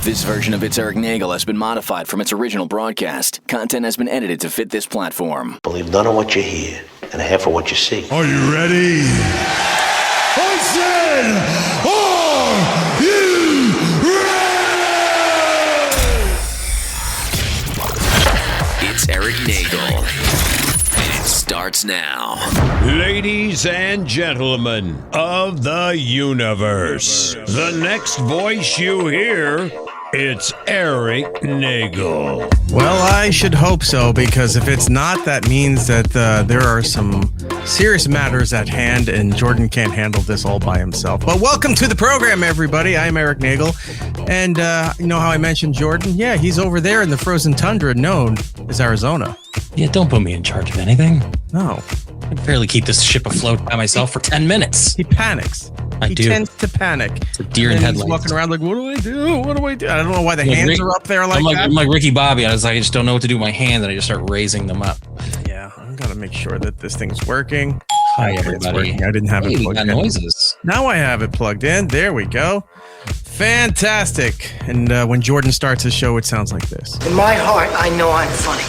This version of It's Erik Nagel has been modified from its original broadcast. Content has been edited to fit this platform. Believe none of what you hear and half of what you see. Are you ready? I said, are you ready? It's Erik Nagel. It starts now. Ladies and gentlemen of the universe, the next voice you hear, it's Erik Nagel. Well, I should hope so, because if it's not, that means that there are some serious matters at hand, and Jordan can't handle this all by himself. But welcome to the program, everybody. I'm Erik Nagel, and you know how I mentioned Jordan? Yeah, he's over there in the frozen tundra known as Arizona. Yeah, don't put me in charge of anything. No. I can barely keep this ship afloat by myself for 10 minutes. He panics. He tends to panic. It's a deer in headlights. headlights. He's walking around like, what do I do? What do I do? I don't know why the hands are up there like that. I'm like Ricky Bobby. I just don't know what to do with my hands, and I just start raising them up. Yeah, I'm going to make sure that this thing's working. Hi, Okay, everybody. I didn't have it plugged in. Noises. Now I have it plugged in. There we go. Fantastic. And when Jordan starts his show, it sounds like this. In my heart, I know I'm funny.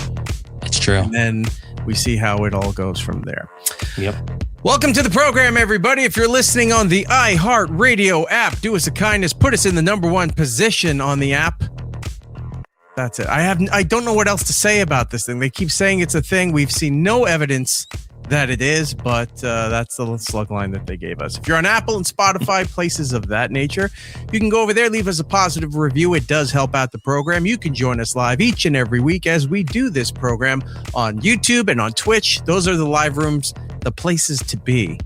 It's true. And then we see how it all goes from there. Yep. Welcome to the program, everybody. If you're listening on the iHeartRadio app, do us a kindness. Put us in the #1 position on the app. That's it. I don't know what else to say about this thing. They keep saying it's a thing. We've seen no evidence that it is, but that's the slug line that they gave us. If you're on Apple and Spotify, places of that nature, you can go over there, leave us a positive review. It does help out the program. You can join us live each and every week as we do this program on YouTube and on Twitch. Those are the live rooms, the places to be.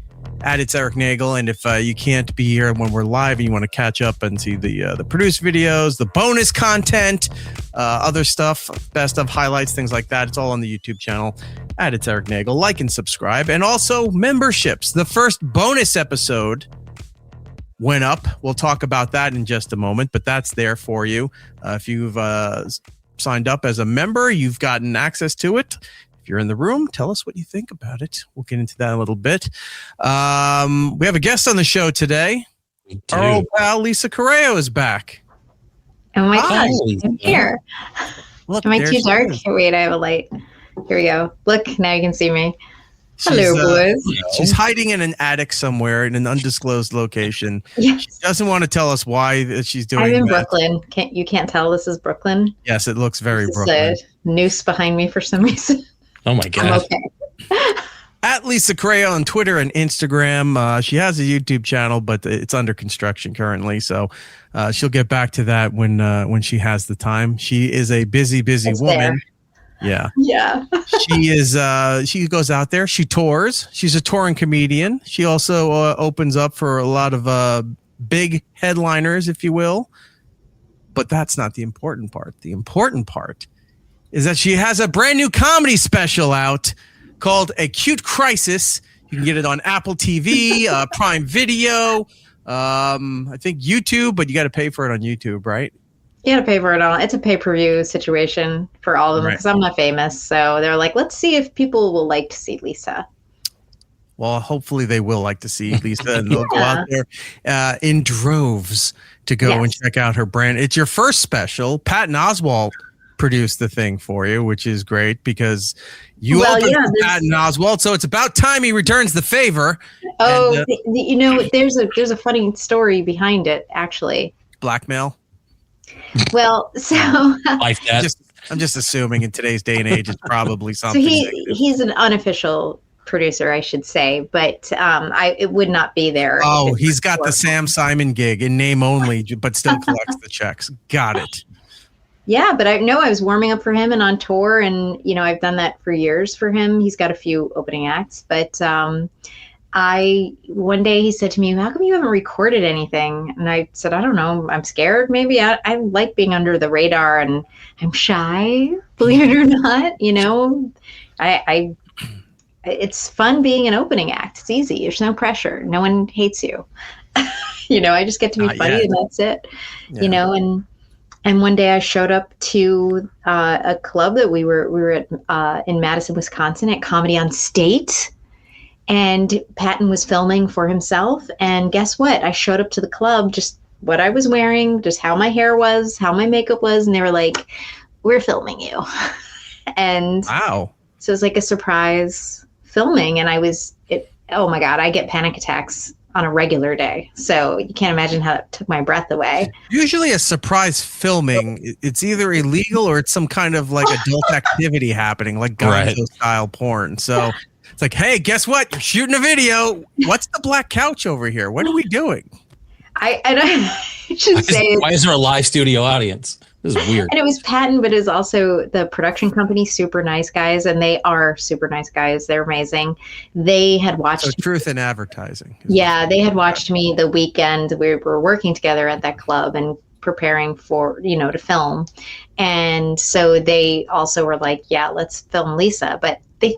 At It's Erik Nagel, and if you can't be here when we're live and you want to catch up and see the produced videos, the bonus content, other stuff, best of highlights, things like that, it's all on the YouTube channel at It's Erik Nagel. Like and subscribe, and also memberships. The first bonus episode went up. We'll talk about that in just a moment, but that's there for you. If you've signed up as a member, you've gotten access to it. If you're in the room, tell us what you think about it. We'll get into that in a little bit. We have a guest on the show today. Our old pal Lisa Corrao is back. Oh my gosh, I'm here. Look, am I too dark? Wait, I have a light. Here we go. Look, now you can see me. Hello, boys. She's hiding in an attic somewhere in an undisclosed location. Yes. She doesn't want to tell us why she's doing I'm in that. Brooklyn. You can't tell this is Brooklyn? Yes, it looks very This Brooklyn. is a noose behind me for some reason. Oh my God. I'm okay. At Lisa Corrao on Twitter and Instagram. She has a YouTube channel, but it's under construction currently. So she'll get back to that when she has the time. She is a busy woman. Yeah. Yeah. She is. She goes out there. She tours. She's a touring comedian. She also opens up for a lot of big headliners, if you will. But that's not the important part. The important part is that she has a brand new comedy special out called Acute Crisis. You can get it on Apple TV, Prime Video, I think YouTube, but you got to pay for it on YouTube, right? You got to pay for it all. It's a pay-per-view situation for all of them because I'm not famous. So they're like, let's see if people will like to see Lisa. Well, hopefully they will like to see Lisa, and they'll go out there in droves to go and check out her brand. It's your first special. Patton Oswalt produced the thing for you, which is great because you opened for Patton Oswalt, so it's about time he returns the favor. Oh, and, you know, there's a funny story behind it, actually. Blackmail? Well, so I'm just assuming in today's day and age, it's probably something. So he's an unofficial producer, I should say, but it would not be there. Oh, he's got the Sam Simon gig in name only, but still collects the checks. Got it. Yeah, but I was warming up for him and on tour, and you know I've done that for years for him. He's got a few opening acts, but one day he said to me, "How come you haven't recorded anything?" And I said, "I don't know. I'm scared. Maybe I like being under the radar, and I'm shy. Believe it or not, you know, I it's fun being an opening act. It's easy. There's no pressure. No one hates you. You know, I just get to be funny, and that's it. Yeah. You know, and one day I showed up to a club that we were at in Madison, Wisconsin at Comedy on State. And Patton was filming for himself. And guess what? I showed up to the club just what I was wearing, just how my hair was, how my makeup was, and they were like, "We're filming you." And wow. So it was like a surprise filming, and oh my God, I get panic attacks on a regular day. So you can't imagine how it took my breath away. Usually a surprise filming, it's either illegal or it's some kind of like adult activity happening, like Gonzo style porn. So it's like, hey, guess what? You're shooting a video. What's the black couch over here? What are we doing? I should say, why is there a live studio audience? This is weird. And it was Patton, but it was also the production company, super nice guys, and they are super nice guys. They're amazing. They had watched Truth in Advertising. Yeah, they had watched me the weekend we were working together at that club and preparing for, to film. And so they also were like, yeah, let's film Lisa. But they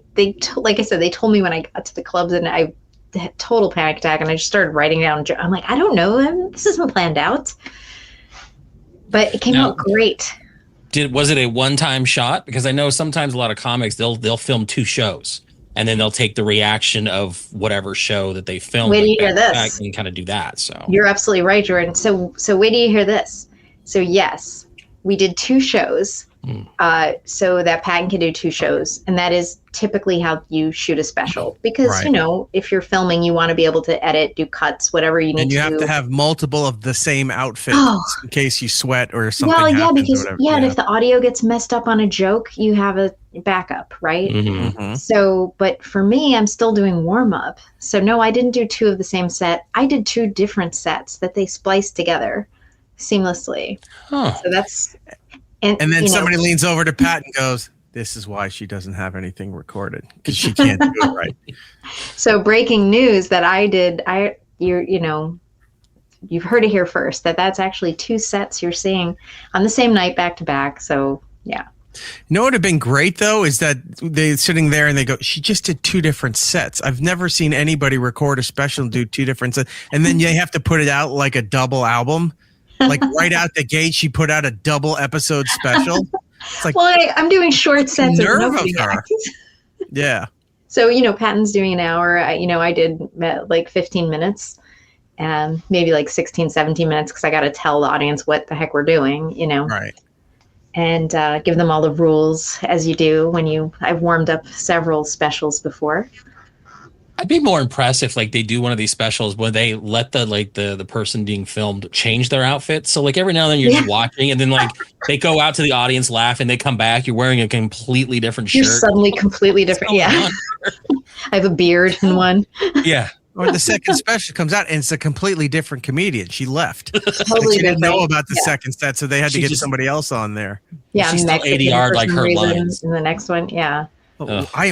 like I said, they told me when I got to the clubs, and I had total panic attack, and I just started writing down. I'm like, I don't know. This isn't planned out. But it came out great. Was it a one-time shot? Because I know sometimes a lot of comics, they'll film 2 shows, and then they'll take the reaction of whatever show that they filmed. Wait till you hear this. And kind of do that. So you're absolutely right, Jordan. So wait till you hear this. So yes, we did 2 shows. So that Patton can do 2 shows, and that is typically how you shoot a special, because if you're filming, you want to be able to edit, do cuts, whatever you need to do. And you have to have multiple of the same outfit in case you sweat or something. Well, yeah, happens because and if the audio gets messed up on a joke, you have a backup, right? Mm-hmm. So, but for me, I'm still doing warm up. So no, I didn't do 2 of the same set. I did 2 different sets that they spliced together seamlessly. Huh. So that's. And then somebody leans over to Pat and goes, "This is why she doesn't have anything recorded, because she can't do it right." So breaking news that I did, you've heard it here first, that's actually 2 sets you're seeing on the same night back to back. So yeah. You know what would have been great though is that they're sitting there and they go, "She just did 2 different sets. I've never seen anybody record a special and do 2 different sets." And then they have to put it out like a double album. Like right out the gate, she put out a double episode special. It's like, well, I'm doing short sets of her. nobody acts. Yeah. So, Patton's doing an hour. I did like 15 minutes and maybe like 16, 17 minutes, because I got to tell the audience what the heck we're doing, Right. And give them all the rules, as you do I've warmed up several specials before. I'd be more impressed if they do one of these specials where they let the person being filmed change their outfit. So every now and then you're just watching, and then they go out to the audience, laugh, and they come back. You're wearing a completely different shirt. You're suddenly completely different. Yeah. I have a beard in one. Yeah. Or the second special comes out and it's a completely different comedian. She left. Totally she didn't know different. about the second set, so they had to get somebody else on there. Yeah, she's still Mexican 80-yard like her reason lines. in the next one. Yeah.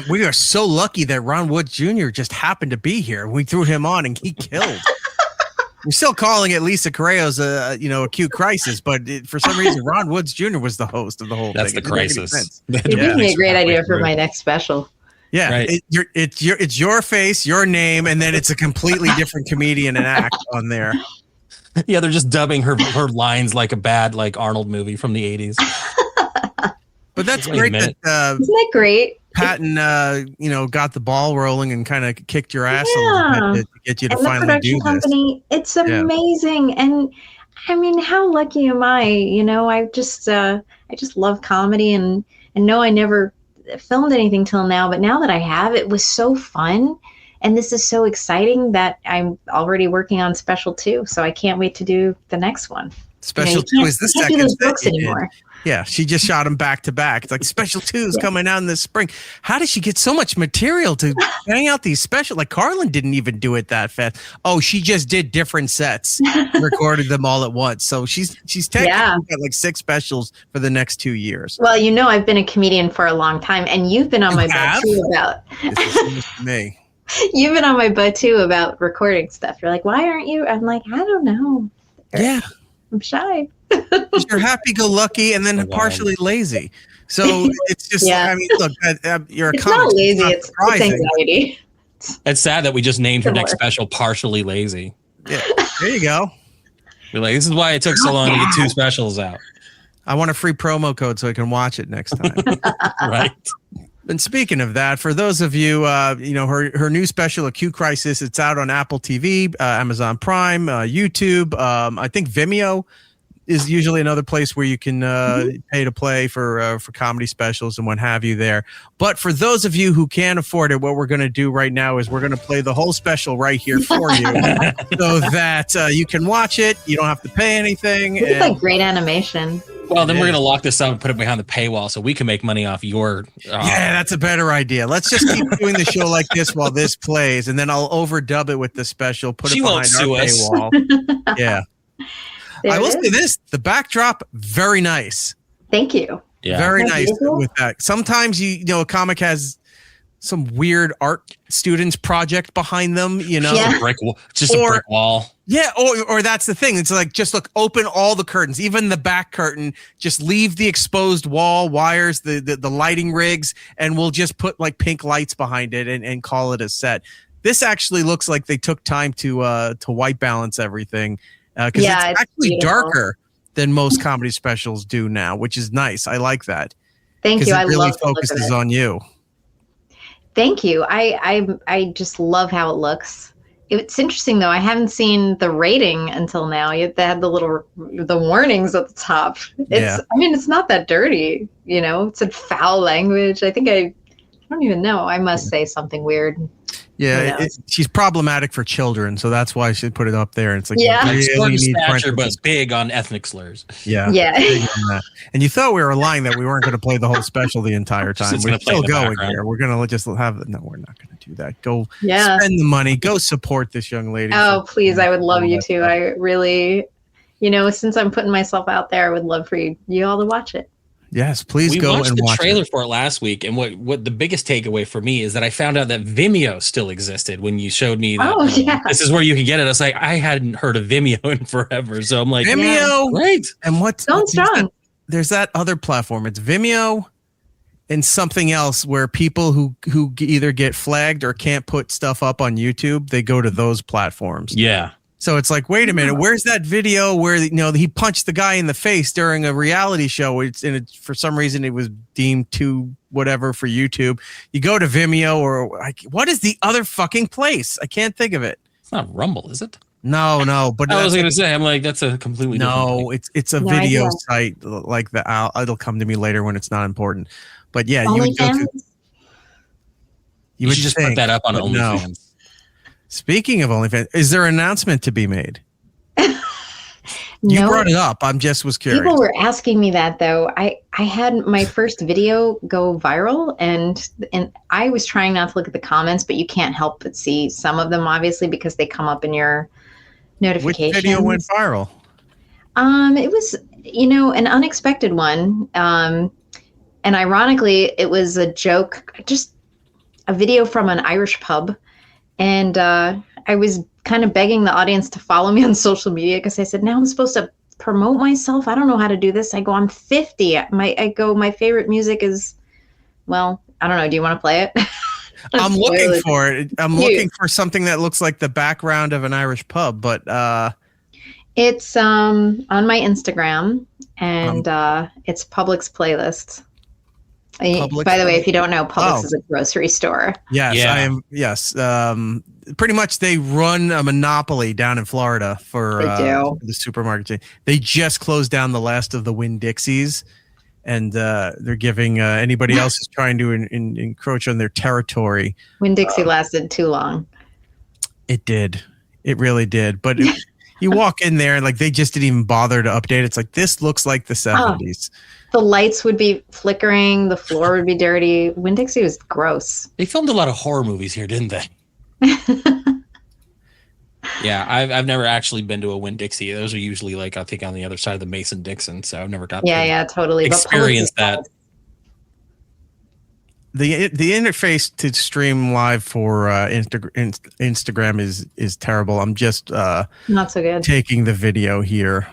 We are so lucky that Ron Wood Jr. just happened to be here. We threw him on and he killed. We're still calling it Lisa Corrao's acute crisis, but for some reason Ron Woods Jr. was the host of the whole That's thing. the crisis. It gives me a great idea for my next special. Yeah, right. It's your face, your name, and then it's a completely different comedian and act on there. Yeah, they're just dubbing her lines like a bad Arnold movie from the 80s. But that's great. Isn't that great? Patton, got the ball rolling and kind of kicked your ass a little bit to get you to finally do this. Company, it's amazing, and I mean, how lucky am I? I just love comedy, and no, I never filmed anything till now, but now that I have, it was so fun, and this is so exciting that I'm already working on Special 2, so I can't wait to do the next one. Special 2 is the second do those books anymore. Yeah, she just shot them back to back. It's like Special 2 is coming out in the spring. How does she get so much material to hang out these special? Carlin didn't even do it that fast. Oh, she just did different sets, recorded them all at once. So she's technically got 6 specials for the next 2 years. Well, I've been a comedian for a long time, and you've been on my butt too about. This is me. You've been on my butt too about recording stuff. You're like, why aren't you? I'm like, I don't know. Yeah, I'm shy. You're happy-go-lucky and then partially lazy. So it's just, I mean, look, you're a it's comic. Not lazy. It's anxiety. It's sad that we just named her next special Partially Lazy. Yeah, there you go. We're like, this is why it took so long to get 2 specials out. I want a free promo code so I can watch it next time. Right. And speaking of that, for those of you, her new special, Acute Crisis, it's out on Apple TV, Amazon Prime, YouTube. I think Vimeo is usually another place where you can pay to play for comedy specials and what have you there. But for those of you who can't afford it, what we're going to do right now is we're going to play the whole special right here for you so that you can watch it. You don't have to pay anything. It's like great animation. Well, then we're going to lock this up and put it behind the paywall so we can make money off your... Yeah, that's a better idea. Let's just keep doing the show like this while this plays, and then I'll overdub it with the special, put it behind our paywall. Yeah. I will say this, the backdrop, very nice. Thank you. Yeah. Very nice with that. Sometimes, a comic has some weird art students project behind them, Yeah. Just a brick wall. Yeah, or that's the thing. It's like, just look, open all the curtains, even the back curtain, just leave the exposed wall, wires, the lighting rigs, and we'll just put like pink lights behind it and call it a set. This actually looks like they took time to white balance everything. Because it's actually beautiful. Darker than most comedy specials do now, which is nice. I like that. Thank you. It really focuses on you. Thank you. I just love how it looks. It's interesting though. I haven't seen the rating until now. They had the warnings at the top. It's not that dirty. It said foul language. I think I don't even know. I must say something weird. Yeah, she's problematic for children, so that's why she put it up there. It's like, short stature, but big on ethnic slurs. Yeah. And you thought we were lying that we weren't going to play the whole special the entire time. We're still going here. We're going to just have no, we're not going to do that. Go spend the money. Go support this young lady. Oh, please. I would love you to. I really, since I'm putting myself out there, I would love for you all to watch it. Yes, please go and watch it. We watched the trailer for it last week, and what the biggest takeaway for me is that I found out that Vimeo still existed when you showed me that. This is where you can get it. I was like, I hadn't heard of Vimeo in forever, so I'm like, Vimeo, right? And what's strong? There's that other platform. It's Vimeo and something else where people who either get flagged or can't put stuff up on YouTube, they go to those platforms. Yeah. So it's like, wait a minute, where's that video where he punched the guy in the face during a reality show? For some reason it was deemed too whatever for YouTube. You go to Vimeo or what is the other fucking place? I can't think of it. It's not Rumble, is it? No. But I was going to say, I'm like, that's a completely different thing. It's a video site like it'll come to me later when it's not important. But yeah, OnlyFans? you would go to. You would just put that up on OnlyFans. No. Speaking of OnlyFans, is there an announcement to be made? You brought it up. I'm just was curious. People were asking me that though. I had my first video go viral, and I was trying not to look at the comments, but you can't help but see some of them, obviously, because they come up in your notifications. Which video went viral? It was an unexpected one, and ironically, it was a joke, just a video from an Irish pub. And I was kind of begging the audience to follow me on social media because I said, now I'm supposed to promote myself. I don't know how to do this. I go, I'm 50. My favorite music is, well, I don't know. Do you want to play it? I'm looking for it. I'm looking for something that looks like the background of an Irish pub, but it's on my Instagram, and it's Publix playlist. Publix? By the way, if you don't know, Publix is a grocery store. Yes, I am. Yes. Pretty much they run a monopoly down in Florida for the supermarket chain. They just closed down the last of the Winn-Dixies, and they're giving anybody else who's trying to encroach on their territory. Winn-Dixie lasted too long. It did. It really did. But you walk in there and like they just didn't even bother to update. It's like, this looks like the 70s. The lights would be flickering. The floor would be dirty. Winn-Dixie was gross. They filmed a lot of horror movies here, didn't they? Yeah, I've never actually been to a Winn-Dixie. Those are usually like, I think, on the other side of the Mason-Dixon. So I've never got to totally experience that. The interface to stream live for Instagram is terrible. I'm just not so good. Taking the video here.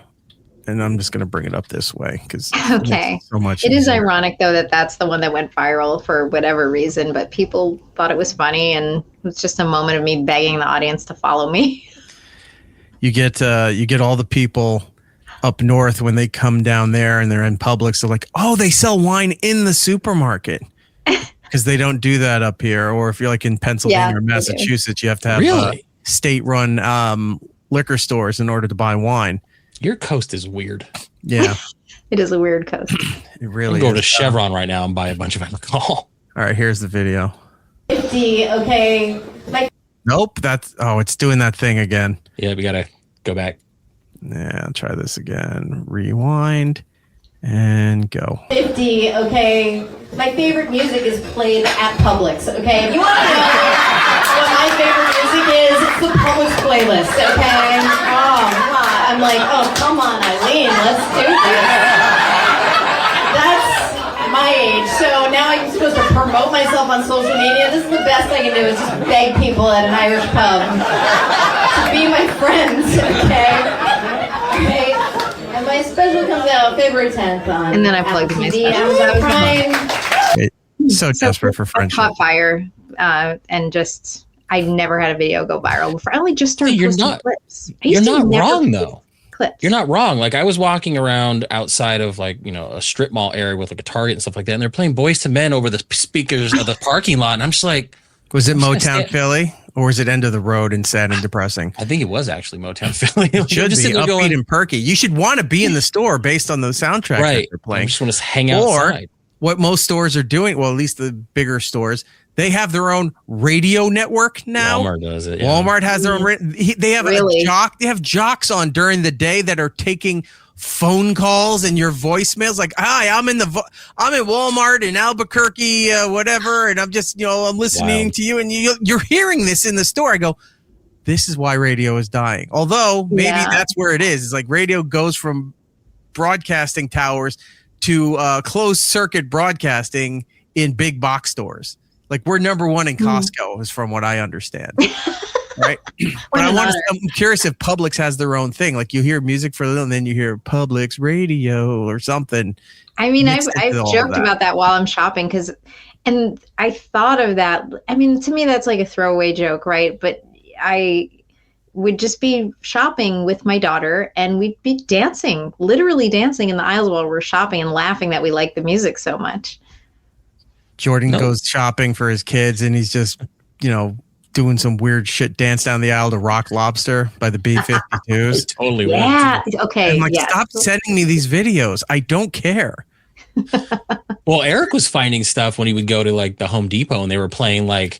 And I'm just going to bring it up this way because so much. It is ironic, though, that that's the one that went viral for whatever reason, but people thought it was funny, and it was just a moment of me begging the audience to follow me. You get all the people up north when they come down there and they're in Publix. They're like, oh, they sell wine in the supermarket. Because they don't do that up here. Or if you're like in Pennsylvania or they do. Massachusetts, you have to have state-run liquor stores in order to buy wine. Your coast is weird. Yeah. It is a weird coast. It really Go is. to Chevron right now and buy a bunch of alcohol. All right, here's the video. 50, okay. Nope, it's doing that thing again. Yeah, we gotta go back. Yeah, I'll try this again. Rewind and go. 50, okay. My favorite music is played at Publix, okay? If you want to know what my favorite music is, it's the Publix playlist, okay? Oh, I'm like, oh, come on, Eileen, let's do this. That's my age, so now I'm supposed to promote myself on social media. This is the best I can do, is just beg people at an Irish pub to be my friends, okay? And my special comes out February 10th on And then I plugged my TV, special. Amazon Prime. So desperate for friendship. Caught fire, and just I never had a video go viral before. I only just started You're posting not- clips. You're not wrong though. Clips. You're not wrong. Like I was walking around outside of like, a strip mall area with like a Target and stuff like that. And they're playing Boys to Men over the speakers of the parking lot. And I'm just like, Was it I'm just Motown Philly or was it End of the Road and sad and depressing? I think it was actually Motown Philly. It should be upbeat and perky. You should want to be in the store based on those soundtracks that they're I playing. just want to hang outside. What most stores are doing, well, at least the bigger stores, they have their own radio network now. Walmart does it. Yeah. Walmart has their own. They have Really? They have jocks on during the day that are taking phone calls and your voicemails. Like, hi, I'm in Walmart in Albuquerque, whatever, and I'm just, I'm listening Wow. to you, and you're hearing this in the store. I go, this is why radio is dying. Although maybe that's where it is. It's like radio goes from broadcasting towers to closed circuit broadcasting in big box stores. Like we're number one in Costco, is from what I understand. Right? But I'm curious if Publix has their own thing. Like you hear music for a little and then you hear Publix radio or something. I mean, I've mixed into all joked that. about that while I'm shopping and I thought of that. I mean, to me, that's like a throwaway joke, right? But I would just be shopping with my daughter and we'd be dancing, literally dancing in the aisles while we're shopping and laughing that we like the music so much. Jordan goes shopping for his kids and he's just, doing some weird shit, dance down the aisle to Rock Lobster by the B-52s. Totally. Yeah. Okay. I'm like, yeah. stop sending me these videos. I don't care. Well, Eric was finding stuff when he would go to like the Home Depot and they were playing like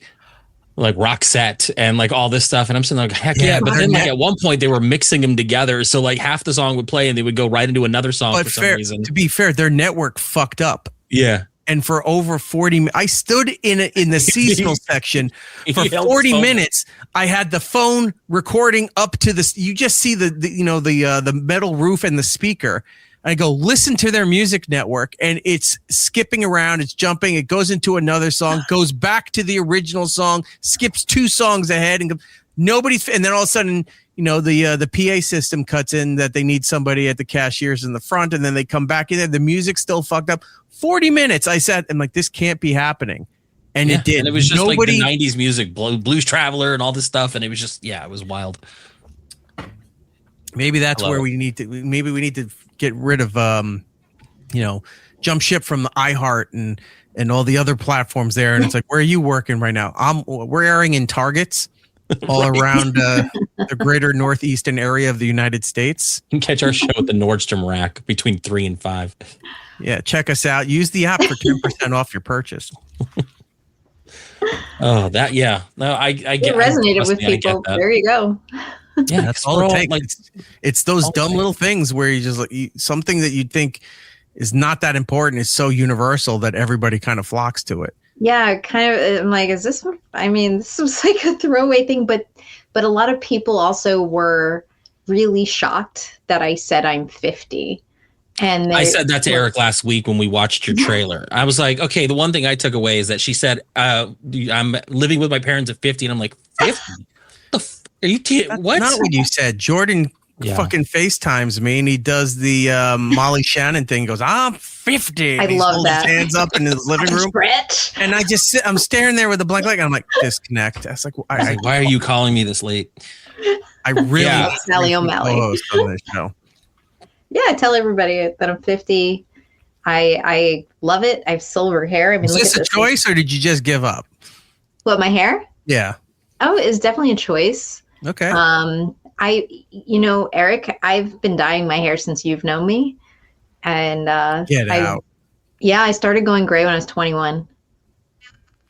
Roxette and like all this stuff. And I'm saying like, heck yeah. But then like at one point they were mixing them together. So like half the song would play and they would go right into another song for some reason. To be fair, their network fucked up. Yeah. And for over 40 I stood in the seasonal section for He held 40 the phone. minutes. I had the phone recording up to this. You just see the metal roof and the speaker. I go, listen to their music network, and it's skipping around, it's jumping, it goes into another song, goes back to the original song, skips 2 songs ahead, and and then all of a sudden, the PA system cuts in that they need somebody at the cashiers in the front, and then they come back in there. The music's still fucked up. 40 minutes. I said, I'm like, this can't be happening. And it did. And it was just like the 90s music, Blues Traveler and all this stuff. And it was just, it was wild. Maybe that's where we need to get rid of, jump ship from the iHeart and all the other platforms there. And it's like, where are you working right now? We're airing in Targets all around the greater northeastern area of the United States. You can catch our show at the Nordstrom rack between 3 and 5. Yeah, check us out. Use the app for 10% off your purchase. Oh, that, yeah. No, I get It resonated with people. There you go. Yeah, That's all it takes. Like, it's those dumb little things where you just like something that you'd think is not that important is so universal that everybody kind of flocks to it. Yeah, kind of. I'm like, this was like a throwaway thing, but a lot of people also were really shocked that I said I'm 50. And I said that to Eric last week when we watched your trailer. I was like, okay, the one thing I took away is that she said, I'm living with my parents at 50. And I'm like, 50? Are you what? That's not what you said. Jordan fucking FaceTimes me and he does the Molly Shannon thing. Goes, I'm 50. I love that. His hands up in his living room. And I just I'm staring there with a blank light. And I'm like, disconnect. I was like, why are you calling me this late? I really Sally O'Malley on this show. Yeah, I tell everybody that I'm 50. I love it. I have silver hair. I mean, Is this a choice or did you just give up? What, my hair? Yeah. Oh, it's definitely a choice. Okay. Erik, I've been dyeing my hair since you've known me. And Get out. Yeah, I started going gray when I was 21.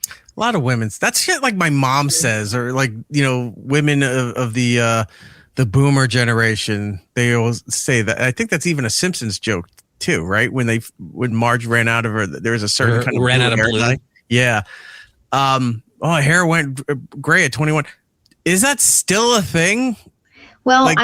A lot of women's. That's shit like my mom says, or like, women of the boomer generation. They always say that. I think that's even a Simpsons joke too, right? When Marge ran out of her, there was a certain kind of ran out of blue. Dye. Yeah. Hair went gray at 21. Is that still a thing? Well,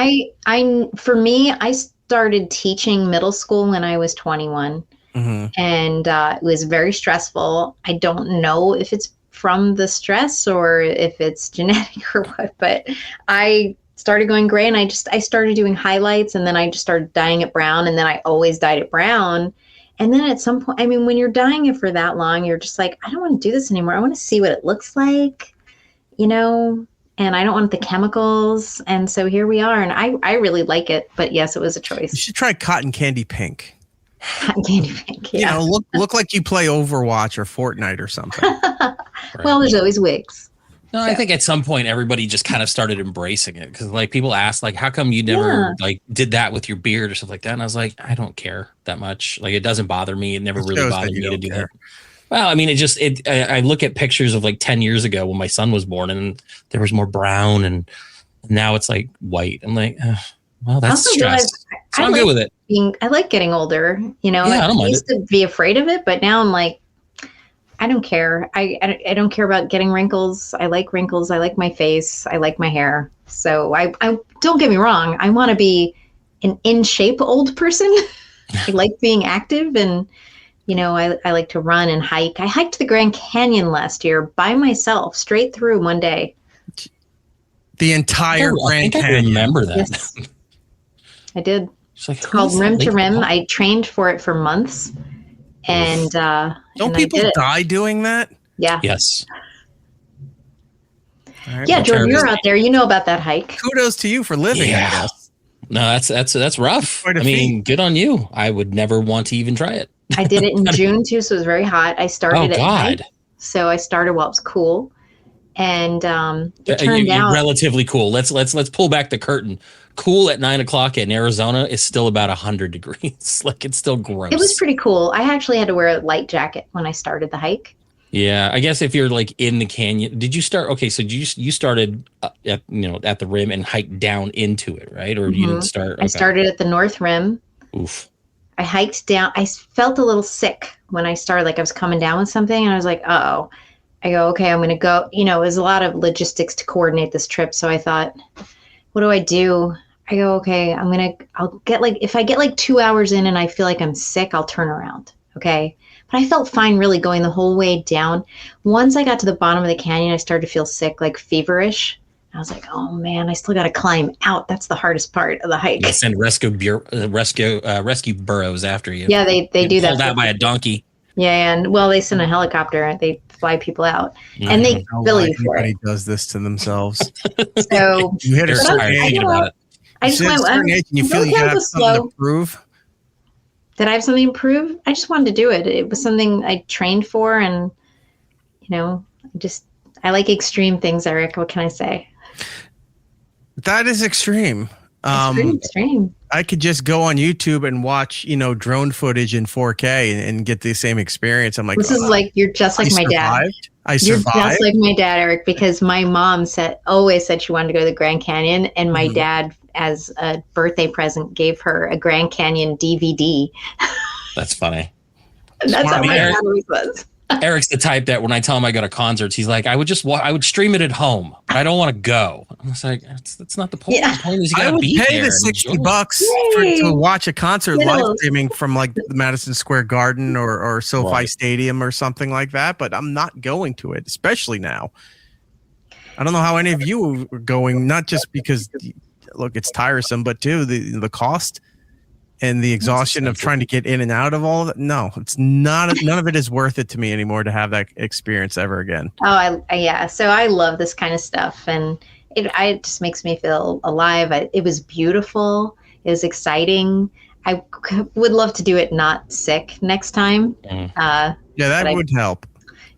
for me, I started teaching middle school when I was 21. Mm-hmm. And it was very stressful. I don't know if it's from the stress or if it's genetic or what, but I started going gray and I started doing highlights, and then I just started dyeing it brown, and then I always dyed it brown. And then at some point, I mean, when you're dyeing it for that long, you're just like, I don't want to do this anymore. I want to see what it looks like, and I don't want the chemicals. And so here we are. And I really like it. But yes, it was a choice. You should try cotton candy pink. Cotton candy pink, yeah. Look like you play Overwatch or Fortnite or something. Well, there's always wigs. No, I think at some point everybody just kind of started embracing it, because like people asked, like, how come you never like did that with your beard or stuff like that? And I was like, I don't care that much. Like, it doesn't bother me. It never really bothered me to do that. Well, I mean, I look at pictures of like 10 years ago when my son was born, and there was more brown, and now it's like white. I'm like, well, that's stress. So I'm good with it. I like getting older. I used to be afraid of it, but now I'm like, I don't care. I don't care about getting wrinkles. I like wrinkles. I like my face. I like my hair. So I don't get me wrong. I want to be an in shape old person. I like being active, and I like to run and hike. I hiked the Grand Canyon last year by myself, straight through one day. The entire Grand Canyon. I remember that. Yes, I did. It's called Rim to Rim. I trained for it for months. And don't people die doing that? Yeah. Yes. Right, yeah, Jordan, you're out there. You know about that hike. Kudos to you for living. Yeah. I guess. No, that's rough. I mean, good on you. I would never want to even try it. I did it in June too, so it was very hot. I started at night, so I started while it was cool, and it turned out relatively cool. Let's pull back the curtain. Cool at 9 o'clock in Arizona is still about 100 degrees. Like, it's still gross. It was pretty cool. I actually had to wear a light jacket when I started the hike. Yeah, I guess if you're like in the canyon, did you start? Okay, so you started at the rim and hiked down into it, right? Or you didn't start? Okay. I started at the North Rim. Oof. I hiked down. I felt a little sick when I started. Like I was coming down with something, and I was like, "Uh-oh." I go, "Okay, I'm going to go." It was a lot of logistics to coordinate this trip, so I thought, "What do I do?" I go, "Okay, I'll get if I get 2 hours in and I feel like I'm sick, I'll turn around." Okay. But I felt fine really going the whole way down. Once I got to the bottom of the canyon, I started to feel sick, like feverish. I was like, oh man, I still got to climb out. That's the hardest part of the hike. They send rescue burros after you. Yeah, they do that. Pulled out by a donkey. Yeah, and they send a helicopter and they fly people out, and they bill you for it. Everybody does this to themselves. So you hit a certain age. I just went. You feel you have something to prove. Did I have something to prove? I just wanted to do it. It was something I trained for, and I like extreme things, Erik. What can I say? That is extreme. Extreme. I could just go on YouTube and watch, drone footage in 4K and get the same experience. I'm like, this is like you're just like my dad. I survived. You're just like my dad, Erik, because my mom always said she wanted to go to the Grand Canyon, and my dad, as a birthday present, gave her a Grand Canyon DVD. That's funny. That's how my dad always was. Eric's the type that when I tell him I go to concerts, he's like, I would stream it at home, but I don't want to go. I was like, that's not the point. Yeah. The point is you got to be there. I would pay the $60 to watch a concert live streaming from like the Madison Square Garden or SoFi Stadium or something like that, but I'm not going to it, especially now. I don't know how any of you are going, not just because, look, it's tiresome, but too, the cost and the exhaustion of trying to get in and out of all of it. No, it's not. None of it is worth it to me anymore to have that experience ever again. Oh, yeah. So I love this kind of stuff, and it just makes me feel alive. It was beautiful. It was exciting. would love to do it not sick next time. Yeah, that would help.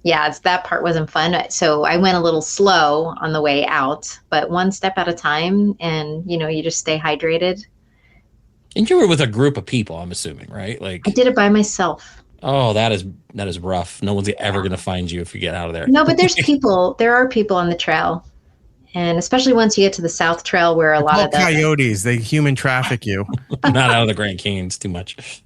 Yeah, that part wasn't fun. So I went a little slow on the way out, but one step at a time, and you just stay hydrated. And you were with a group of people, I'm assuming, right? Like I did it by myself. Oh, that is rough. No one's ever going to find you if you get out of there. No, but there are people on the trail. And especially once you get to the South Trail where a lot of the coyotes, they human traffic you. Not out of the Grand Canyons too much.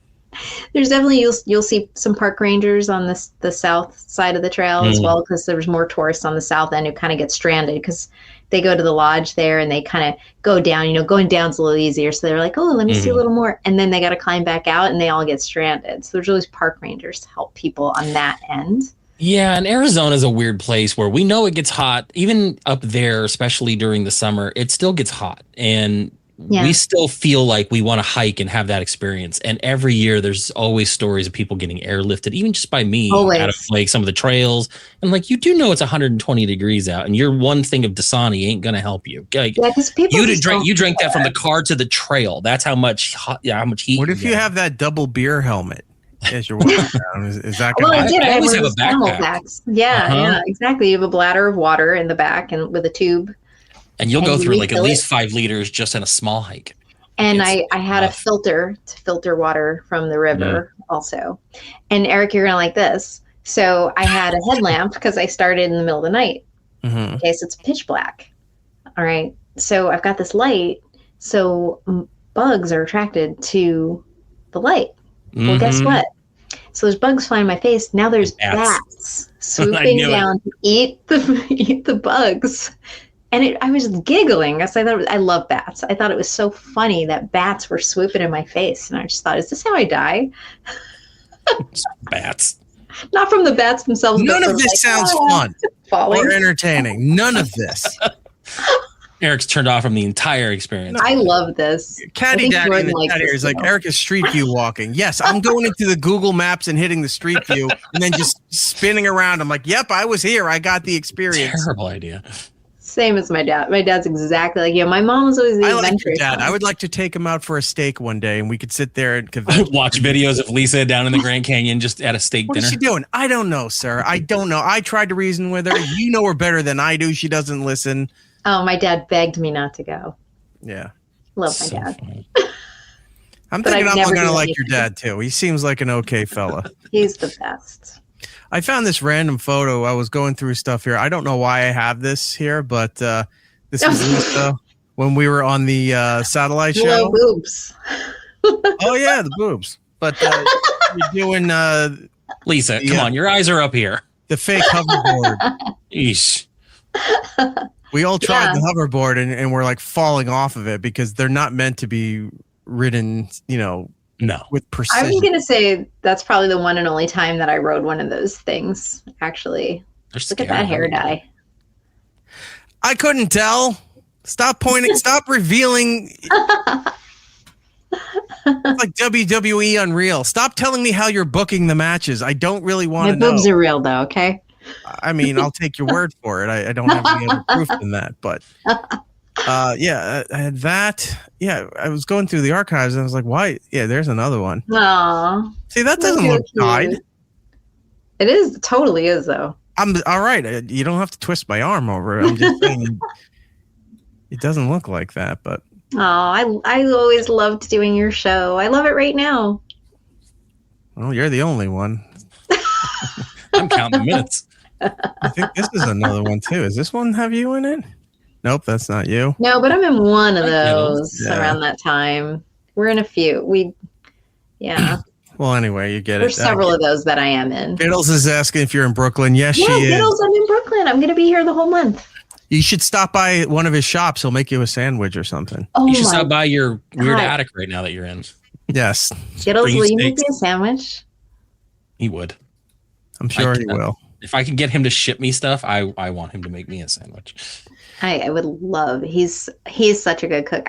There's definitely you'll see some park rangers on the south side of the trail as well, because there's more tourists on the south end who kind of get stranded because they go to the lodge there and they kind of go down. Going down's a little easier, so they're like, oh, let me see a little more, and then they got to climb back out and they all get stranded. So there's always park rangers to help people on that end. Yeah, and Arizona is a weird place where we know it gets hot. Even up there, especially during the summer, it still gets hot. And we still feel like we want to hike and have that experience. And every year there's always stories of people getting airlifted, even just by me, out of like some of the trails. And like, you do know it's 120 degrees out, and your one thing of Dasani ain't going to help you. Like, because people you drank that from the car to the trail. That's how much heat. What if you have that double beer helmet? As you're walking down, is that well, I did. I always have a backpack. Yeah, exactly. You have a bladder of water in the back and with a tube. And you'll go through like at least 5 liters just in a small hike. And I had a filter to filter water from the river also. And Eric, you're going to like this. So I had a headlamp because I started in the middle of the night. Okay, so it's pitch black. All right. So I've got this light. So bugs are attracted to the light. Well, guess what? So there's bugs flying in my face. Now there's bats swooping down to eat the bugs. And I was giggling. I love bats. I thought it was so funny that bats were swooping in my face. And I just thought, is this how I die? Bats. Not from the bats themselves. None of this sounds fun or entertaining. None of this. Eric's turned off from the entire experience. I love this. Caddy Daddy in the chat here is like, Eric is street view walking. Yes, I'm going into the Google Maps and hitting the street view and then just spinning around. I'm like, yep, I was here. I got the experience. Terrible idea. Same as my dad. My dad's exactly like, my mom was always the adventurous. Like Dad. I would like to take him out for a steak one day and we could sit there and watch videos of Lisa down in the Grand Canyon just at a steak dinner. What is she doing? I don't know, sir. I don't know. I tried to reason with her. You know her better than I do. She doesn't listen. Oh, my dad begged me not to go. Yeah. Love my dad. I'm thinking I'm going to like your dad, too. He seems like an okay fella. He's the best. I found this random photo. I was going through stuff here. I don't know why I have this here, but this was Lisa when we were on the satellite show. Hello, boobs. Oh, yeah, the boobs. But you're doing... Lisa, come on. Your eyes are up here. The fake hoverboard. Eesh. We all tried the hoverboard and we're like falling off of it because they're not meant to be ridden, no, with precision. I was going to say that's probably the one and only time that I rode one of those things, actually. Look at that hair dye. I couldn't tell. Stop pointing. Stop revealing. It's like WWE Unreal. Stop telling me how you're booking the matches. I don't really want to know. My boobs are real, though, okay? I mean, I'll take your word for it. I don't have any other proof than that. But I had that. Yeah, I was going through the archives and I was like, why? Yeah, there's another one. Aww. See, that doesn't look tied. It is. It totally is, though. I'm all right. You don't have to twist my arm over it. I'm just saying it doesn't look like that. But I always loved doing your show. I love it right now. Well, you're the only one. I'm counting the minutes. I think this is another one too. Is this one have you in it? Nope, that's not you. No, but I'm in one of those around that time. We're in a few. Well, anyway, you get There's several of those that I am in. Giddles is asking if you're in Brooklyn. Yes, she is. Giddles, I'm in Brooklyn. I'm going to be here the whole month. You should stop by one of his shops. He'll make you a sandwich or something. Oh, you should stop by your weird attic right now that you're in. Yes. Giddles, will you make me a sandwich? He would. I'm sure he will. If I can get him to ship me stuff, I want him to make me a sandwich. I would love. He's such a good cook.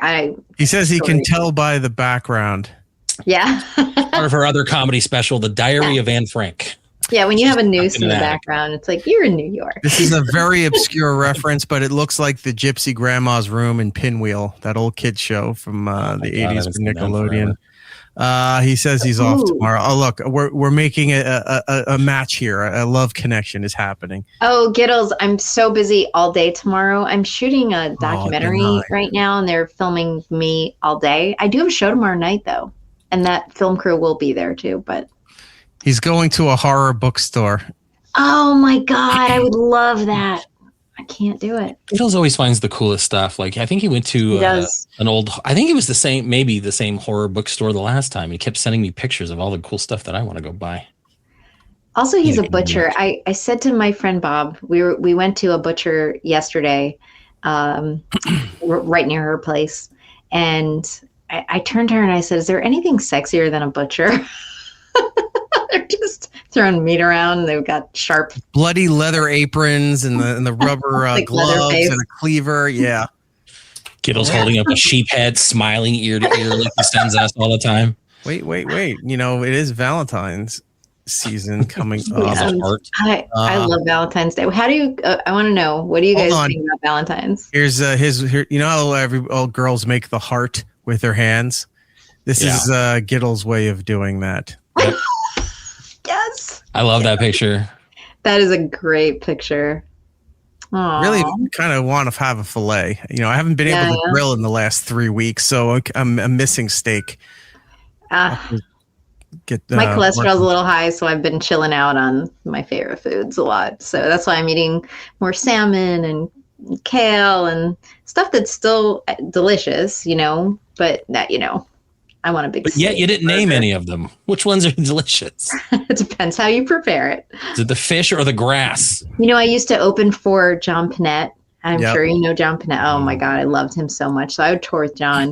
He says he can tell by the background. Yeah. Part of her other comedy special, The Diary of Anne Frank. Yeah, when you have a noose in the attic. background, it's like you're in New York. This is a very obscure reference, but it looks like the Gypsy Grandma's Room in Pinwheel, that old kid show from the God, 80s I for haven't seen that Nickelodeon. He says he's off tomorrow. Oh, look, we're making a match here. A love connection is happening. Oh, Giddles, I'm so busy all day tomorrow. I'm shooting a documentary denied. right now, and they're filming me all day. I do have a show tomorrow night, though, and that film crew will be there, too. But He's going to a horror bookstore. oh, my God, I would love that. I can't do it. Beatles always finds the coolest stuff. Like I think he went to He does. an old. I think it was maybe the same horror bookstore the last time. He kept sending me pictures of all the cool stuff that I want to go buy. Also, he's Yeah, a butcher. I said to my friend Bob, we went to a butcher yesterday, right near her place, and I turned to her and I said, "Is there anything sexier than a butcher?" They're just throwing meat around. They've got sharp, Bloody leather aprons and the rubber Like gloves Leatherface. and a cleaver. Yeah. Kittle's holding up a sheep head, smiling ear to ear like he sends us all the time. Wait. You know, it is Valentine's season coming Oh, up. the heart. I love Valentine's Day. How do you? I want to know. What do you Hold guys on. think about Valentine's? Here's here. You know how all girls make the heart with their hands? This is Giddle's way of doing that. Yep. Yes, I love that picture. that is a great picture. Aww. Really kind of want to have a fillet. You know, I haven't been able to grill in the last 3 weeks, so I'm missing steak. Get My cholesterol's a little high, so I've been chilling out on my favorite foods a lot. So that's why I'm eating more salmon and kale and stuff that's still delicious, you know, but that, you know, I want a big But yet steak you didn't name burger. any of them. Which ones are delicious? It depends how you prepare it. Is it the fish or the grass? You know, I used to open for John Panette. I'm Yep. sure you know John Panette. Oh my God, I loved him so much. So I would tour with John.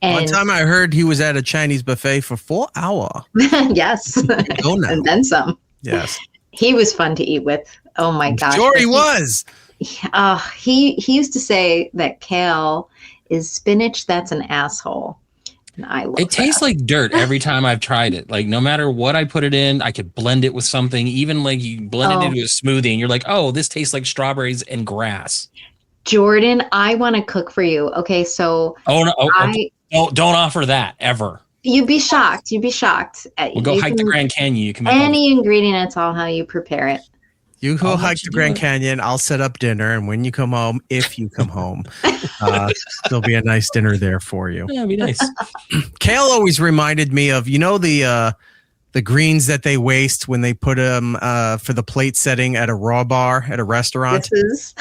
One And time I heard he was at a Chinese buffet for 4 hours. yes, Go now. and then some. Yes. He was fun to eat with. Oh my gosh. Sure he was. He used to say that kale is spinach that's an asshole. And I love It tastes like dirt every time I've tried it. Like no matter what I put it in, I could blend it with something. Even like you blend it into a smoothie and you're like, oh, this tastes like strawberries and grass. Jordan, I want to cook for you. Okay, so Oh no! Don't offer that ever. you'd be shocked. You'd be shocked. We'll go hike the Grand Canyon. You can make any ingredient. It's all how you prepare it. You go I'll hike let the you Grand do it. Canyon. I'll set up dinner, and when you come home, if you come home, there'll be a nice dinner there for you. Yeah, it'd be nice. Kale always reminded me of, you know, the greens that they waste when they put them for the plate setting at a raw bar at a restaurant. This is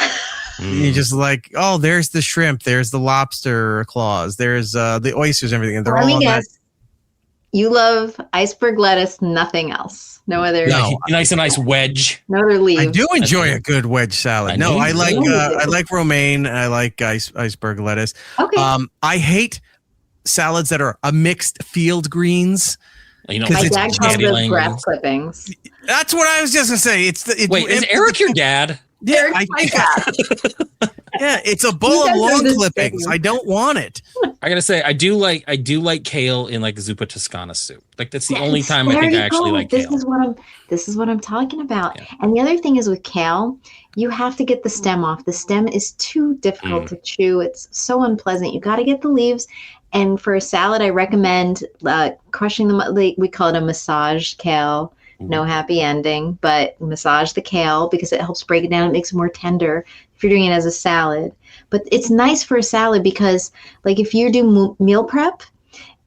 You just like, oh, there's the shrimp, there's the lobster claws, there's the oysters, everything. And they're Let all me on that. guess. You love iceberg lettuce, nothing else. No other. No. A nice wedge. No other leaves. I do enjoy a good wedge salad. I No, know I you like do. I like romaine. I like iceberg lettuce. Okay. I hate salads that are a mixed field greens. You know, My it's dad calls candy those language. grass clippings. That's what I was just gonna say. Wait, is Erik your dad? Yeah, Eric's my dad. yeah, it's a bowl You of guys are lawn the clippings. same. I don't want it. I gotta say, I do like kale in like zuppa toscana soup. Like that's the only Yes, time I there think I you actually go. like this kale. is what I'm talking about. Yeah. And the other thing is with kale, you have to get the stem off. The stem is too difficult to chew. It's so unpleasant. You got to get the leaves. And for a salad, I recommend crushing them. We call it a massaged kale. No happy ending, but massage the kale because it helps break it down. It makes it more tender if you're doing it as a salad. But it's nice for a salad because, like, if you do meal prep,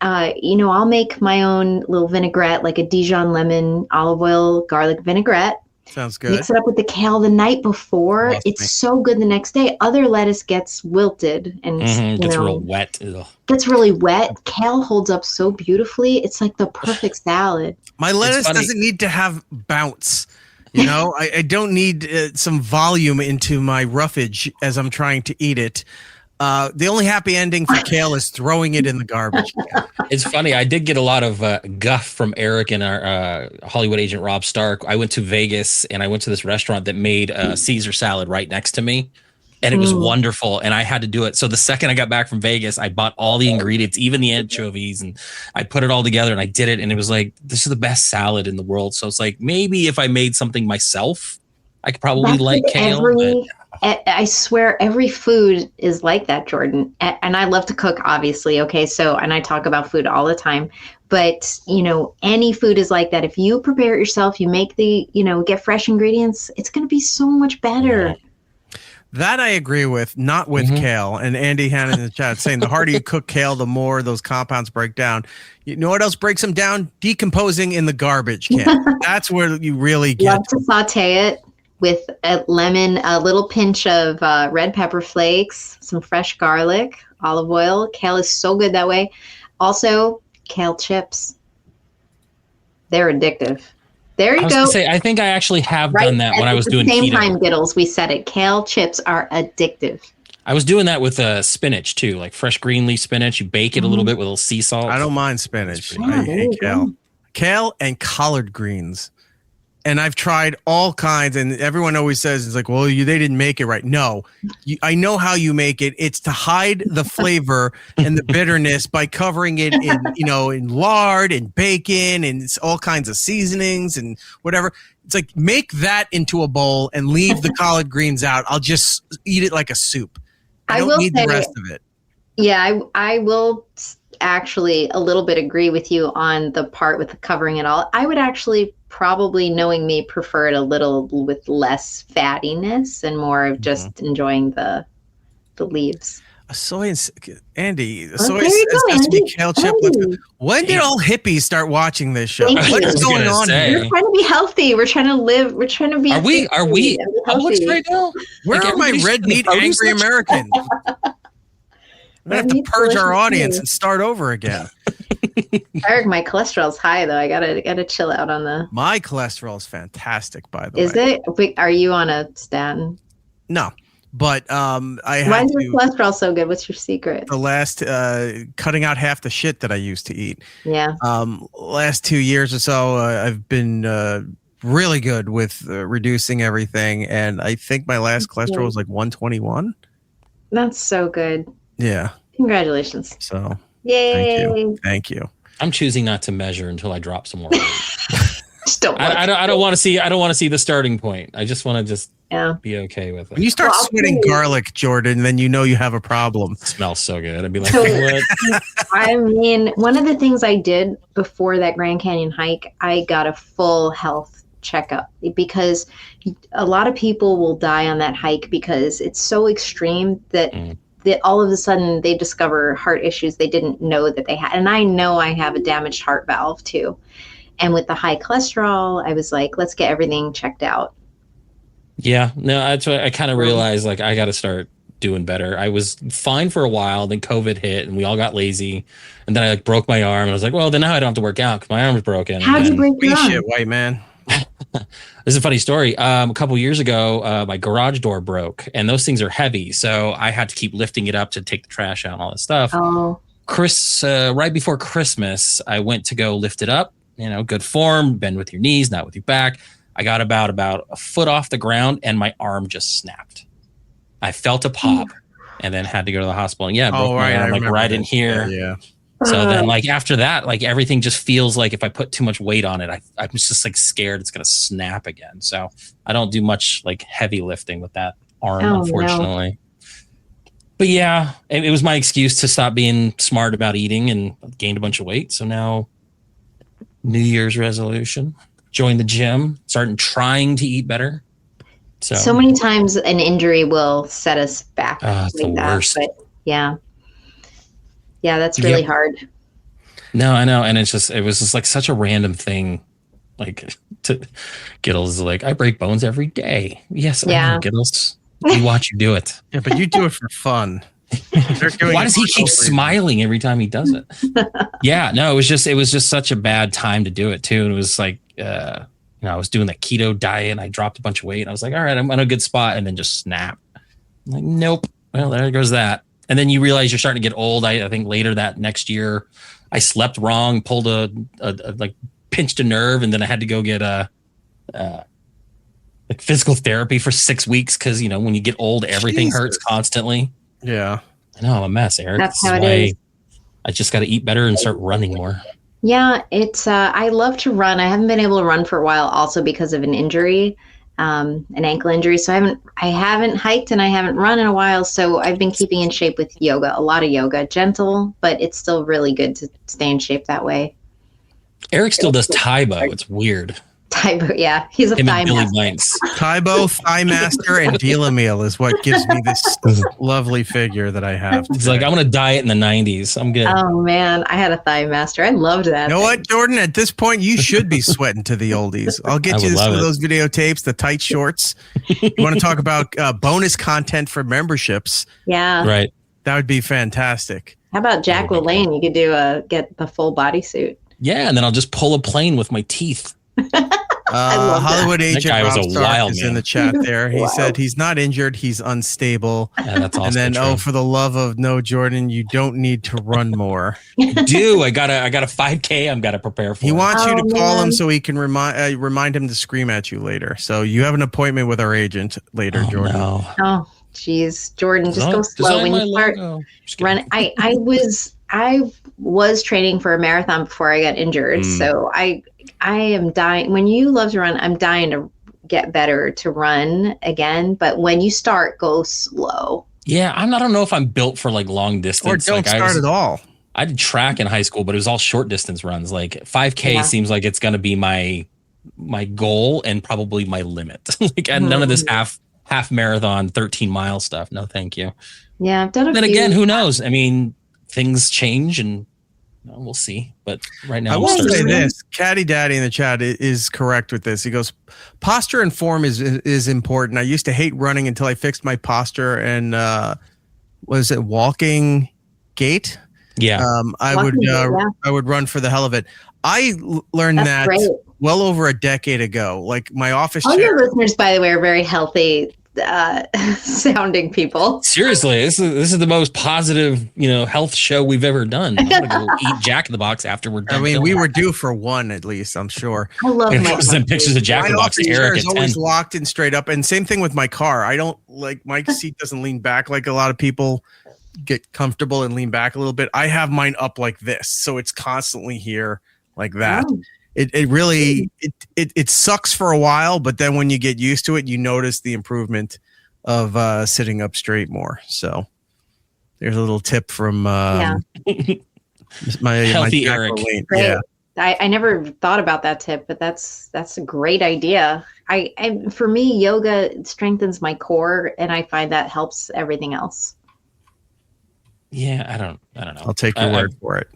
I'll make my own little vinaigrette, like a Dijon lemon, olive oil, garlic vinaigrette. Sounds good. Mix it up with the kale the night before. Trust It's me. so good the next day. Other lettuce gets wilted and Gets real wet. Ugh. gets really wet. Kale holds up so beautifully. It's like the perfect salad. My lettuce funny. doesn't need to have bounce. You know, I don't need some volume into my roughage as I'm trying to eat it. The only happy ending for kale is throwing it in the garbage can. It's funny. I did get a lot of guff from Erik and our Hollywood agent Rob Stark. I went to Vegas and I went to this restaurant that made a Caesar salad right next to me. and it was wonderful. And I had to do it. So the second I got back from Vegas, I bought all the ingredients, even the anchovies, and I put it all together and I did it. And it was like, this is the best salad in the world. So it's like, maybe if I made something myself, I could probably like kale. I swear every food is like that, Jordan. And I love to cook, obviously. Okay. So, and I talk about food all the time, but any food is like that. If you prepare it yourself, you make get fresh ingredients, it's going to be so much better. Yeah. That I agree with, not with kale. And Andy Hannon in the chat saying the harder you cook kale, the more those compounds break down. You know what else breaks them down? Decomposing in the garbage can. That's where you really get. Love to saute it with a lemon, a little pinch of red pepper flakes, some fresh garlic, olive oil. Kale is so good that way. Also, kale chips. They're addictive. There you go. I think I actually have done that when I was doing keto. At the same time, Giddles, we said it. Kale chips are addictive. I was doing that with spinach too, like fresh green leaf spinach. You bake it a little bit with a little sea salt. I don't mind spinach. I hate kale. Kale and collard greens. And I've tried all kinds, and everyone always says, it's like, well, they didn't make it right. No, I know how you make it. It's to hide the flavor and the bitterness by covering it in lard and bacon and all kinds of seasonings and whatever. It's like, make that into a bowl and leave the collard greens out. I'll just eat it like a soup. I don't need the rest of it. Yeah, I will actually a little bit agree with you on the part with the covering it all. I would actually probably, knowing me, prefer it a little with less fattiness and more of just enjoying the leaves. A soy and Andy, a soy has to be kale chip. When did all hippies start watching this show? What's going on here? We're trying to be healthy. We're trying to live. We're trying to be. Are we public right now? Where are my red meat angry Americans? I'm gonna have to purge our audience and start over again. Eric, my cholesterol's high though. I gotta chill out on the. My cholesterol is fantastic, by the way. Is it? Wait, are you on a statin? No, but I. Why is your cholesterol so good? What's your secret? The last cutting out half the shit that I used to eat. Yeah. Last 2 years or so, I've been really good with reducing everything, and I think my last cholesterol was like 121. That's so good. Yeah. Congratulations. So. Yay. Thank you. I'm choosing not to measure until I drop some more weight. I don't want to see. I don't want to see the starting point. I just want to be okay with it. When you start sweating garlic, Jordan, then you know you have a problem. It smells so good. I'd be like, what? I mean, one of the things I did before that Grand Canyon hike, I got a full health checkup because a lot of people will die on that hike because it's so extreme that all of a sudden they discover heart issues they didn't know that they had. And I know I have a damaged heart valve too. And with the high cholesterol, I was like, let's get everything checked out. Yeah, no, that's what I kind of realized. Like, I got to start doing better. I was fine for a while. Then COVID hit and we all got lazy. And then I broke my arm. And I was like, well, then now I don't have to work out because my arm is broken. How'd you break your arm? Shit, white man. This is a funny story. A couple years ago, my garage door broke, and those things are heavy, so I had to keep lifting it up to take the trash out and all that stuff. Oh. Right before Christmas, I went to go lift it up. Good form, bend with your knees, not with your back. I got about a foot off the ground, and my arm just snapped. I felt a pop, and then had to go to the hospital. And broke my arm right in here. Yeah. So then, after that, everything just feels like if I put too much weight on it, I'm just scared it's going to snap again. So I don't do much heavy lifting with that arm, unfortunately. No. But yeah, it was my excuse to stop being smart about eating and gained a bunch of weight. So now, New Year's resolution, join the gym, trying to eat better. So many times an injury will set us back. It's the worst. But yeah. Yeah, that's really hard. No, I know. And it was just such a random thing. Giddles is I break bones every day. Yes, I know, Giddles. We watch you do it. Yeah, but you do it for fun. Why does he keep smiling every time he does it? Yeah, no, it was just such a bad time to do it too. And it was I was doing that keto diet and I dropped a bunch of weight. And I was like, all right, I'm in a good spot. And then just snap. I'm like, nope. Well, there goes that. And then you realize you're starting to get old. I think later that next year, I slept wrong, pulled pinched a nerve, and then I had to go get like physical therapy for 6 weeks because when you get old, everything hurts constantly. Yeah, I know, I'm a mess, Eric. That's how it is. I just got to eat better and start running more. Yeah, it's. I love to run. I haven't been able to run for a while, also because of an injury, an ankle injury. So I haven't hiked and I haven't run in a while. So I've been keeping in shape with yoga. A lot of yoga, gentle, but it's still really good to stay in shape that way. Eric still does Taibo. It's weird. Taibo, yeah, he's a thigh master. Taibo, thigh master, and Delamil is what gives me this lovely figure that I have. It's like, I'm going to diet in the 90s. I'm good. Oh, man, I had a thigh master. I loved that. You know what, Jordan? At this point, you should be sweating to the oldies. I'll get you some of those videotapes, the tight shorts. You want to talk about bonus content for memberships? Yeah. Right. That would be fantastic. How about Jack LaLanne? You could get the full bodysuit. Yeah, and then I'll just pull a plane with my teeth. Hollywood agent Rob Stark is in the chat there. He said he's not injured, he's unstable. Yeah, that's also and then, true. for the love of no, Jordan, you don't need to run more. I got a 5K I'm got to prepare for. He wants you to call him so he can remind him to scream at you later. So you have an appointment with our agent later, Jordan. No. Oh, geez, Jordan, just go slow when you start running. I was training for a marathon before I got injured, so I am dying. When you love to run, I'm dying to get better to run again. But when you start, go slow. Yeah, I don't know if I'm built for like long distance. Or don't start at all. I did track in high school, but it was all short distance runs. Like 5K seems like it's going to be my goal and probably my limit. Like none of this half marathon 13-mile stuff. No, thank you. Yeah, I've done a Then few. again, who knows? I mean, things change and we'll see. But right now, I will say this: Caddy Daddy in the chat is correct with this. He goes, "Posture and form is important. I used to hate running until I fixed my posture and was it walking gait? Yeah, I would run for the hell of it. I learned that well over a decade ago. Like my office All chair. your listeners, by the way, are very healthy sounding people. Seriously, this is the most positive, health show we've ever done. I'm gonna go eat Jack in the Box after we're done. I mean, we were due for one at least, I'm sure. I love my send pictures of Jack in the Box to Eric at 10. Always locked and straight up, and same thing with my car. I don't like my seat doesn't lean back like a lot of people get comfortable and lean back a little bit. I have mine up like this, so it's constantly here like that. Oh. It really it sucks for a while, but then when you get used to it, you notice the improvement of sitting up straight more. So there's a little tip from my healthy Eric. Yeah, I never thought about that tip, but that's a great idea. I for me, yoga strengthens my core, and I find that helps everything else. Yeah, I don't know. I'll take your word for it.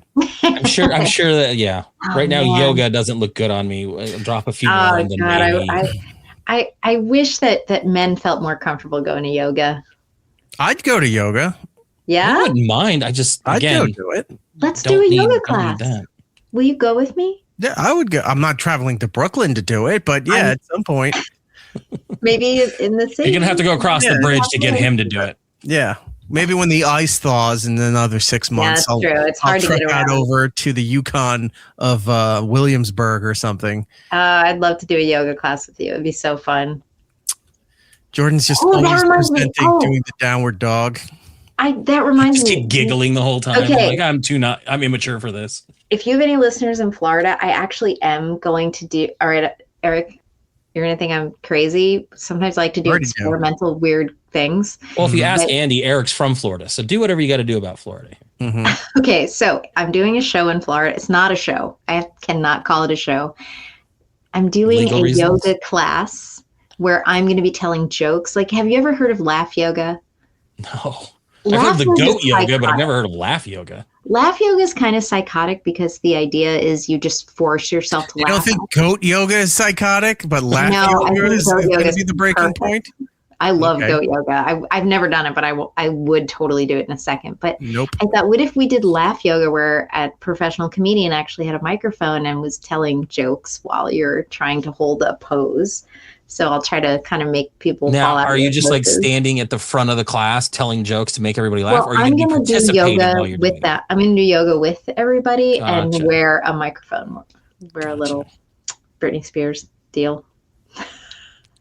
I'm sure that right now man. Yoga doesn't look good on me. I'll drop a few more and then maybe. I wish that men felt more comfortable going to yoga. I'd go to yoga. Yeah, I wouldn't mind. I'd go do it. Let's do a yoga class. Will you go with me? Yeah, I would go. I'm not traveling to Brooklyn to do it, but at some point. Maybe in the city. You're gonna have to go across the bridge to get him to do it. Yeah. Maybe when the ice thaws in another 6 months, That's true. It's hard to get around. Over to the Yukon of Williamsburg or something. I'd love to do a yoga class with you. It'd be so fun. Jordan's just always presenting doing the downward dog. That reminds me. Just keep giggling the whole time. Okay. Like I'm immature for this. If you have any listeners in Florida, I actually am going to do. All right, Eric, you're gonna think I'm crazy. Sometimes I like to do experimental weird things. Well, if you ask Andy, Eric's from Florida, so do whatever you got to do about Florida. Mm-hmm. Okay, so I'm doing a show in Florida. It's not a show. I cannot call it a show. I'm doing Legal reasons. Yoga class where I'm going to be telling jokes. Like, have you ever heard of laugh yoga? No. I've heard of the goat yoga, but I've never heard of laugh yoga. Laugh yoga is kind of psychotic because the idea is you just force yourself to laugh. I don't think goat yoga is psychotic, but laugh yoga is going to be the breaking point. I love goat yoga. I've never done it, but I would totally do it in a second. But nope. I thought, what if we did laugh yoga where a professional comedian actually had a microphone and was telling jokes while you're trying to hold a pose? So I'll try to kind of make people fall out. Are you just like standing at the front of the class telling jokes to make everybody laugh? Well, or are you going to do yoga with that. I'm going to do yoga with everybody and wear a microphone. Wear a little Britney Spears deal.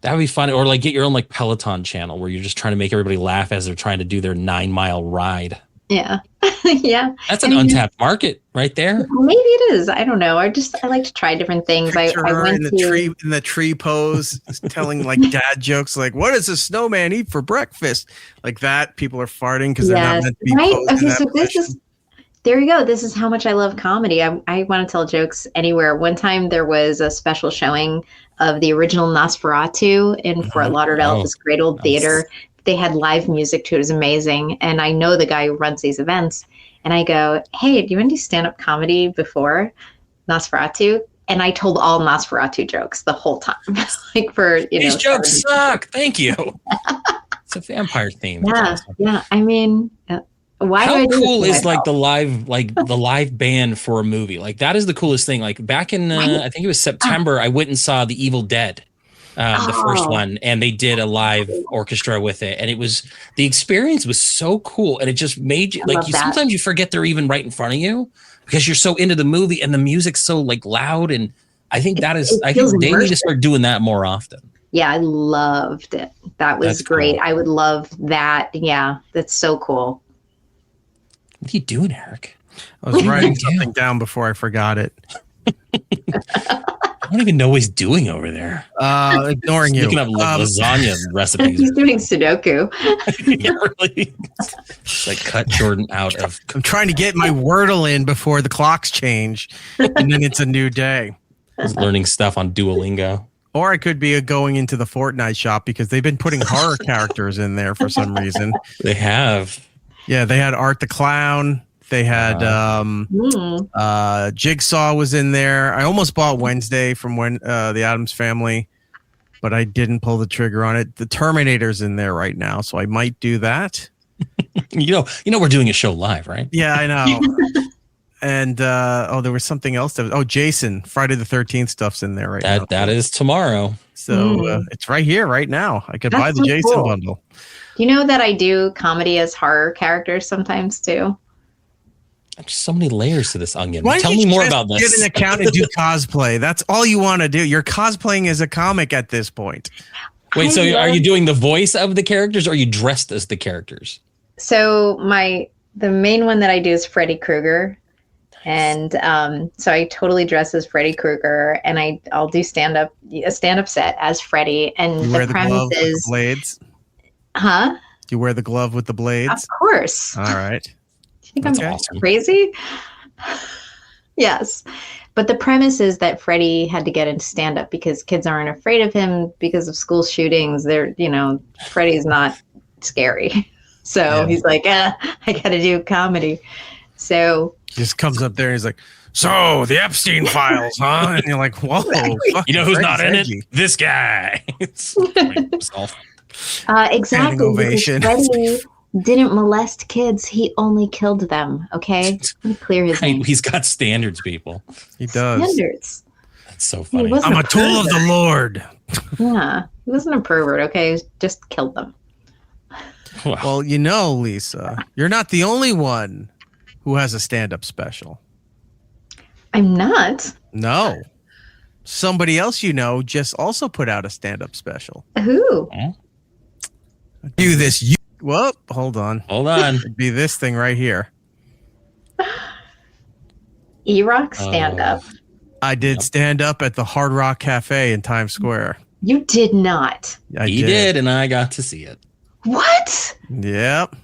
That would be fun. Or like get your own like Peloton channel where you're just trying to make everybody laugh as they're trying to do their 9-mile ride. Yeah. Yeah. That's an untapped market right there. Maybe it is. I don't know. I like to try different things. I went in the tree pose, telling like dad jokes, like, "What does a snowman eat for breakfast?" Like that. People are farting because they're not meant to be. Right. Posed in Okay. that So position. there you go. This is how much I love comedy. I want to tell jokes anywhere. One time there was a special showing of the original Nosferatu in Fort Lauderdale, this great old theater. They had live music too. It was amazing. And I know the guy who runs these events. And I go, "Hey, do you want to do stand-up comedy before Nosferatu?" And I told all Nosferatu jokes the whole time. Like for, These jokes suck. Thank you. It's a vampire theme. Yeah. Awesome. Yeah. I mean, why How do I do cool this is to like myself? the live band for a movie? Like that is the coolest thing. Like back in I think it was September, I went and saw The Evil Dead, the first one, and they did a live orchestra with it, and the experience was so cool, and it just made you like sometimes you forget they're even right in front of you because you're so into the movie and the music's so like loud, and I think I think they need to start doing that more often. Yeah, I loved it. That's great. Cool. I would love that. Yeah, that's so cool. What are you doing, Eric? I was writing something down before I forgot it. I don't even know what he's doing over there. Ignoring you. Looking up lasagna recipes. He's doing Sudoku. Yeah, really. It's like cut Jordan out of. I'm trying to get my Wordle in before the clocks change, and then it's a new day. He's learning stuff on Duolingo. Or I could be going into the Fortnite shop because they've been putting horror characters in there for some reason. They have. Yeah, they had Art the Clown. They had Jigsaw was in there. I almost bought Wednesday from the Addams Family, but I didn't pull the trigger on it. The Terminator's in there right now, so I might do that. You know, we're doing a show live, right? Yeah, I know. And there was something else. Jason, Friday the 13th stuff's in there right now. That is tomorrow. So it's right here, right now. I could buy the so Jason cool. bundle. Do you know that I do comedy as horror characters sometimes too? There's so many layers to this onion. Why Tell don't me you more just about this. Get an account and do cosplay. That's all you want to do. You're cosplaying as a comic at this point. Wait, so are you doing the voice of the characters or are you dressed as the characters? So the main one that I do is Freddy Krueger. And so I totally dress as Freddy Krueger, and I'll do a stand-up set as Freddy. And You wear the premise glove with is, the blades? huh? You wear the glove with the blades? Of course. All right. Do you think That's I'm awesome. crazy? Yes. But the premise is that Freddy had to get into stand-up because kids aren't afraid of him because of school shootings. Freddy's not scary. So he's like, I got to do comedy. So He just comes up there and he's like, "So the Epstein files, huh?" And you're like, "Whoa, You know who's not in it? edgy. This guy. exactly. Standing ovation. Because Freddy didn't molest kids. He only killed them. Okay. Let me clear his name. He's got standards, people. He does. Standards. That's so funny. wasn't I'm a tool of the Lord. Yeah. He wasn't a pervert. Okay. He just killed them. Well, Lisa, you're not the only one who has a stand-up special. I'm not. No. Somebody else just also put out a stand-up special. Who? Do this. Well, hold on. It'd be this thing right here. E-Rock stand-up. I did stand up at the Hard Rock Cafe in Times Square. You did not. He did, and I got to see it. What? Yep.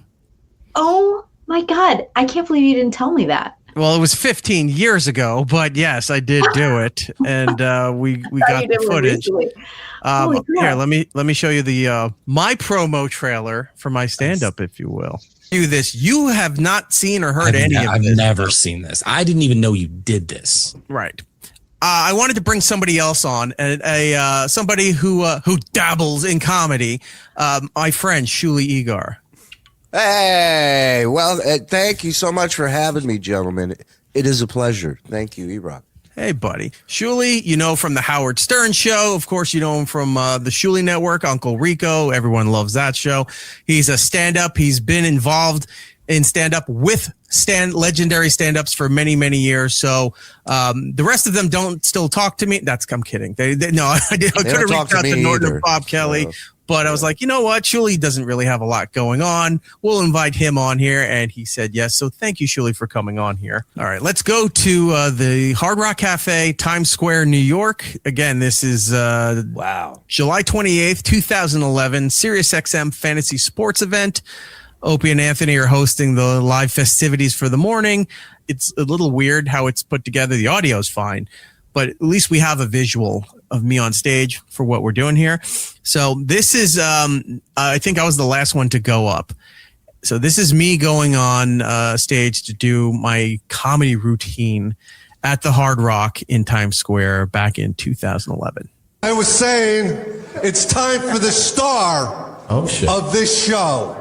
Oh my God. I can't believe you didn't tell me that. Well, it was 15 years ago, but yes, I did do it, and we got the footage. Here, let me show you the my promo trailer for my stand-up, if you will. Do this. You have not seen or heard any of this. I've never seen this. I didn't even know you did this. Right. I wanted to bring somebody else on, somebody who dabbles in comedy. My friend Shuli Egar. Hey, well, thank you so much for having me, gentlemen. It is a pleasure. Thank you, E-Rock. Hey, buddy. Shuli, from the Howard Stern Show. Of course, you know him from the Shuli Network, Uncle Rico. Everyone loves that show. He's a stand-up. He's been involved in stand-up with legendary stand-ups for many, many years. So the rest of them don't still talk to me. I'm kidding. They no, I could have reached out to Norton or Bob Kelly. But I was like, you know what? Shuli doesn't really have a lot going on. We'll invite him on here. And he said yes. So thank you, Shuli, for coming on here. All right, let's go to the Hard Rock Cafe, Times Square, New York. Again, this is July 28th, 2011, SiriusXM Fantasy Sports event. Opie and Anthony are hosting the live festivities for the morning. It's a little weird how it's put together. The audio is fine, but at least we have a visual of me on stage for what we're doing here. So this is, I think I was the last one to go up. So this is me going on stage to do my comedy routine at the Hard Rock in Times Square back in 2011. I was saying it's time for the star of this show.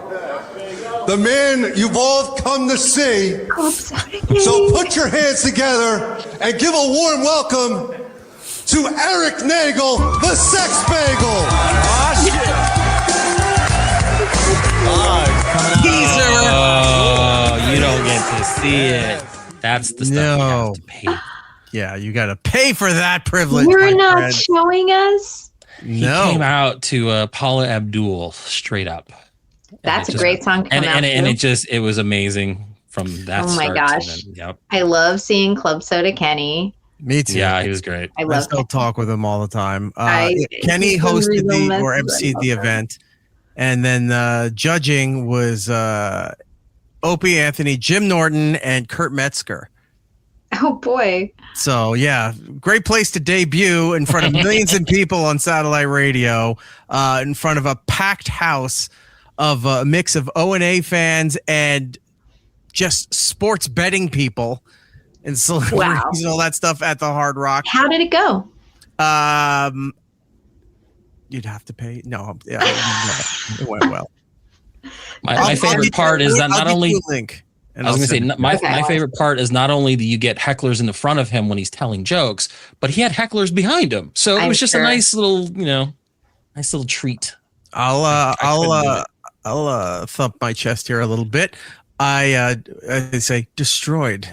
The man you've all come to see. So put your hands together and give a warm welcome to Erik Nagel, the Sex Bagel. Teaser. Oh, you don't get to see it. That's the stuff you have to pay. Yeah, you got to pay for that privilege. You're not showing us? He came out to Paula Abdul straight up. That's a great song to come out and it was amazing from that. Oh my gosh. I love seeing Club Soda Kenny. Me too. Yeah, he was great. I still talk with him all the time. Kenny hosted or emceed the event. And then judging was Opie, Anthony, Jim Norton, and Kurt Metzger. Oh, boy. So, yeah, great place to debut in front of millions of people on satellite radio, in front of a packed house of a mix of O&A fans and just sports betting people and celebrities and all that stuff at the Hard Rock. How did it go? You'd have to pay. No, it went well. My favorite part is that not only link. I was going to say my favorite part is not only do you get hecklers in the front of him when he's telling jokes, but he had hecklers behind him. So it was just a nice little, nice little treat. I'll thump my chest here a little bit. I say destroyed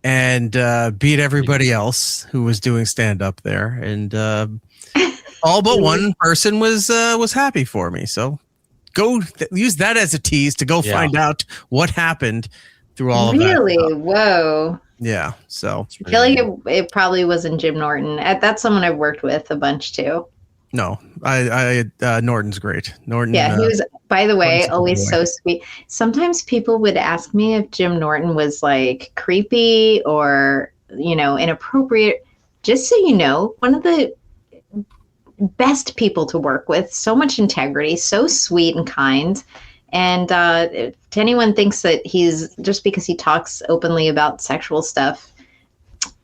and beat everybody else who was doing stand up there, and all but one person was happy for me. So go use that as a tease to go find out what happened through all of that. Really? Whoa. Yeah. So I feel like it probably wasn't Jim Norton. That's someone I've worked with a bunch too. No, Norton's great. Norton. Yeah, he was, by the way, always so sweet. Sometimes people would ask me if Jim Norton was like creepy or, inappropriate. Just so you know, one of the best people to work with, so much integrity, so sweet and kind. And if anyone thinks that he's, just because he talks openly about sexual stuff,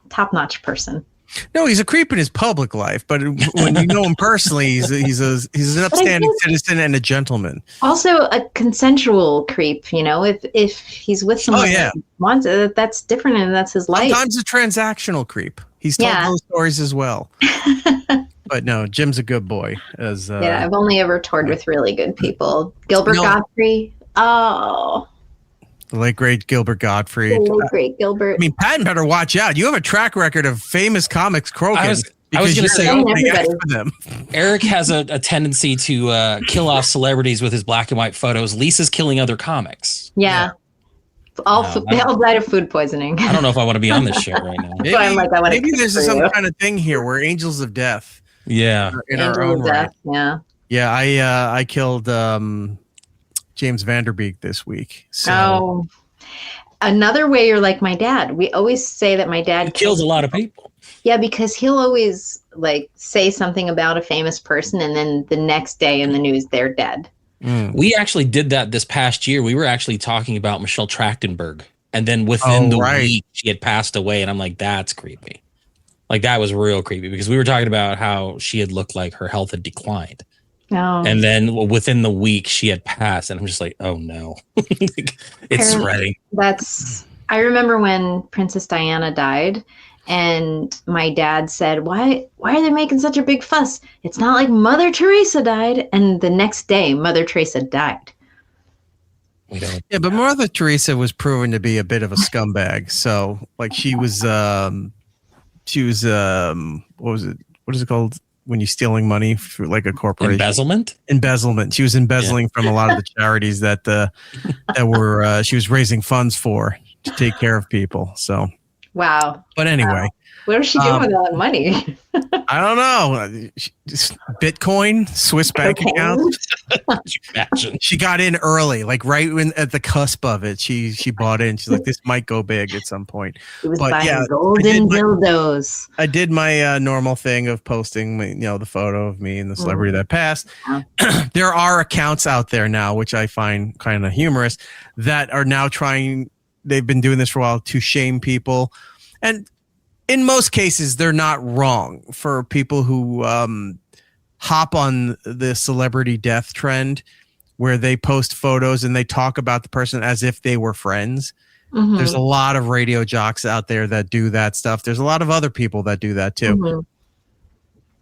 top-notch person. No, he's a creep in his public life, but when you know him personally, he's an upstanding citizen and a gentleman. Also, a consensual creep. If he's with someone that wants it, that's different, and that's his life. Sometimes a transactional creep. He's told those stories as well. But no, Jim's a good boy. I've only ever toured with really good people. Gilbert Gottfried. Oh. The late great Gilbert Gottfried. Great Gilbert. I mean, Patton better watch out. You have a track record of famous comics croaking. I was going to say, them. Eric has a tendency to kill off celebrities with his black and white photos. Lisa's killing other comics. Yeah. They all died of food poisoning. I don't know if I want to be on this show right now. Maybe there's some kind of thing here. We're angels of death. Yeah. In our own right. Yeah. Yeah, I killed James Vanderbeek this week. So another way you're like my dad. We always say that my dad kills a lot of people. Yeah, because he'll always say something about a famous person, and then the next day in the news they're dead. We actually did that this past year. We were actually talking about Michelle Trachtenberg, and then within the week she had passed away, and I'm like, that's creepy. Like, that was real creepy, because we were talking about how she had looked like her health had declined. Oh. And then within the week she had passed, and I'm just like, oh no. It's spreading. I remember when Princess Diana died, and my dad said, why are they making such a big fuss? It's not like Mother Teresa died. And the next day Mother Teresa died. We don't. Yeah, but Mother Teresa was proven to be a bit of a scumbag. So, like, she was what was it? What is it called when you're stealing money for like a corporation? Embezzlement. She was embezzling from a lot of the charities that were she was raising funds for to take care of people. So, wow. But anyway. Wow. What was she doing with all that money? I don't know. Bitcoin, Swiss bank account. Imagine. She got in early, like right when at the cusp of it. She bought in. She's like, this might go big at some point. She was buying golden dildos. I did my normal thing of posting, the photo of me and the celebrity that passed. There are accounts out there now, which I find kind of humorous, that are now trying. They've been doing this for a while to shame people, and in most cases, they're not wrong for people who hop on the celebrity death trend where they post photos and they talk about the person as if they were friends. Mm-hmm. There's a lot of radio jocks out there that do that stuff. There's a lot of other people that do that too. Mm-hmm.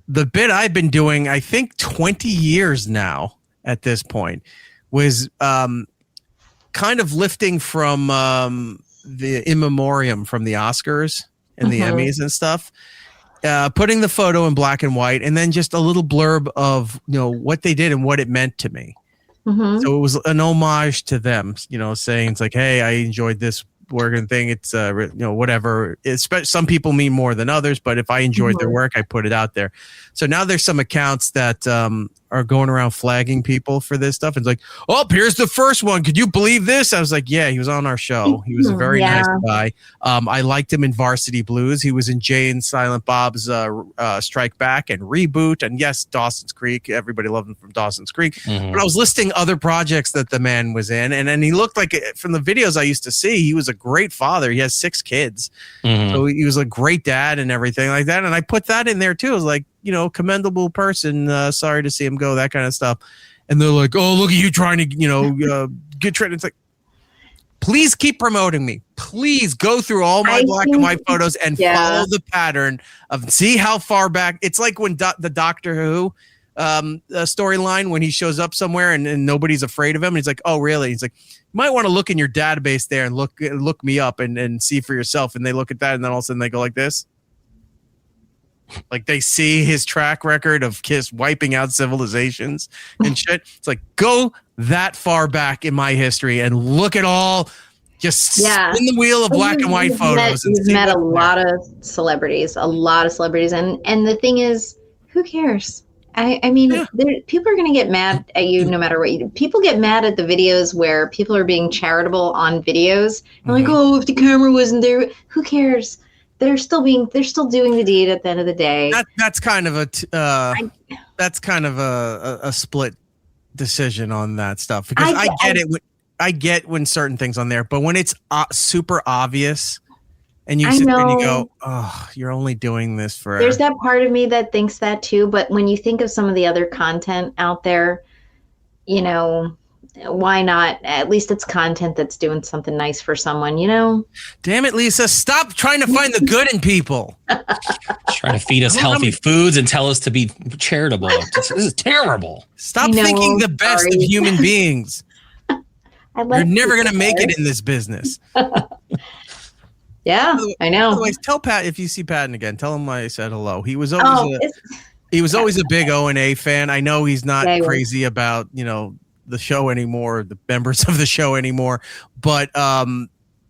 The bit I've been doing, I think 20 years now at this point, was kind of lifting from the in memoriam from the Oscars and the Emmys and stuff, putting the photo in black and white, and then just a little blurb of what they did and what it meant to me. Mm-hmm. So it was an homage to them, saying it's like, hey, I enjoyed this work and thing. It's whatever. Some people mean more than others, but if I enjoyed their work, I put it out there. So now there's some accounts that are going around flagging people for this stuff. It's like, oh, here's the first one. Could you believe this? I was like, yeah, he was on our show. He was a very nice guy. I liked him in Varsity Blues. He was in Jay and Silent Bob's Strike Back and Reboot. And yes, Dawson's Creek. Everybody loved him from Dawson's Creek. Mm-hmm. But I was listing other projects that the man was in. And then he looked like, from the videos I used to see, he was a great father. He has 6 kids. Mm-hmm. So he was a great dad and everything like that. And I put that in there too. I was like, commendable person. Sorry to see him go, that kind of stuff. And they're like, oh, look at you trying to, get trend. It's like, please keep promoting me. Please go through all my black and white photos and follow the pattern of see how far back. It's like when the Doctor Who storyline, when he shows up somewhere and nobody's afraid of him. And he's like, oh, really? He's like, you might want to look in your database there and look me up and see for yourself. And they look at that and then all of a sudden they go like this. Like they see his track record of Kiss wiping out civilizations and shit. It's like, go that far back in my history and look at all, just spin the wheel of black and white photos. You've met a lot of celebrities. And the thing is, who cares? I mean, people are going to get mad at you no matter what you do. People get mad at the videos where people are being charitable on videos. They're like, oh, if the camera wasn't there, who cares? They're still doing the deed at the end of the day. That's kind of a split decision on that stuff, because I get when certain things on there, but when it's super obvious and you sit there and you go, oh, you're only doing this for. There's that part of me that thinks that too, but when you think of some of the other content out there, why not? At least it's content that's doing something nice for someone, Damn it, Lisa. Stop trying to find the good in people. Trying to feed us healthy foods and tell us to be charitable. This is terrible. Stop thinking the best of human beings. You're never going to make it in this business. Yeah, I know. Otherwise, tell Pat, if you see Patton again, tell him I said hello. He was always a big O&A fan. I know he's not crazy about, the show anymore, the members of the show anymore, but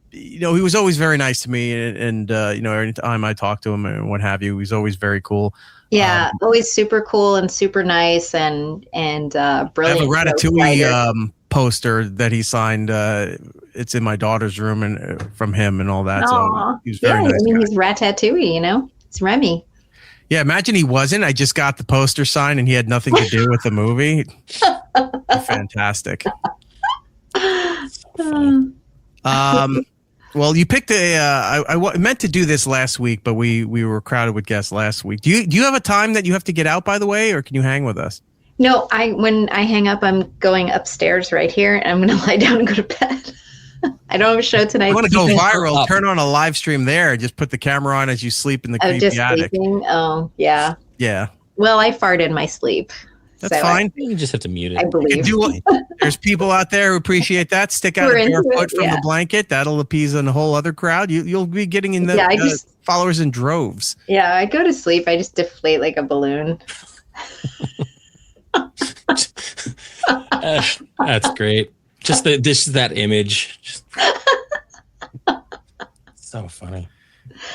he was always very nice to me, and every time I talk to him and what have you, he's always very cool. Yeah, always super cool and super nice and brilliant. I have a Ratatouille poster that he signed. It's in my daughter's room and from him and all that. Aww. So he's very nice. He's Ratatouille, it's Remy. Yeah, imagine he wasn't. I just got the poster signed and he had nothing to do with the movie. Fantastic. Well, you picked I meant to do this last week, but we were crowded with guests last week. Do you have a time that you have to get out, by the way, or can you hang with us? No, when I hang up, I'm going upstairs right here, and I'm going to lie down and go to bed. I don't have a show tonight. I want to go viral. Turn on a live stream there. Just put the camera on as you sleep in the creepy attic. Sleeping? Oh, yeah. Yeah. Well, I fart in my sleep. That's fine. You just have to mute it. I believe. There's people out there who appreciate that. Stick out a bare foot from the blanket. That'll appease a whole other crowd. You'll be getting in the followers in droves. Yeah, I go to sleep. I just deflate like a balloon. That's great. Just that image. So funny.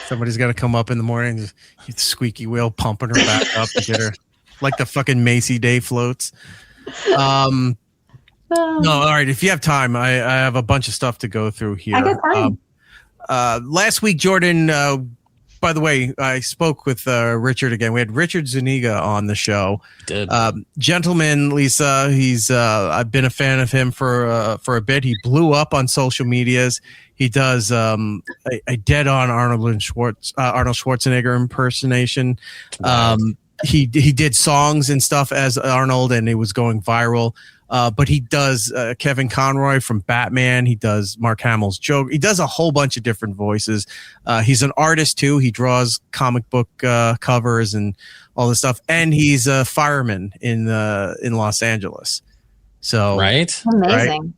Somebody's got to come up in the morning, just get the squeaky wheel pumping her back up to get her like the fucking Macy Day floats. No, all right. If you have time, I have a bunch of stuff to go through here. I got time. Last week, Jordan, by the way, I spoke with Richard again. We had Richard Zuniga on the show. Gentleman, Lisa, I've been a fan of him for a bit. He blew up on social medias. He does a dead-on Arnold Schwarzenegger impersonation. He did songs and stuff as Arnold, and it was going viral. But he does Kevin Conroy from Batman. He does Mark Hamill's Joker. He does a whole bunch of different voices. He's an artist too. He draws comic book covers and all this stuff. And he's a fireman in Los Angeles. So right, amazing. Right?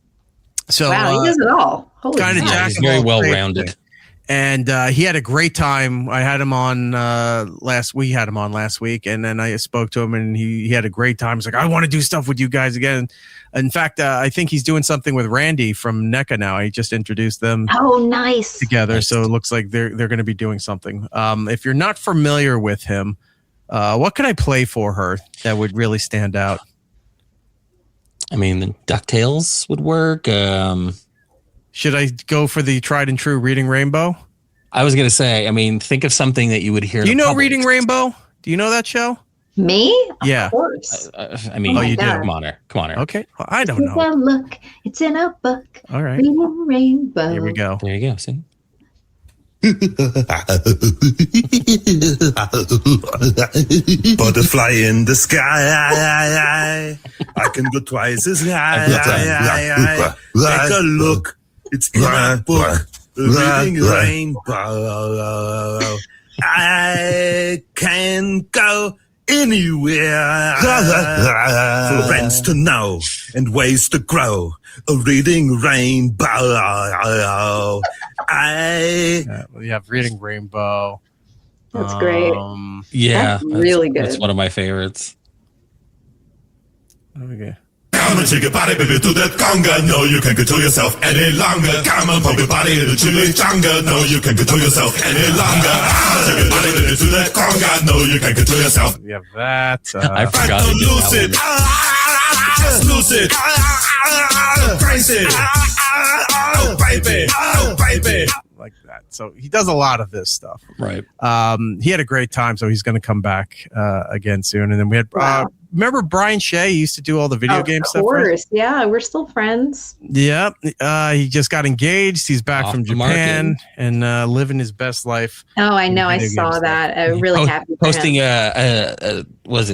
So wow, he does it all. Kind of he's very well rounded. And he had a great time. I had him on last week, and then I spoke to him, and he had a great time. He's like, I want to do stuff with you guys again. In fact, I think he's doing something with Randy from NECA now. He just introduced them. Oh, nice. Together, so it looks like they're going to be doing something. If you're not familiar with him, what could I play for her that would really stand out? I mean, the DuckTales would work. Should I go for the tried and true Reading Rainbow? I was going to say, I mean, think of something that you would hear. Do you know Reading Rainbow? Do you know that show? Me? Yeah. Of course. I mean, you do. Come on, Erik. Okay. Well, I don't know. Look, it's in a book. All right. Reading Rainbow. Here we go. There you go. See? Butterfly in the sky. I can go twice as high. Take a look. It's in my book. Reading Rainbow. I can go anywhere. For friends to know and ways to grow. A reading rainbow. We have Reading Rainbow. That's great. Yeah, that's really good. That's one of my favorites. Okay. Come and shake your body, baby, to that conga. No, you can't control yourself any longer. Come and pump your body in the chili changa. No, you can't control yourself any longer. Shake your body, baby, to that conga. No, you can't control yourself. We have that. I forgot to do lose it. Just lose it. Grace it. Oh, baby. Oh, baby. Like that. So he does a lot of this stuff. Right. He had a great time, so he's going to come back again soon. And then we had, remember Brian Shea? He used to do all the video game stuff. Of course. Right? Yeah, we're still friends. Yeah. He just got engaged. He's back from Japan and living his best life. Oh, I know. I saw that. I'm really happy for posting him. What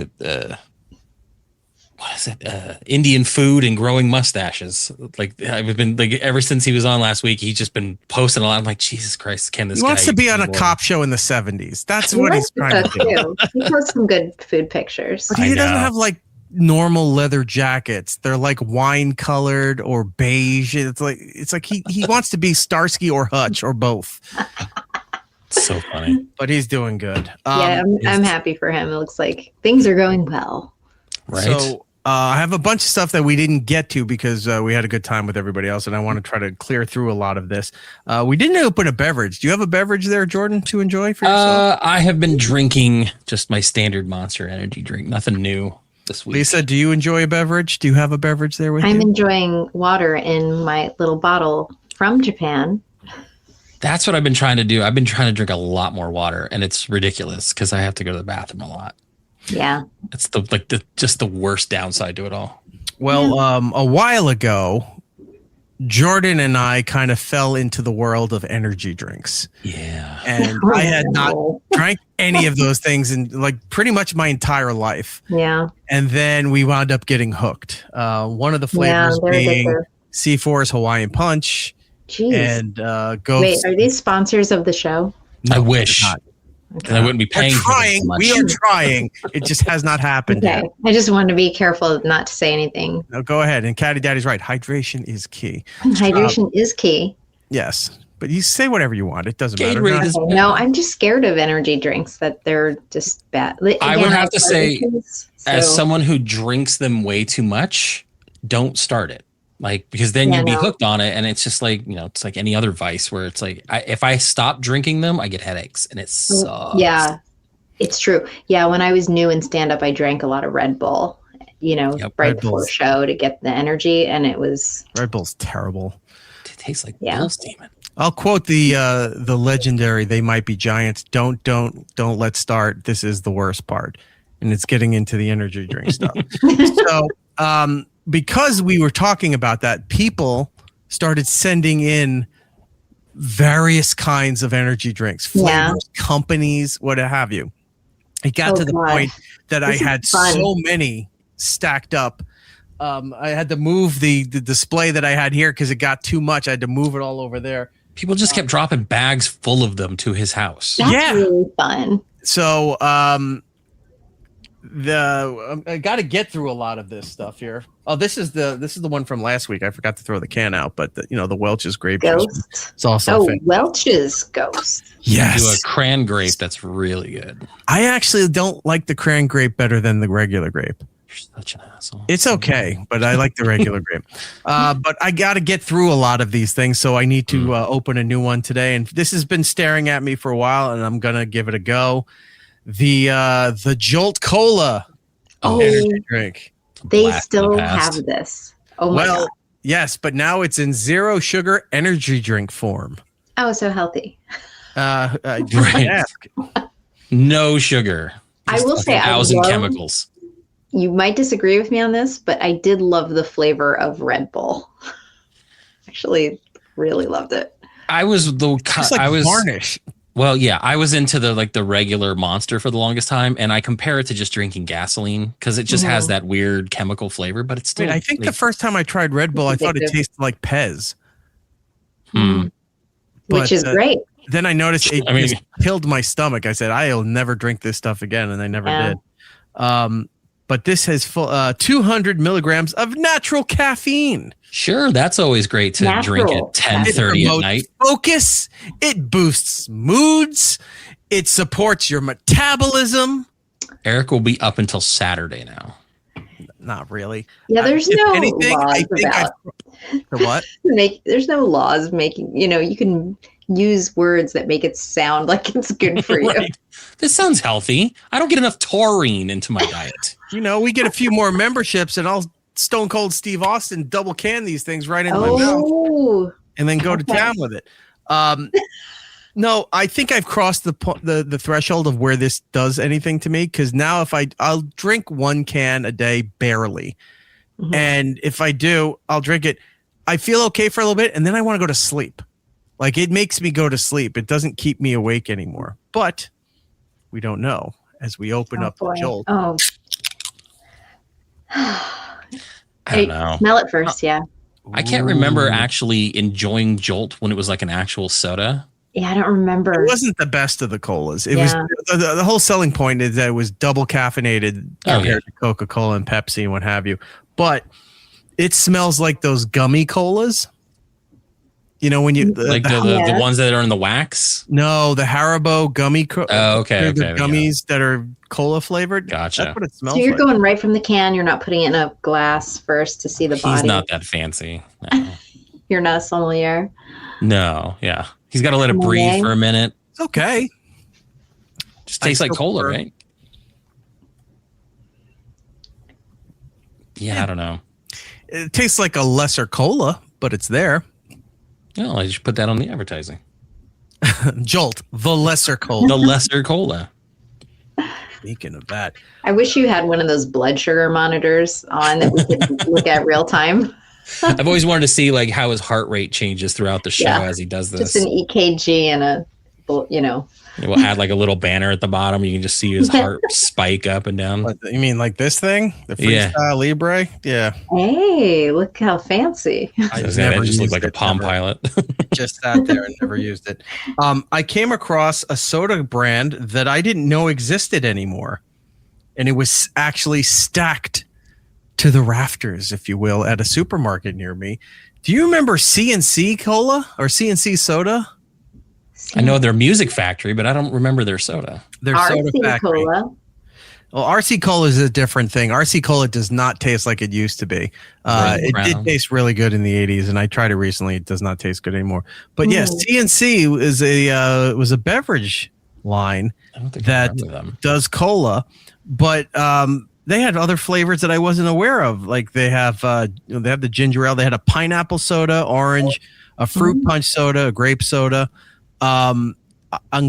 is it? Indian food and growing mustaches. Like I've been like ever since he was on last week, he's just been posting a lot. I'm like, Jesus Christ, can this guy? He wants to be on a cop show in the 70s. That's what he's trying to do. He posts some good food pictures. But he doesn't have like normal leather jackets. They're like wine colored or beige. It's like he wants to be Starsky or Hutch or both. So funny. But he's doing good. Yeah, I'm happy for him. It looks like things are going well. Right. So I have a bunch of stuff that we didn't get to because we had a good time with everybody else, and I want to try to clear through a lot of this. We didn't open a beverage. Do you have a beverage there, Jordan, to enjoy for yourself? I have been drinking just my standard Monster Energy drink. Nothing new this week. Lisa, do you enjoy a beverage? Do you have a beverage there with you? I'm enjoying water in my little bottle from Japan. That's what I've been trying to do. I've been trying to drink a lot more water, and it's ridiculous because I have to go to the bathroom a lot. Yeah. It's just the worst downside to it all. Well, a while ago, Jordan and I kind of fell into the world of energy drinks. Yeah. And I had not drank any of those things in like pretty much my entire life. Yeah. And then we wound up getting hooked. One of the flavors being C4's Hawaiian Punch. Jeez. And Ghost. Wait, are these sponsors of the show? No, I wish. And I wouldn't be paying. We're trying. We are trying. It just has not happened Okay. yet. I just wanted to be careful not to say anything. No, go ahead. And Caddy Daddy's right. Hydration is key. Hydration is key. Yes. But you say whatever you want. It doesn't matter. No, I'm just scared of energy drinks that they're just bad. I would have to say, as so- someone who drinks them way too much, don't start it. Like, because then you'd be hooked on it. And it's just like, it's like any other vice where it's like, if I stop drinking them, I get headaches and it sucks. Yeah, it's true. Yeah. When I was new in stand up, I drank a lot of Red Bull, right before a show to get the energy. And it was. Red Bull's terrible. It tastes like Bull's Demon. I'll quote the legendary "They might be giants. Don't let's start. This is the worst part," and it's getting into the energy drink stuff. So, because we were talking about that, people started sending in various kinds of energy drinks, flavors, companies, what have you. It got to the point that I had so many stacked up. I had to move the display that I had here because it got too much. I had to move it all over there. People just kept dropping bags full of them to his house. That's really fun. So I got to get through a lot of this stuff here. Oh, this is the one from last week. I forgot to throw the can out, but the Welch's grape juice. It's also Welch's Ghost. Yes, do a cran grape that's really good. I actually don't like the cran grape better than the regular grape. You're such an asshole. It's okay, but I like the regular grape. But I got to get through a lot of these things, so I need to open a new one today. And this has been staring at me for a while, and I'm gonna give it a go. The Jolt Cola energy drink. They still have this. Oh my God. Yes, but now it's in 0 sugar energy drink form. Oh, so healthy. Right. No sugar. I will say, 1,000 chemicals. You might disagree with me on this, but I did love the flavor of Red Bull. Actually, really loved it. I was varnish. Well, yeah, I was into the regular Monster for the longest time, and I compare it to just drinking gasoline because it just has that weird chemical flavor, but it's still. Wait, I think the first time I tried Red Bull, I thought it tasted like Pez. Which is great. Then I noticed it just killed my stomach. I said, I'll never drink this stuff again, and I never did. But this has 200 milligrams of natural caffeine. Sure, that's always great to drink at 10:30 at night. Focus. It boosts moods. It supports your metabolism. Eric will be up until Saturday now. Not really. Yeah, there's no laws about what? There's no laws making. You can use words that make it sound like it's good for you. Right. This sounds healthy. I don't get enough taurine into my diet. We get a few more memberships, and I'll Stone Cold Steve Austin double can these things right into my mouth, and then go to town with it. No, I think I've crossed the threshold of where this does anything to me, because now I'll drink 1 can a day barely, and if I do, I'll drink it. I feel okay for a little bit, and then I want to go to sleep. Like, it makes me go to sleep. It doesn't keep me awake anymore. But we don't know as we open up the Jolt. Oh. I don't know. Smell it first, yeah. I can't remember actually enjoying Jolt when it was like an actual soda. Yeah, I don't remember. It wasn't the best of the colas. It was the whole selling point is that it was double caffeinated compared to Coca-Cola and Pepsi and what have you. But it smells like those gummy colas. When you the ones that are in the wax. No, the Haribo gummy. Okay. Gummies that are cola flavored. Gotcha. That's what it smells. So you're like. going right from the can. You're not putting it in a glass first to see the body. He's not that fancy. No. You're not a sommelier. No, yeah. He's got to let it breathe for a minute. It's okay. Just tastes like cola, right? Yeah, I don't know. It tastes like a lesser cola, but it's there. No, I just put that on the advertising. Jolt, the lesser cola. The lesser cola. Speaking of that, I wish you had one of those blood sugar monitors on that we could look at real time. I've always wanted to see like how his heart rate changes throughout the show as he does this. Just an EKG and a. We'll add like a little banner at the bottom. You can just see his heart spike up and down. You mean like this thing? The Freestyle Libre? Yeah. Hey, look how fancy. I just looked like a Palm Pilot. Just sat there and never used it. I came across a soda brand that I didn't know existed anymore. And it was actually stacked to the rafters, if you will, at a supermarket near me. Do you remember CNC Cola or CNC Soda? I know their Music Factory, but I don't remember their soda. Their Soda Factory. Cola. Well, RC Cola is a different thing. RC Cola does not taste like it used to be. It did taste really good in the 80s, and I tried it recently. It does not taste good anymore. But yes, CNC is was a beverage line that does cola, but they had other flavors that I wasn't aware of. Like they have the ginger ale. They had a pineapple soda, orange, a fruit punch soda, a grape soda. I'm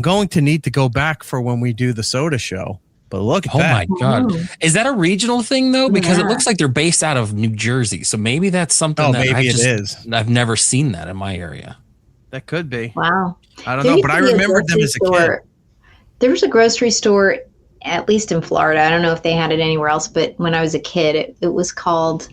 going to need to go back for when we do the soda show. But look at that. Oh my God. Is that a regional thing though? Because it looks like they're based out of New Jersey. So maybe that's something I've never seen that in my area. That could be. Wow. I don't know, but I remembered them as a kid. There was a grocery store, at least in Florida. I don't know if they had it anywhere else, but when I was a kid, it was called,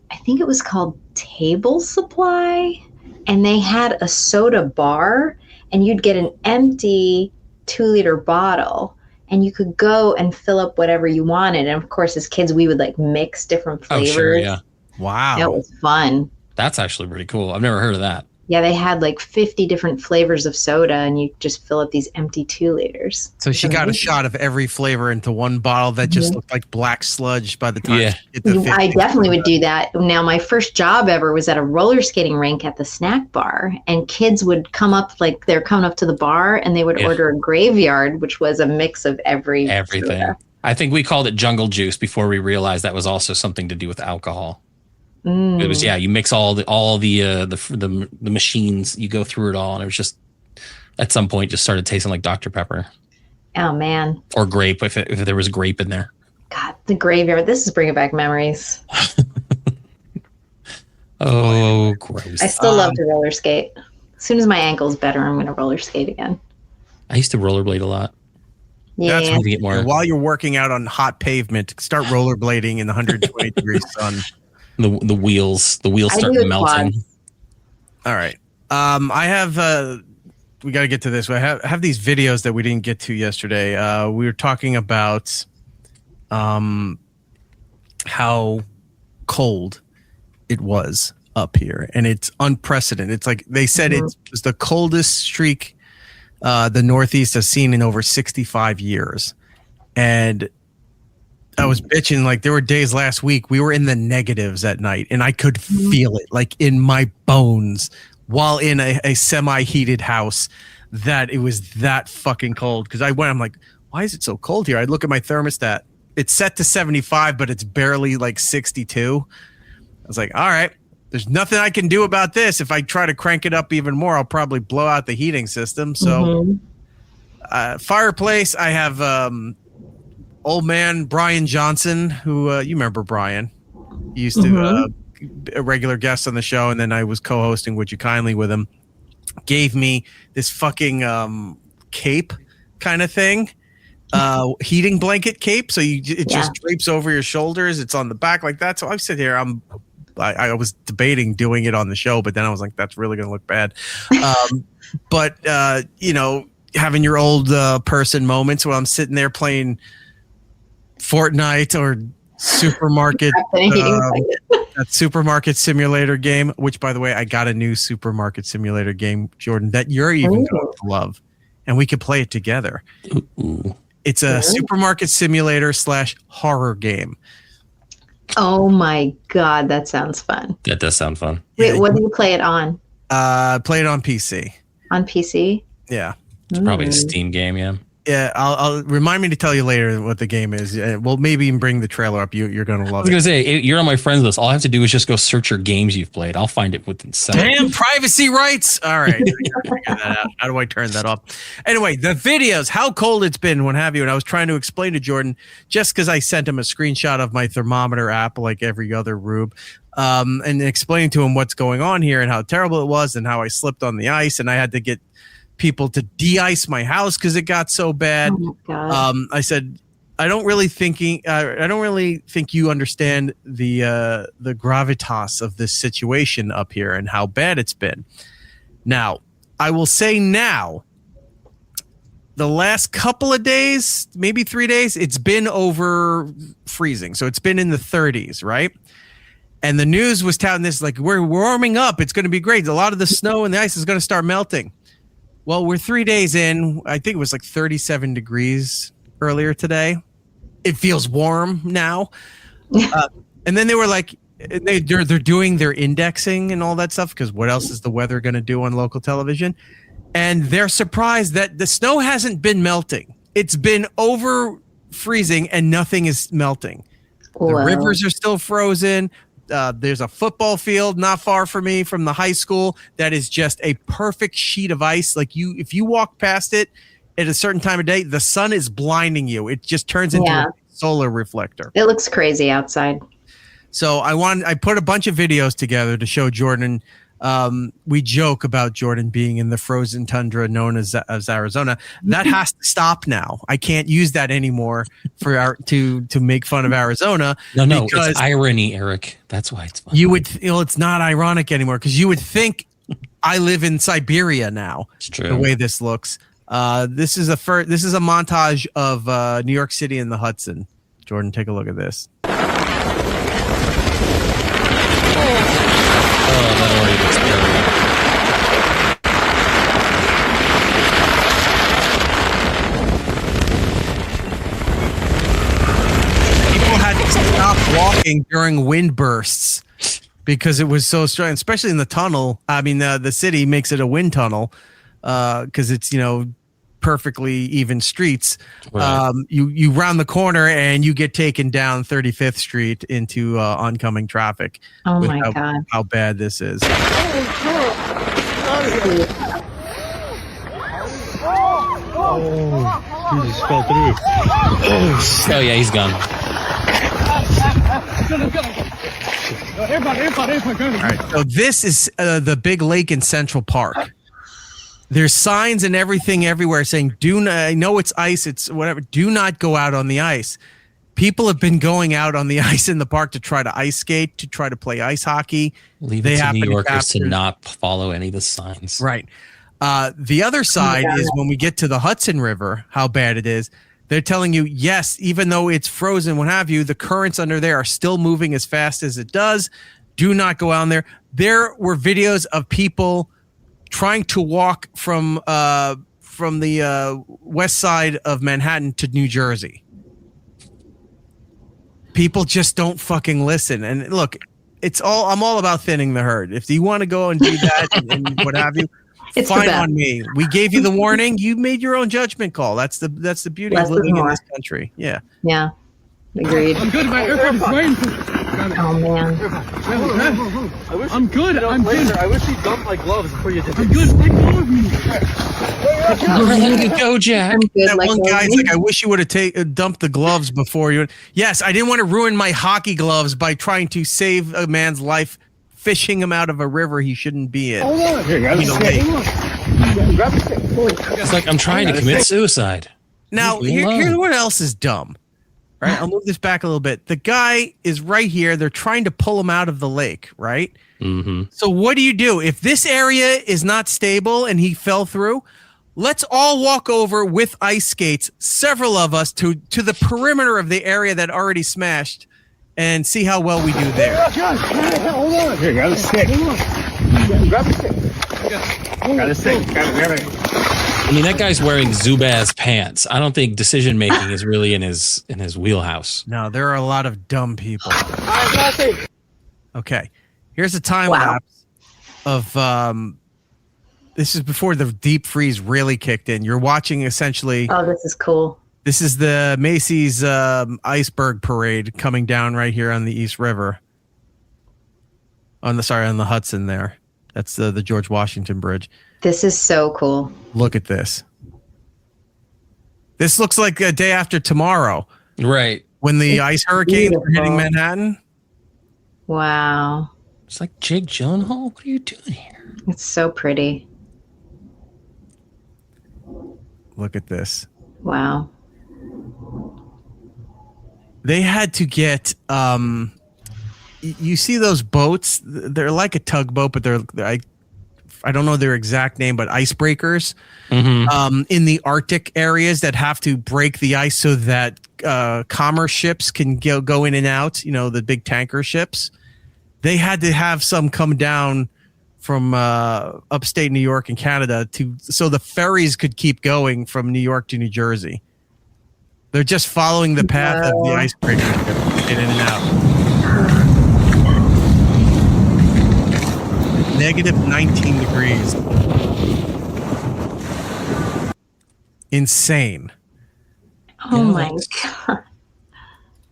I think it was called Table Supply. And they had a soda bar, and you'd get an empty 2-liter bottle. And you could go and fill up whatever you wanted. And of course, as kids, we would like mix different flavors. Oh, sure, yeah. Wow. That was fun. That's actually pretty cool. I've never heard of that. Yeah, they had like 50 different flavors of soda, and you just fill up these empty 2-liters. So she got a shot of every flavor into one bottle that just looked like black sludge by the time she hit the 50. I definitely would do that. Now, my first job ever was at a roller skating rink at the snack bar, and kids would come up, like they're coming up to the bar, and they would order a graveyard, which was a mix of everything. Soda. I think we called it jungle juice before we realized that was also something to do with alcohol. It was you mix all the machines, you go through it all, and it was just at some point just started tasting like Dr. Pepper. Oh man. Or grape if there was grape in there. God, the graveyard. This is bringing back memories. Oh, gross. I still love to roller skate. As soon as my ankle's better, I'm going to roller skate again. I used to rollerblade a lot. Yeah. That's to get more. While you're working out on hot pavement, start rollerblading in the 120 degree sun. The wheels start melting. All right. I have we got to get to this. I have these videos that we didn't get to yesterday. We were talking about how cold it was up here, and it's unprecedented. It's like they said it was the coldest streak the Northeast has seen in over 65 years. And I was bitching, like there were days last week we were in the negatives at night, and I could feel it like in my bones while in a semi-heated house that it was that fucking cold. Because I'm like, why is it so cold here? I look at my thermostat. It's set to 75, but it's barely like 62. I was like, all right, there's nothing I can do about this. If I try to crank it up even more, I'll probably blow out the heating system. So fireplace, I have old man Brian Johnson, who you remember Brian. He used to a regular guest on the show, and then I was co-hosting Would You Kindly with him. Gave me this fucking cape kind of thing, heating blanket cape. So it just drapes over your shoulders. It's on the back like that. So I sit here. I was debating doing it on the show, but then I was like, that's really going to look bad. But you know, having your old person moments where I'm sitting there playing Fortnite or supermarket that supermarket simulator game, which by the way, I got a new supermarket simulator game, Jordan, that you're even going to love, and we could play it together. It's a supermarket simulator / horror game. Oh my God, that sounds fun. That does sound fun. Wait, what do you play it on? Play it on PC. On PC? Yeah. It's probably a Steam game, yeah. Yeah, I'll remind me to tell you later what the game is. We'll maybe even bring the trailer up. You're going to love it. I was going to say, you're on my friends list. All I have to do is just go search your games you've played. I'll find it within seconds. Damn privacy rights. All right. I gotta figure that out. How do I turn that off? Anyway, the videos, how cold it's been, what have you. And I was trying to explain to Jordan, just because I sent him a screenshot of my thermometer app like every other rube, and explaining to him what's going on here and how terrible it was and how I slipped on the ice. And I had to get people to de-ice my house because it got so bad. Oh my God. I said, I don't really think you understand the gravitas of this situation up here and how bad it's been. Now, I will say now, the last couple of days, maybe 3 days, it's been over freezing. So it's been in the 30s, right? And the news was touting this like, we're warming up. It's going to be great. A lot of the snow and the ice is going to start melting. Well, we're 3 days in. I think it was like 37 degrees earlier today. It feels warm now. And then they were like, they're doing their indexing and all that stuff because what else is the weather going to do on local television? And they're surprised that the snow hasn't been melting. It's been over freezing and nothing is melting. The rivers are still frozen. There's a football field not far from me from the high school that is just a perfect sheet of ice. Like if you walk past it at a certain time of day, the sun is blinding you. It just turns into a solar reflector. It looks crazy outside. So I put a bunch of videos together to show Jordan. We joke about Jordan being in the frozen tundra known as Arizona. That has to stop now. I can't use that anymore to make fun of Arizona. No, it's irony, Eric. That's why it's funny. It's not ironic anymore because you would think I live in Siberia now. It's true. The way this looks. This is a montage of New York City and the Hudson. Jordan, take a look at this. That already looks terrible. People had to stop walking during wind bursts because it was so strong, especially in the tunnel. I mean, the city makes it a wind tunnel because it's, perfectly even streets. Right. You round the corner and you get taken down 35th Street into oncoming traffic. Oh my God. How bad this is. Oh, he just fell through. Oh yeah, he's gone. All right, so this is the big lake in Central Park. There's signs and everything everywhere saying, I know it's ice, it's whatever, do not go out on the ice. People have been going out on the ice in the park to try to ice skate, to try to play ice hockey. Leave it to New Yorkers to not follow any of the signs. Right. The other side is when we get to the Hudson River, how bad it is. They're telling you, yes, even though it's frozen, what have you, the currents under there are still moving as fast as it does. Do not go out there. There were videos of people trying to walk from the west side of Manhattan to New Jersey. People just don't fucking listen. And look, I'm all about thinning the herd. If you want to go and do that and what have you, it's fine on me. We gave you the warning. You made your own judgment call. That's the beauty of living in this country. Yeah. Yeah. Agreed. I'm good, man. It's raining. Oh man. I'm good. I'm good. I wish you dumped my gloves before you did this. I'm good. Let go of me. Let it go, Jack. That one guy's like, I wish you would have dumped the gloves before you. Yes, I didn't want to ruin my hockey gloves by trying to save a man's life, fishing him out of a river he shouldn't be in. Hold on. Here, grab a stick. It's like I'm trying to commit suicide. Now, here's what else is dumb. Right, I'll move this back a little bit. The guy is right here. They're trying to pull him out of the lake, right? Mm-hmm. So what do you do? If this area is not stable and he fell through, let's all walk over with ice skates, several of us, to the perimeter of the area that already smashed and see how well we do there. Hold on. Here, grab a stick. Grab a stick. Grab a stick. Grab it. I mean, that guy's wearing Zubaz pants. I don't think decision making is really in his wheelhouse. No, there are a lot of dumb people. Okay, here's a time lapse of this is before the deep freeze really kicked in. You're watching essentially. Oh, this is cool. This is the Macy's iceberg parade coming down right here on the East River. On the Hudson there. That's the George Washington Bridge. This is so cool. Look at this. This looks like a day after tomorrow. Right. When the ice hurricanes were hitting Manhattan. Wow. It's like Jake Gyllenhaal. What are you doing here? It's so pretty. Look at this. Wow. They had to get you see those boats? They're like a tugboat, but I don't know their exact name, but icebreakers in the Arctic areas that have to break the ice so that commerce ships can go in and out, the big tanker ships. They had to have some come down from upstate New York and Canada so the ferries could keep going from New York to New Jersey. They're just following the path of the icebreaker ship, in and out. -19 degrees. Insane. Oh my God.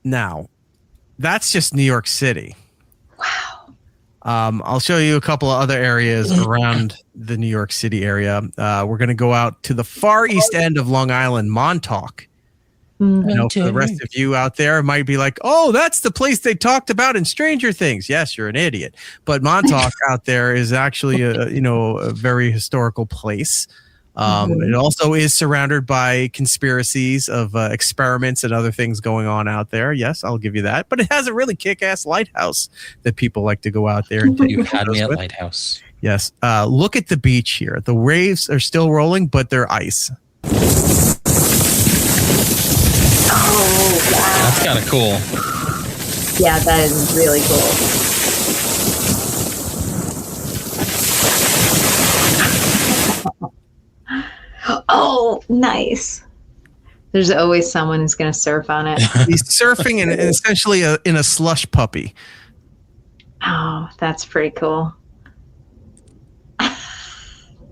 Now, that's just New York City. Wow. I'll show you a couple of other areas around the New York City area. We're going to go out to the far east end of Long Island, Montauk. For the rest of you out there might be like, oh, that's the place they talked about in Stranger Things. Yes, you're an idiot. But Montauk out there is actually a very historical place. It also is surrounded by conspiracies of experiments and other things going on out there. Yes, I'll give you that. But it has a really kick-ass lighthouse that people like to go out there and take You've had me at with. Lighthouse. Yes. Look at the beach here. The waves are still rolling, but they're ice. Oh, wow. That's kind of cool. Yeah, that is really cool. Oh, nice. There's always someone who's going to surf on it. He's surfing and essentially in a slush puppy. Oh, that's pretty cool.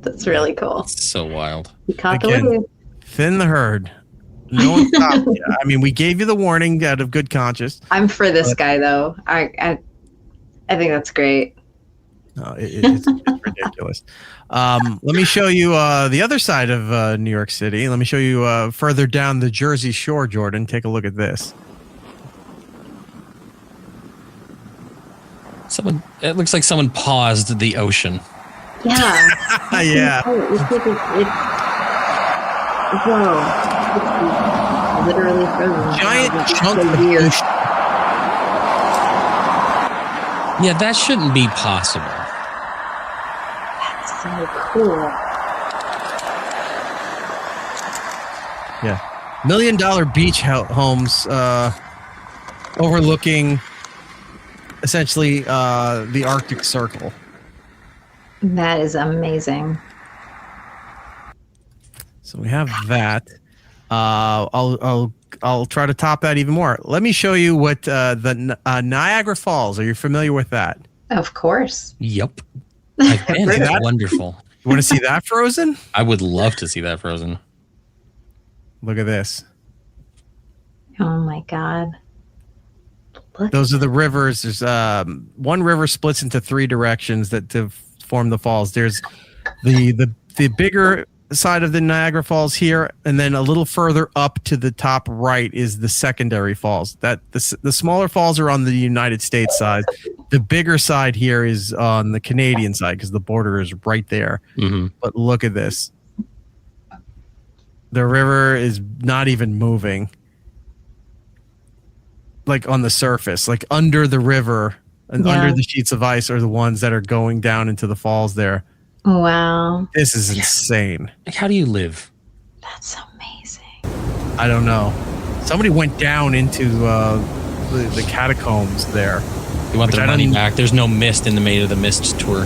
That's really cool. It's so wild. You caught the wave. Thin the herd. No one stopped you. I mean, we gave you the warning out of good conscience. I'm for this guy, though. I think that's great. No, it's ridiculous. Let me show you the other side of New York City. Let me show you further down the Jersey Shore, Jordan. Take a look at this. It looks like someone paused the ocean. Yeah. Yeah. Whoa. It's literally frozen. Giant chunk of ocean. Yeah, that shouldn't be possible. That's so cool. Yeah. $1 million beach homes overlooking essentially the Arctic Circle. That is amazing. So we have that. I'll try to top that even more. Let me show you what the Niagara Falls. Are you familiar with that? Of course. Yep. I've been. It's wonderful. You want to see that frozen? I would love to see that frozen. Look at this. Oh my God. Those are the rivers. There's one river splits into three directions that to form the falls. There's the bigger side of the Niagara Falls here, and then a little further up to the top right is the secondary falls. That the smaller falls are on the United States side. The bigger side here is on the Canadian side because the border is right there. Mm-hmm. But look at this. The river is not even moving. Like on the surface, like under the river and under the sheets of ice are the ones that are going down into the falls there. Wow. This is insane. Like, how do you live? That's amazing. I don't know. Somebody went down into the catacombs there. You want their money back. There's no mist in the Made of the Mist tour.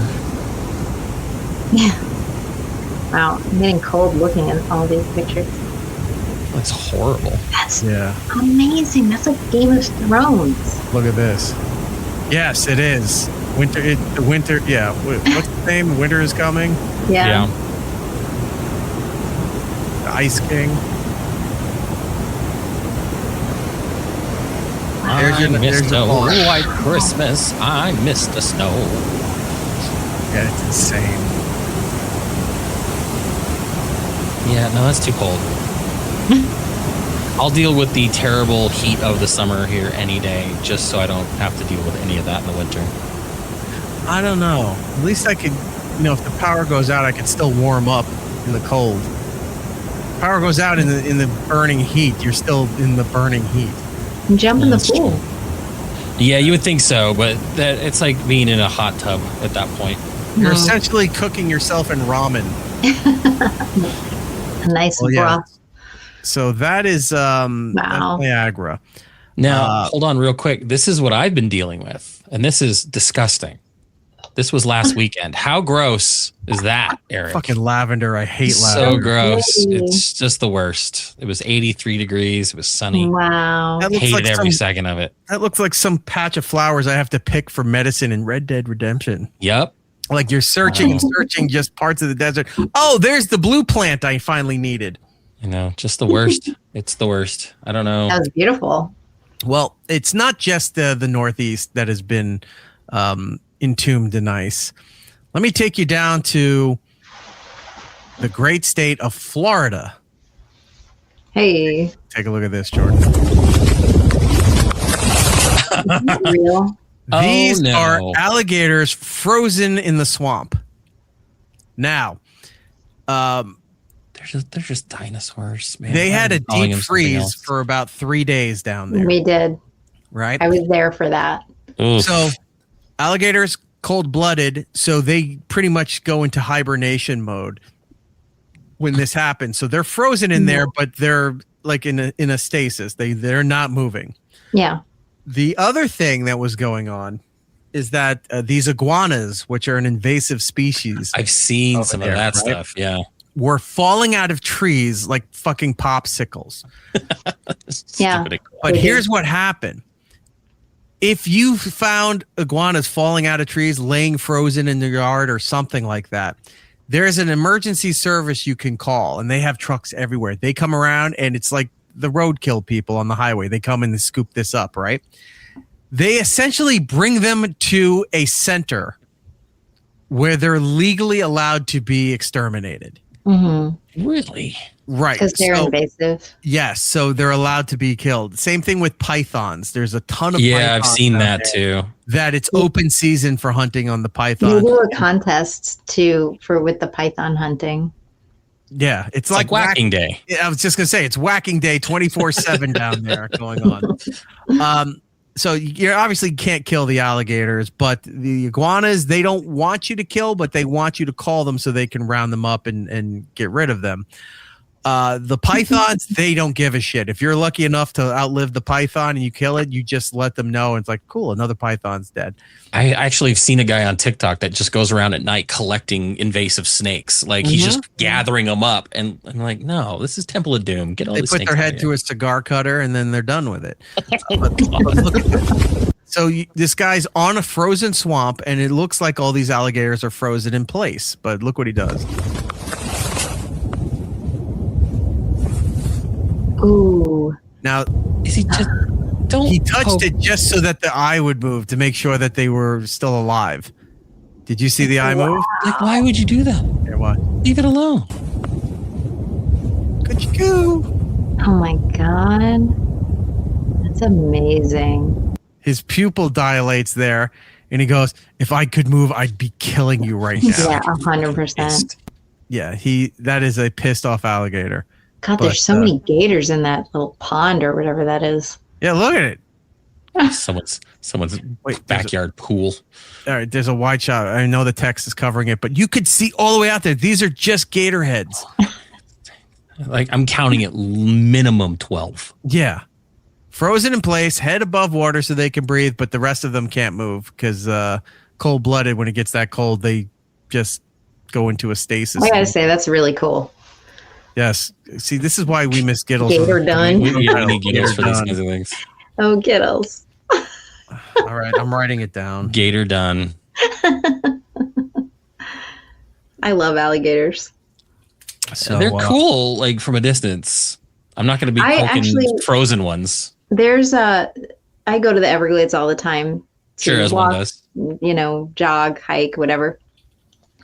Yeah. Wow. I'm getting cold looking at all these pictures. That's horrible. That's amazing. That's like Game of Thrones. Look at this. Yes, it is. Winter. Yeah. What's the name? Winter is coming. Yeah. The Ice King. I missed a white Christmas. I missed the snow. Yeah, it's insane. Yeah, no, that's too cold. I'll deal with the terrible heat of the summer here any day, just so I don't have to deal with any of that in the winter. I don't know. At least I could, if the power goes out, I could still warm up in the cold. Power goes out in the burning heat. You're still in the burning heat. Jump in the pool. Yeah, you would think so, but that it's like being in a hot tub at that point. You're essentially cooking yourself in ramen. A nice broth. So that is that's Niagara. Now, hold on real quick. This is what I've been dealing with, and this is disgusting. This was last weekend. How gross is that, Eric? Fucking lavender. I hate So lavender. gross. It's just the worst. It was 83 degrees. It was sunny. Wow. That looks Hated like every second of it. That looks like some patch of flowers I have to pick for medicine in Red Dead Redemption. Yep. Like you're searching and searching just parts of the desert. Oh, there's the blue plant I finally needed. You know, just the worst. It's the worst. I don't know. That was beautiful. Well, it's not just the Northeast that has been entombed in ice. Let me take you down to the great state of Florida. Hey. Take a look at this, Jordan. Real? These are alligators frozen in the swamp. Now, they're just dinosaurs, man. They had a deep freeze for about 3 days down there. We did. Right? I was there for that. Oof. So alligators, cold-blooded, so they pretty much go into hibernation mode when this happens. So they're frozen in there, but they're like in a stasis. They're not moving. Yeah. The other thing that was going on is that these iguanas, which are an invasive species, I've seen some of that stuff. Yeah. Were falling out of trees like fucking popsicles. Yeah. But here's what happened. If you found iguanas falling out of trees, laying frozen in the yard or something like that, there's an emergency service you can call, and they have trucks everywhere. They come around, and it's like the roadkill people on the highway. They come and they scoop this up, right? They essentially bring them to a center where they're legally allowed to be exterminated. Mm-hmm. Really? Right. Because they're invasive. Yes. So they're allowed to be killed. Same thing with pythons. There's a ton of Yeah, pythons I've seen out that there too. that it's open season for hunting on the You python. do a contest with the python hunting. Yeah. It's like whacking day. Yeah, I was just going to say, it's whacking day 24/7 down there going on. So you obviously can't kill the alligators, but the iguanas, they don't want you to kill, but they want you to call them so they can round them up and get rid of them. The pythons, they don't give a shit. If you're lucky enough to outlive the python and you kill it, you just let them know. And it's like, cool, another python's dead. I actually have seen a guy on TikTok that just goes around at night collecting invasive snakes. Like he's just gathering them up. And I'm like, no, this is Temple of Doom. Get all They the put snakes their out head of through here. a cigar cutter and then they're done with it. So this guy's on a frozen swamp and it looks like all these alligators are frozen in place. But look what he does. Ooh. Now, is he just he touched it just so that the eye would move to make sure that they were still alive. Did you see the eye move? Like, why would you do that? Yeah, what? Leave it alone. Good you go. Oh my God. That's amazing. His pupil dilates there and he goes, if I could move, I'd be killing you right now. Yeah, 100%. Yeah, that is a pissed off alligator. God, there's so many gators in that little pond or whatever that is. Yeah, look at it. Someone's backyard pool. All right, there's a wide shot. I know the text is covering it, but you could see all the way out there. These are just gator heads. Like I'm counting at minimum 12. Yeah. Frozen in place, head above water so they can breathe, but the rest of them can't move because cold-blooded, when it gets that cold, they just go into a stasis. I gotta say, that's really cool. Yes. See, this is why we miss Giddles. Gator done. We need Giddles for these kinds of things. Oh, Giddles. All right, I'm writing it down. Gator done. I love alligators. So they're cool, like from a distance. I'm not going to be poking frozen ones. I go to the Everglades all the time. Sure, as one does. You know, jog, hike, whatever.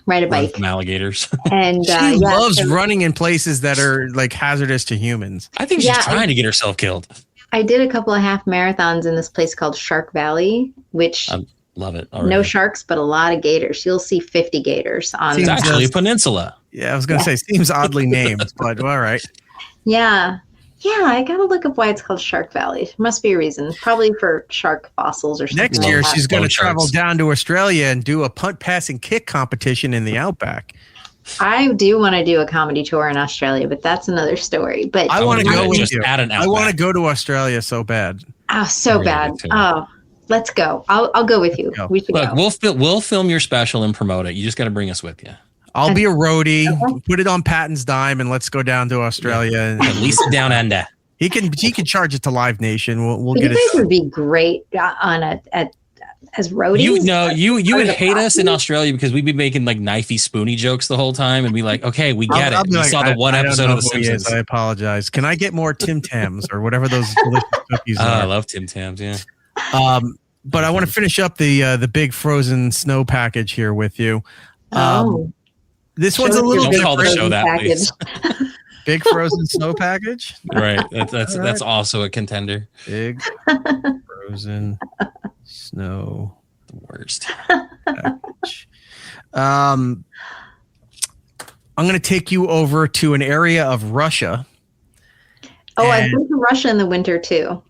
Ride a bike. From alligators. And she loves running in places that are like hazardous to humans. I think she's trying to get herself killed. I did a couple of half marathons in this place called Shark Valley, which I love it. Already. No sharks, but a lot of gators. You'll see 50 gators on. It's actually a peninsula. Yeah, I was going to say, seems oddly named, but all right. Yeah. Yeah, I gotta look up why it's called Shark Valley. Must be a reason. Probably for shark fossils or something. Next year, like that. she's going to travel down to Australia and do a punt, pass, and kick competition in the Outback. I do want to do a comedy tour in Australia, but that's another story. But I want to go with just you. add an I want to Outback. go to Australia so bad. Oh, so bad. Oh, let's go. I'll go with you. go. We should Look, go. we'll film your special and promote it. You just got to bring us with you. I'll be a roadie. Put it on Patton's dime, and let's go down to Australia. And At least down under. he can charge it to Live Nation. We'll get You it. guys would be great as roadies. You would hate us in Australia because we'd be making like knifey spoony jokes the whole time and be like, okay, we get I'll it. be We like, saw the one I don't episode know of The who he is. Simpsons. I apologize. Can I get more Tim Tams or whatever those delicious cookies I are? love Tim Tams. Yeah. But I want to finish up the big frozen sno package here with you. This one's a little Don't bit call the show that, package. please. Big frozen snow package. Right. That's also a contender. Big frozen snow. The worst. Package. I'm going to take you over to an area of Russia. Oh, I've been to Russia in the winter too.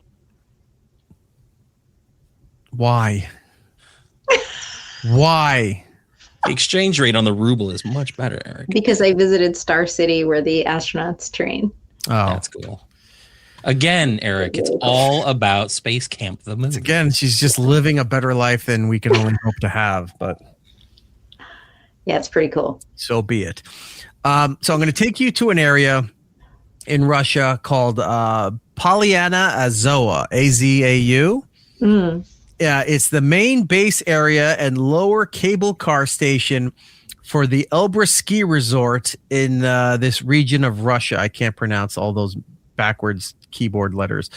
Why? Why? The exchange rate on the ruble is much better, Eric. Because I visited Star City where the astronauts train. Oh, that's cool. Again, Eric, it's all about Space Camp the movie. Again, she's just living a better life than we can only hope to have, but yeah, it's pretty cool. So be it. So I'm going to take you to an area in Russia called Polyana Azoa, A-Z-A-U. Yeah, it's the main base area and lower cable car station for the Elbrus ski resort in this region of Russia. I can't pronounce all those backwards keyboard letters.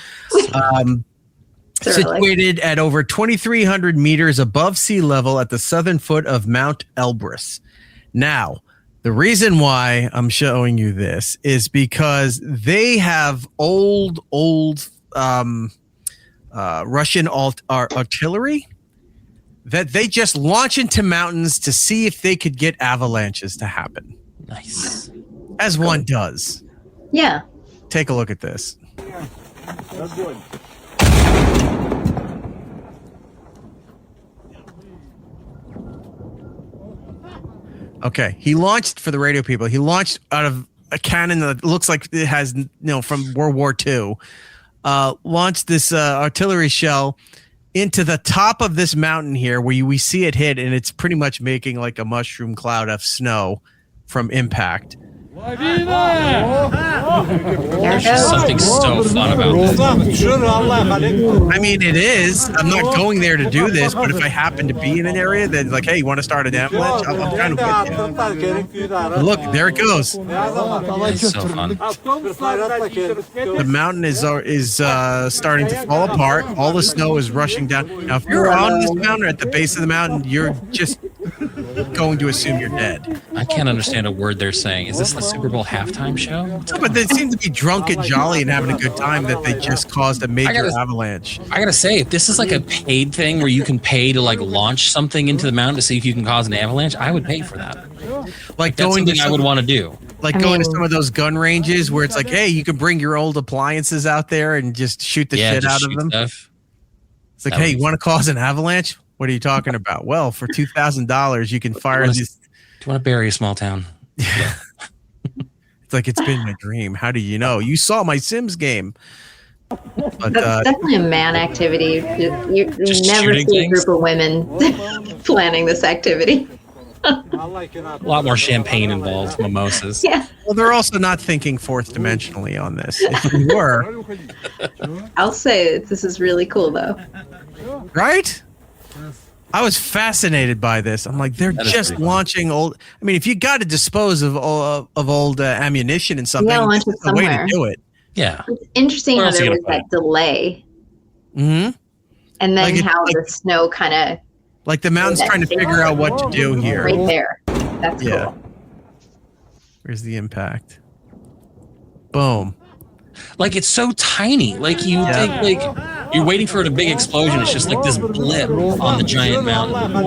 Situated at over 2,300 meters above sea level at the southern foot of Mount Elbrus. Now, the reason why I'm showing you this is because they have old Russian artillery that they just launch into mountains to see if they could get avalanches to happen. Nice. As one does. Yeah. Take a look at this. That's good. Okay, he launched, for the radio people, he launched out of a cannon that looks like it has, from World War II. Launched this artillery shell into the top of this mountain here where we see it hit, and it's pretty much making like a mushroom cloud of snow from impact. There's just something so fun about this. I mean, it is. I'm not going there to do this, but if I happen to be in an area that's like, hey, you want to start an avalanche? I'm kind of with you. Look, there it goes. It's so fun. The mountain is starting to fall apart. All the snow is rushing down. Now, if you're on this mountain or at the base of the mountain, you're just going to assume you're dead. I can't understand a word they're saying. Is this the Super Bowl halftime show? But they seem to be drunk and jolly and having a good time that they just caused a major avalanche. I gotta say, if this is like a paid thing where you can pay to like launch something into the mountain to see if you can cause an avalanche, I would pay for that. Like that's something I would want to do. Like going to some of those gun ranges where it's like, hey, you can bring your old appliances out there and just shoot the shit out of them. Stuff. It's like, hey, you want to cause an avalanche? What are you talking about? Well, for $2,000, you can fire this. Do you want to bury a small town? Yeah. It's like, it's been my dream. How do you know? You saw my Sims game. But, that's definitely a man activity. You never see a group of women planning this activity. A lot more champagne involved, mimosas. Yeah. Well, they're also not thinking fourth dimensionally on this. If we were, I'll say this is really cool, though. Right? I was fascinated by this. I'm like, they're just launching old. I mean, if you got to dispose of old ammunition and something, launch that's it the way to somewhere. do it. Yeah. It's interesting Where how else there you was gonna that delay, Mm-hmm. and then Like how the snow kind of Like the mountain's trying to figure out what to do here. right there. That's cool. Where's the impact? Boom. Like it's so tiny. Like you think like you're waiting for a big explosion. It's just like this blip on the giant mountain.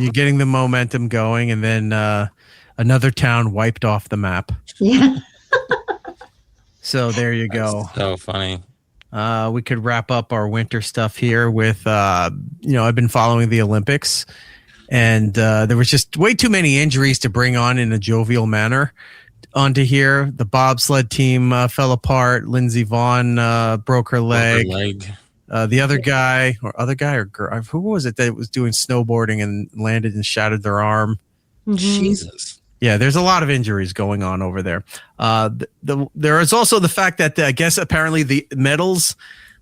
You're getting the momentum going, and then another town wiped off the map. Yeah. So there you go. So funny. We could wrap up our winter stuff here with, I've been following the Olympics, and there was just way too many injuries to bring on in a jovial manner onto here. The bobsled team fell apart. Lindsey Vonn broke her leg. The other guy or girl, who was it that was doing snowboarding and landed and shattered their arm? Jesus. Yeah, there's a lot of injuries going on over there. There is also the fact that I guess apparently the medals,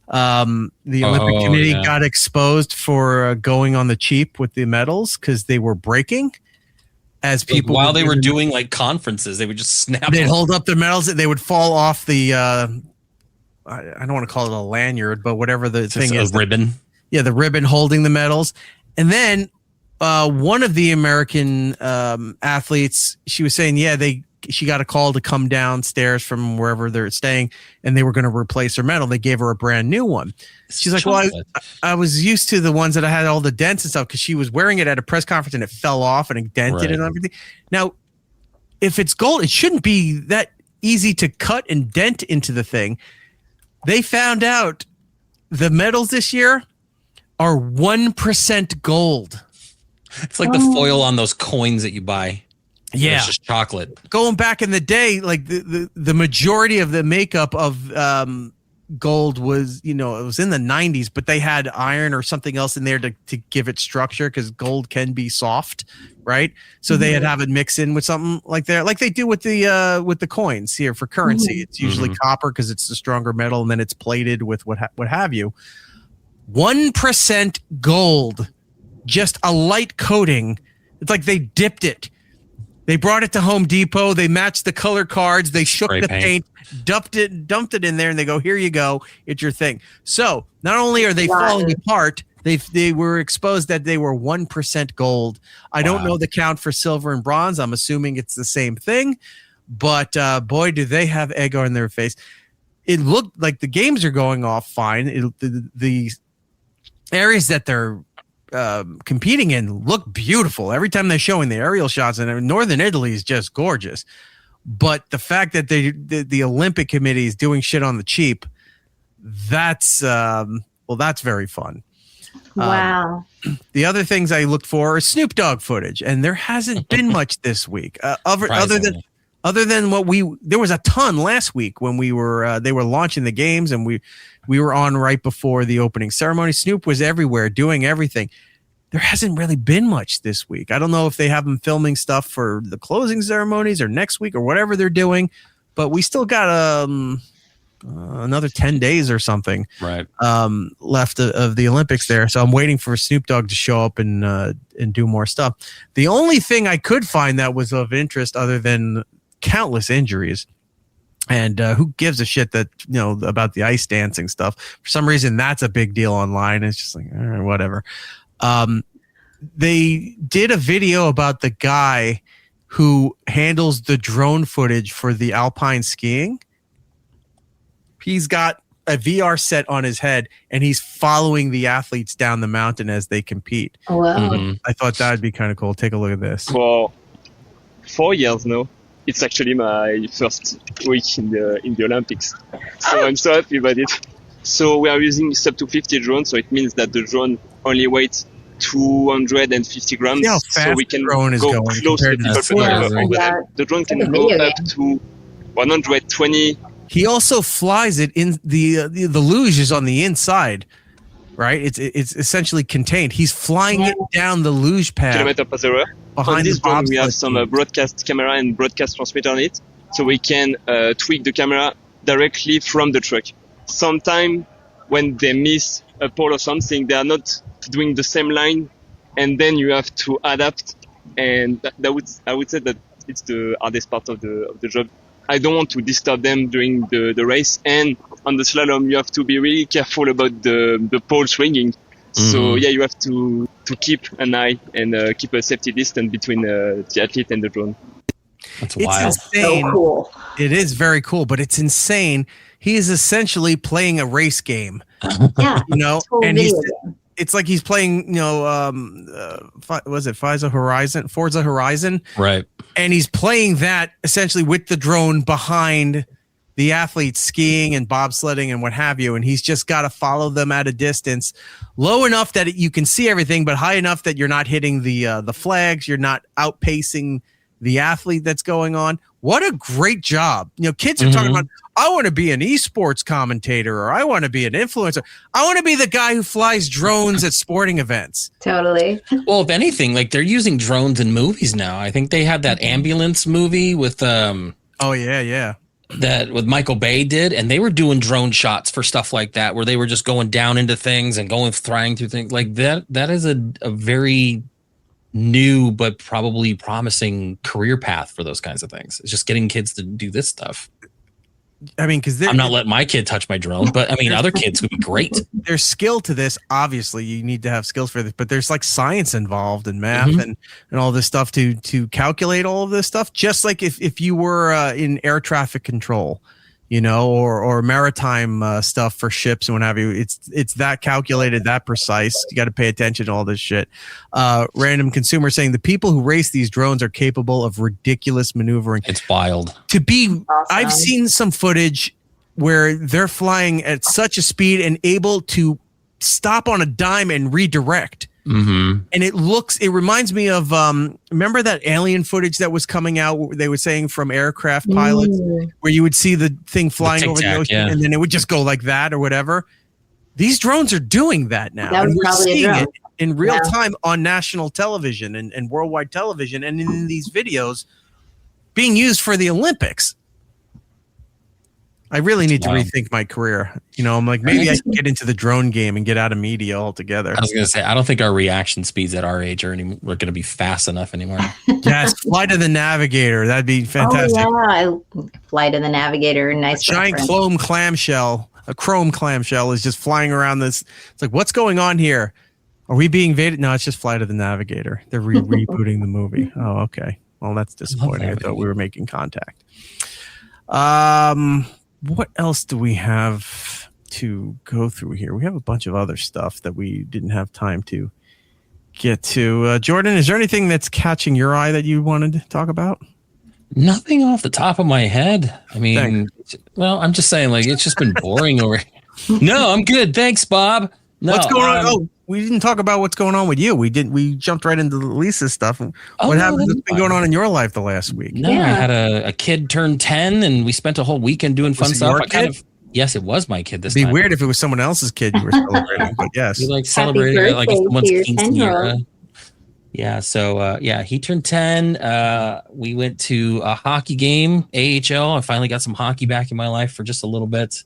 the Olympic Committee got exposed for going on the cheap with the medals because they were breaking. As people while they were doing like conferences, they would just snap. They'd hold up their medals, they would fall off the. I don't want to call it a lanyard, but whatever the thing is, ribbon. Yeah, the ribbon holding the medals, and then. One of the American athletes, she was saying, she got a call to come downstairs from wherever they're staying, and they were going to replace her medal. They gave her a brand new one. She's like, well, I was used to the ones that I had all the dents and stuff because she was wearing it at a press conference and it fell off and it dented and everything. Now, if it's gold, it shouldn't be that easy to cut and dent into the thing. They found out the medals this year are 1% gold. It's like the foil on those coins that you buy. Yeah, it's just chocolate. Going back in the day, like the majority of the makeup of gold was, it was in the 90s, but they had iron or something else in there to give it structure because gold can be soft, right? So they had have it mix in with something like that, like they do with the coins here for currency. It's usually copper because it's the stronger metal, and then it's plated with what have you. 1% gold. Just a light coating. It's like they dipped it. They brought it to Home Depot. They matched the color cards. They shook the paint, dumped it in there, and they go, here you go. It's your thing. So not only are they falling apart, they were exposed that they were 1% gold. I don't know the count for silver and bronze. I'm assuming it's the same thing. But boy, do they have egg on their face. It looked like the games are going off fine. The areas that they're competing in look beautiful every time they're showing the aerial shots, and northern Italy is just gorgeous. But the fact that the Olympic Committee is doing shit on the cheap, that's very fun. Wow. The other things I looked for are Snoop Dogg footage, and there hasn't been much this week. Other than what there was a ton last week when we were they were launching the games, and we were on right before the opening ceremony. Snoop was everywhere doing everything. There hasn't really been much this week. I don't know if they have them filming stuff for the closing ceremonies or next week or whatever they're doing, but we still got another 10 days or something left of the Olympics there. So I'm waiting for Snoop Dogg to show up and do more stuff. The only thing I could find that was of interest, other than countless injuries, and who gives a shit that about the ice dancing stuff? For some reason, that's a big deal online. It's just like whatever. They did a video about the guy who handles the drone footage for the alpine skiing. He's got a VR set on his head, and he's following the athletes down the mountain as they compete. Oh, wow. I thought that would be kind of cool. Take a look at this. For 4 years now, it's actually my first week in the Olympics. So I'm so happy about it. So we are using up to 50 drones, so it means that the drone only weighs 250 grams. Yeah, so we can go close to the people over there. The drone can go up to 120. He also flies it in the luge is on the inside, right? It's essentially contained. He's flying it down the luge pad. Kilometer per hour. On this drone, we have some broadcast camera and broadcast transmitter on it, so we can tweak the camera directly from the truck. Sometimes when they miss a pole or something, they are not doing the same line, and then you have to adapt. And I would say that it's the hardest part of the job. I don't want to disturb them during the race, and on the slalom, you have to be really careful about the pole swinging. So you have to keep an eye and keep a safety distance between the athlete and the drone. That's wild. Insane. So cool. It is very cool, but it's insane. He is essentially playing a race game. Yeah, and it's like he's playing, was it Forza Horizon? Right. And he's playing that essentially with the drone behind the athletes skiing and bobsledding and what have you, and he's just got to follow them at a distance, low enough that you can see everything, but high enough that you're not hitting the flags, you're not outpacing the athlete that's going on. What a great job. Kids are talking about, I want to be an esports commentator, or I want to be an influencer. I want to be the guy who flies drones at sporting events. Totally. Well, if anything, like they're using drones in movies now. I think they had that ambulance movie with oh yeah. That with Michael Bay did, and they were doing drone shots for stuff like that, where they were just going down into things and flying through things like that. That is a very new but probably promising career path for those kinds of things. It's just getting kids to do this stuff. I mean, because I'm not letting my kid touch my drone, but I mean, other kids would be great. There's skill to this. Obviously, you need to have skills for this, but there's like science involved and math and all this stuff to calculate all of this stuff. Just like if you were in air traffic control, or maritime stuff for ships and what have you. It's that calculated, that precise. You got to pay attention to all this shit. Random consumer saying the people who race these drones are capable of ridiculous maneuvering. It's wild. Awesome. I've seen some footage where they're flying at such a speed and able to stop on a dime and redirect. And it reminds me of remember that alien footage that was coming out, they were saying from aircraft pilots, where you would see the thing flying over the ocean and then it would just go like that or whatever. These drones are doing that now. That was and we're probably seeing a drone. it in real time on national television and worldwide television, and in these videos being used for the Olympics. I really need to rethink my career. I'm like, maybe I can get into the drone game and get out of media altogether. I was going to say, I don't think our reaction speeds at our age are going to be fast enough anymore. Yes, fly to the Navigator. That'd be fantastic. Oh, yeah. I fly to the Navigator. Nice. A giant chrome clamshell is just flying around this. It's like, what's going on here? Are we being invaded? No, it's just Fly to the Navigator. They're rebooting the movie. Oh, okay. Well, that's disappointing. I thought we were making contact. What else do we have to go through here? We have a bunch of other stuff that we didn't have time to get to. Jordan, is there anything that's catching your eye that you wanted to talk about? Nothing off the top of my head. I mean, I'm just saying, like, it's just been boring over here. No, I'm good. Thanks, Bob. No, what's going on? Oh, we didn't talk about what's going on with you. We jumped right into Lisa's stuff. What happened? What's been going on in your life the last week? No, I had a kid turn 10 and we spent a whole weekend doing fun stuff. Yes, it was my kid this time. It'd be weird if it was someone else's kid you were celebrating, but yes. We like celebrated like someone's quinceanera. Yeah, so he turned 10. We went to a hockey game, AHL. I finally got some hockey back in my life for just a little bit.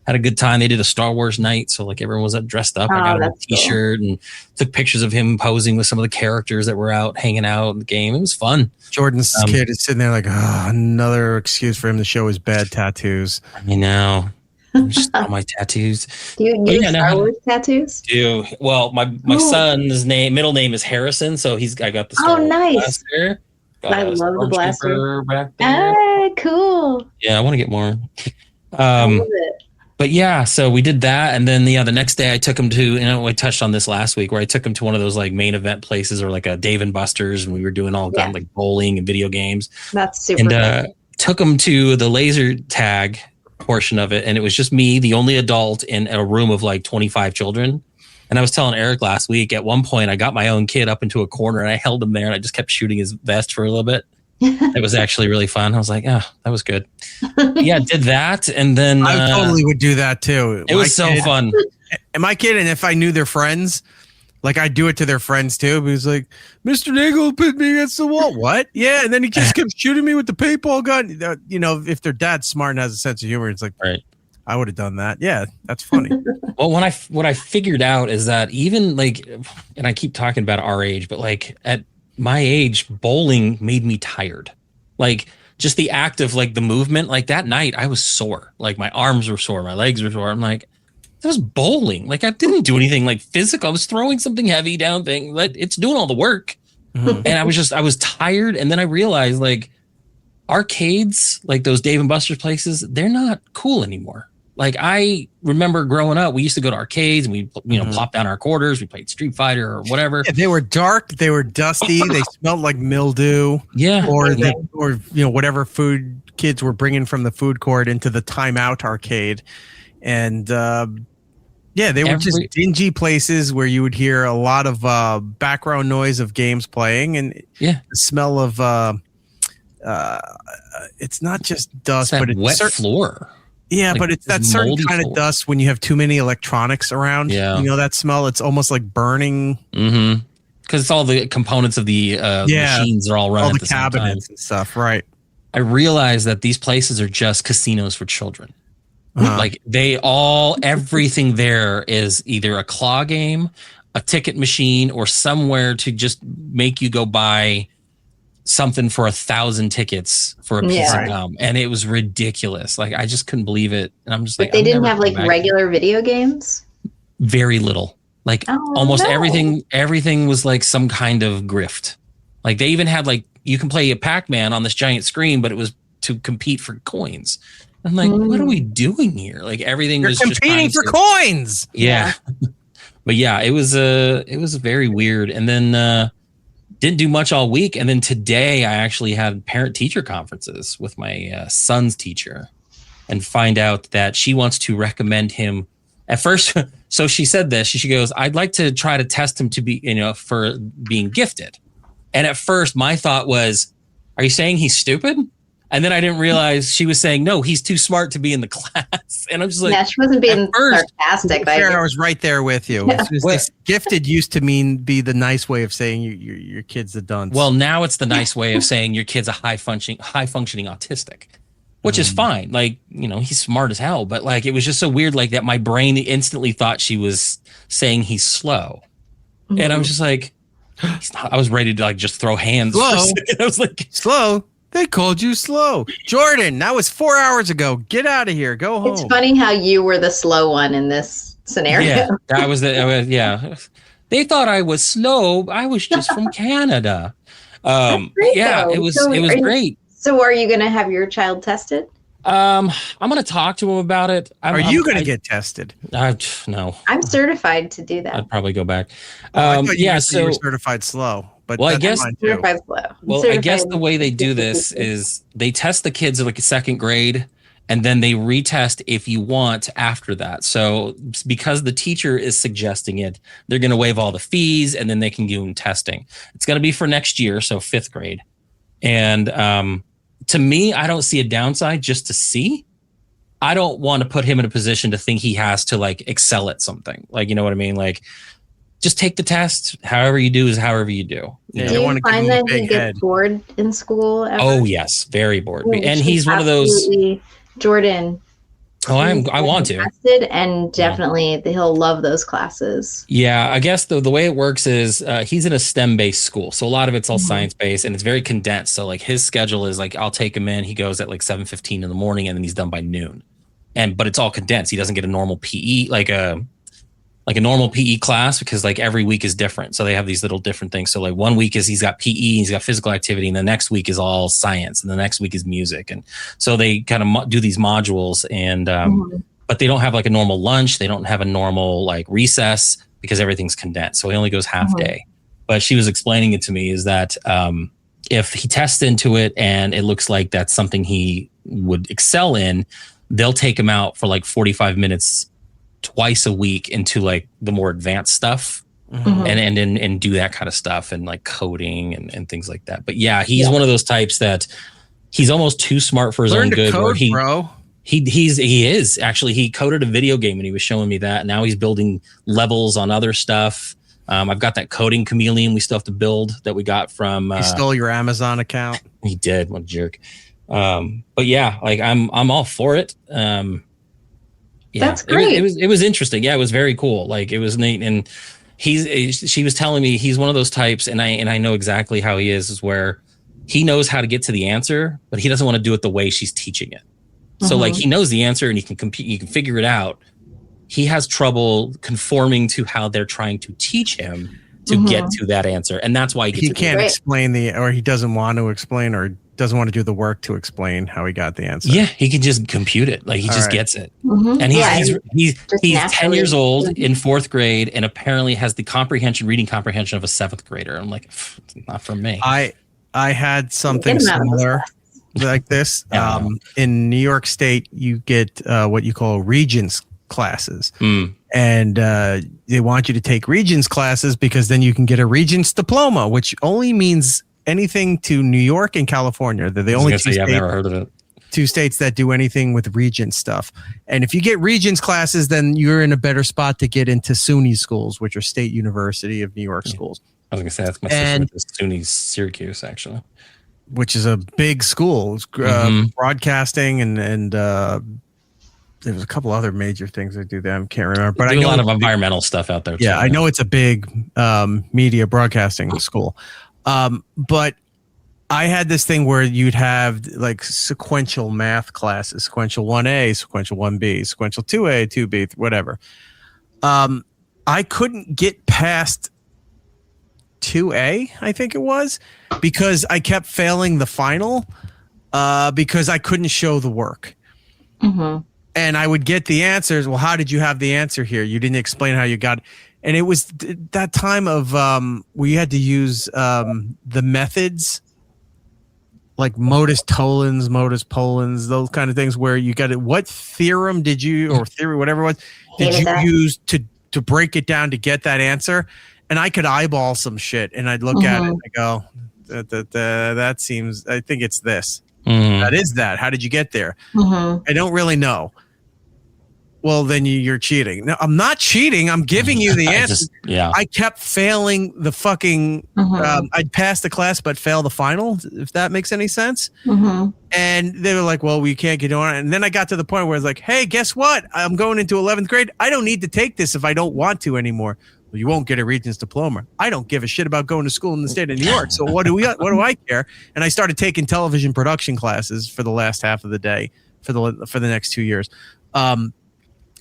Had a good time. They did a Star Wars night, so like everyone was dressed up. I got a T-shirt and took pictures of him posing with some of the characters that were out hanging out in the game. It was fun. Jordan's kid is sitting there like, another excuse for him to show his bad tattoos. I know. Just all my tattoos. Do you get Star Wars tattoos? Well, my son's middle name is Harrison, so I got the Star Wars blaster. I love the blaster. Back there. Cool. Yeah, I want to get more. I love it. But yeah, so we did that, and then the next day I took him to, I touched on this last week, where I took him to one of those like main event places or like a Dave and Buster's, and we were doing all kind of like bowling and video games. That's super. And took him to the laser tag portion of it, and it was just me, the only adult, in a room of like 25 children. And I was telling Eric last week, at one point I got my own kid up into a corner and I held him there and I just kept shooting his vest for a little bit. It was actually really fun. I was like, that was good. Yeah, did that. And then I totally would do that too. It was so fun. And my kid, and if I knew their friends, like I'd do it to their friends too. But he was like, Mr. Nagel put me against the wall. What? Yeah. And then he just kept shooting me with the paintball gun. If their dad's smart and has a sense of humor, it's like, right. I would have done that. Yeah, that's funny. Well, what I figured out is that even like, and I keep talking about our age, but like at my age, bowling made me tired. Like just the act of like the movement, like that night I was sore. Like my arms were sore, my legs were sore. I'm like, that was bowling. Like I didn't do anything like physical. I was throwing something heavy down thing. It's doing all the work. Mm-hmm. And I was tired. And then I realized like arcades, like those Dave and Buster's places, they're not cool anymore. Like I remember growing up, we used to go to arcades and we, plop down our quarters. We played Street Fighter or whatever. Yeah, they were dark. They were dusty. They smelled like mildew. Yeah. Or whatever food kids were bringing from the food court into the timeout arcade. And they were just dingy places where you would hear a lot of background noise of games playing, and the smell of it's not just dust, but it's wet floor. Yeah, but it's that certain kind of dust when you have too many electronics around. Yeah. You know that smell? It's almost like burning. Mm-hmm. Because it's all the components of the machines are all running. All the at the cabinets same time. and stuff, right? I realize that these places are just casinos for children. Like everything there is either a claw game, a ticket machine, or somewhere to just make you go buy something for 1,000 tickets for a piece of gum. And it was ridiculous. Like, I just couldn't believe it. And I'm just but they didn't have like regular video games? Very little. Like almost everything was like some kind of grift. Like they even had like, you can play a Pac-Man on this giant screen, but it was to compete for coins. I'm like, what are we doing here? Like everything was just competing for coins. Yeah. But yeah, it was very weird. And then didn't do much all week. And then today I actually had parent-teacher conferences with my son's teacher and find out that she wants to recommend him at first. So she said this, she goes, I'd like to try to test him to be, for being gifted. And at first my thought was, are you saying he's stupid? And then I didn't realize she was saying, no, he's too smart to be in the class. And I'm just like, yeah, she wasn't being sarcastic. I was right there with you. Gifted used to be the nice way of saying your kid's a dunce. Well, now it's the nice way of saying your kid's a high functioning autistic, which is fine. Like, he's smart as hell, but like, it was just so weird like that. My brain instantly thought she was saying he's slow. Mm-hmm. And I was just like, he's not. I was ready to like just throw hands. Slow. I was like, slow. They called you slow. Jordan, that was 4 hours ago. Get out of here. Go home. It's funny how you were the slow one in this scenario. Yeah, I was. They thought I was slow. I was just from Canada. It was great. So are you going to have your child tested? I'm going to talk to him about it. Are you going to get tested? No. I'm certified to do that. I'd probably go back. I thought you were certified slow. But I guess I guess the way they do this is they test the kids at like a second grade, and then they retest if you want after that. So because the teacher is suggesting it, they're going to waive all the fees, and then they can do testing. It's going to be for next year, so 5th grade. And to me, I don't see a downside just to see. I don't want to put him in a position to think he has to like excel at something. Like, you know what I mean? Like, just take the test. However you do is however you do. Do you find that he gets bored in school ever? Oh, yes. Very bored. And he's one of those. Jordan. Oh, I want to. And definitely he'll love those classes. Yeah, I guess the way it works is he's in a STEM-based school. So a lot of it's all science-based, and it's very condensed. So like his schedule is like, I'll take him in. He goes at like 7:15 in the morning, and then he's done by noon. But it's all condensed. He doesn't get a normal PE, like a normal PE class, because like every week is different. So they have these little different things. So like one week is he's got PE, he's got physical activity, and the next week is all science, and the next week is music. And so they kind of do these modules, and but they don't have like a normal lunch. They don't have a normal like recess because everything's condensed. So he only goes half day. But she was explaining it to me is that if he tests into it and it looks like that's something he would excel in, they'll take him out for like 45 minutes twice a week into like the more advanced stuff and do that kind of stuff and like coding and things like that. But yeah, he's one of those types that he's almost too smart for his own good. Code, bro. He is actually, he coded a video game and he was showing me that. Now he's building levels on other stuff. I've got that coding chameleon we still have to build that we got from. He stole your Amazon account. He did. What a jerk. But yeah, like I'm all for it. Yeah, that's great. It was interesting. Yeah, it was very cool. Like it was neat. And she was telling me he's one of those types, and I know exactly how he is where he knows how to get to the answer, but he doesn't want to do it the way she's teaching it. So like he knows the answer and he can compete, you can figure it out. He has trouble conforming to how they're trying to teach him to get to that answer. And that's why he can't explain or he doesn't want to explain or doesn't want to do the work to explain how he got the answer. Yeah, he can just compute it. Like he just gets it. And he's 10 years old in 4th grade and apparently has the reading comprehension of a 7th grader. I'm like, not for me. I had something similar. like this. In New York State, you get what you call Regents classes. And they want you to take Regents classes because then you can get a Regents diploma, which only means anything to New York and California. They're the only I've never heard of it. 2 states that do anything with Regents stuff. And if you get Regents classes, then you're in a better spot to get into SUNY schools, which are State University of New York schools. I was going to say, that's my sister went to SUNY Syracuse, actually. Which is a big school. It's, broadcasting and there's a couple other major things they do there. I can't remember. But I know a lot of environmental stuff out there, too. Yeah, I know it's a big media broadcasting school. But I had this thing where you'd have like sequential math classes, sequential 1A, sequential 1B, sequential 2A, 2B, whatever. I couldn't get past 2A, I think it was, because I kept failing the final because I couldn't show the work. And I would get the answers. Well, how did you have the answer here? You didn't explain how you got it. And it was that time of we had to use the methods like modus tollens, modus pollens, those kind of things where you got it. What theorem did you, or theory, whatever it was, did you use to break it down to get that answer? And I could eyeball some shit and I'd look at it and I go, that seems, I think it's this. That is that. How did you get there? I don't really know. Well, then you're cheating. No, I'm not cheating. I'm giving you the answer. I kept failing the fucking. I'd pass the class but fail the final. If that makes any sense. And they were like, "Well, we can't get on." And then I got to the point where it's like, "Hey, guess what? I'm going into 11th grade. I don't need to take this if I don't want to anymore." Well, you won't get a Regents diploma. I don't give a shit about going to school in the state of New York. So what do I care? And I started taking television production classes for the last half of the day for the next 2 years.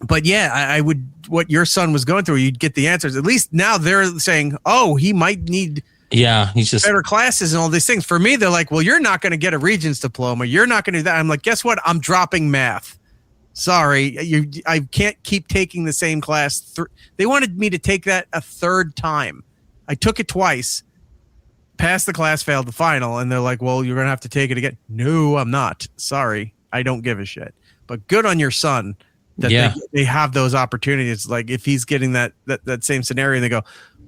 But yeah, I would, what your son was going through, you'd get the answers. At least now they're saying, oh, he might need he's just better classes and all these things. For me, they're like, well, you're not going to get a Regents diploma. You're not going to do that. I'm like, guess what? I'm dropping math. Sorry. I can't keep taking the same class. They wanted me to take that a third time. I took it twice, passed the class, failed the final. And they're like, well, you're going to have to take it again. No, I'm not. Sorry. I don't give a shit. But good on your son. That they have those opportunities. Like if he's getting that same scenario, they go,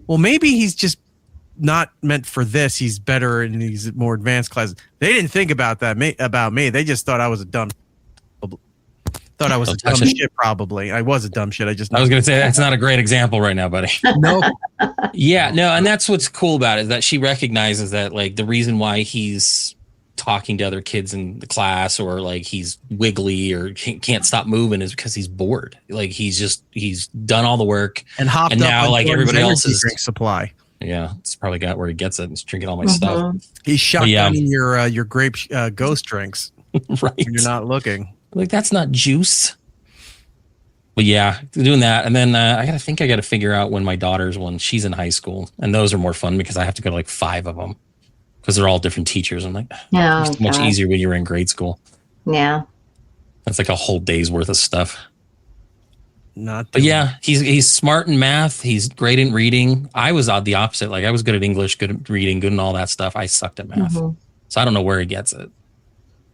well, maybe he's just not meant for this. He's better in these more advanced classes. They didn't think about that about me. They just thought I was a dumb shit. Probably I was a dumb shit. I was going to say that's not a great example right now, buddy. Nope. And that's what's cool about it, is that she recognizes that like the reason why he's talking to other kids in the class or like he's wiggly or can't stop moving is because he's bored. Like he's done all the work and hopped and up now like everybody else's drink supply. Yeah, it's probably got where he gets it. He's drinking all my stuff. He's shotgunning your grape ghost drinks. Right, when you're not looking. Like that's not juice. But yeah, doing that, and then I got to figure out when she's in high school, and those are more fun because I have to go to like 5 of them. Because they're all different teachers. I'm like, it's much easier when you're in grade school. Yeah. That's like a whole day's worth of stuff. But yeah, he's smart in math. He's great in reading. I was the opposite. Like I was good at English, good at reading, good in all that stuff. I sucked at math. So I don't know where he gets it.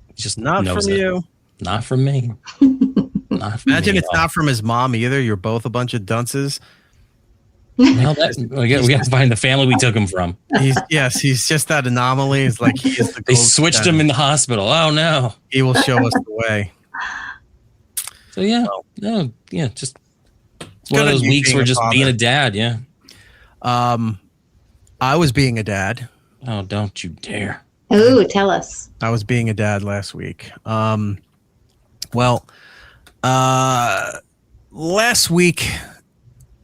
He just not knows from it. you. Not from me. Imagine it's not from his mom either. You're both a bunch of dunces. Well, we got to find the family we took him from. He's just that anomaly. It's like they switched him in the hospital. Oh no! He will show us the way. So just one of those weeks where just being a dad. Yeah. I was being a dad. Oh, don't you dare! Ooh, tell us. I was being a dad last week. Last week.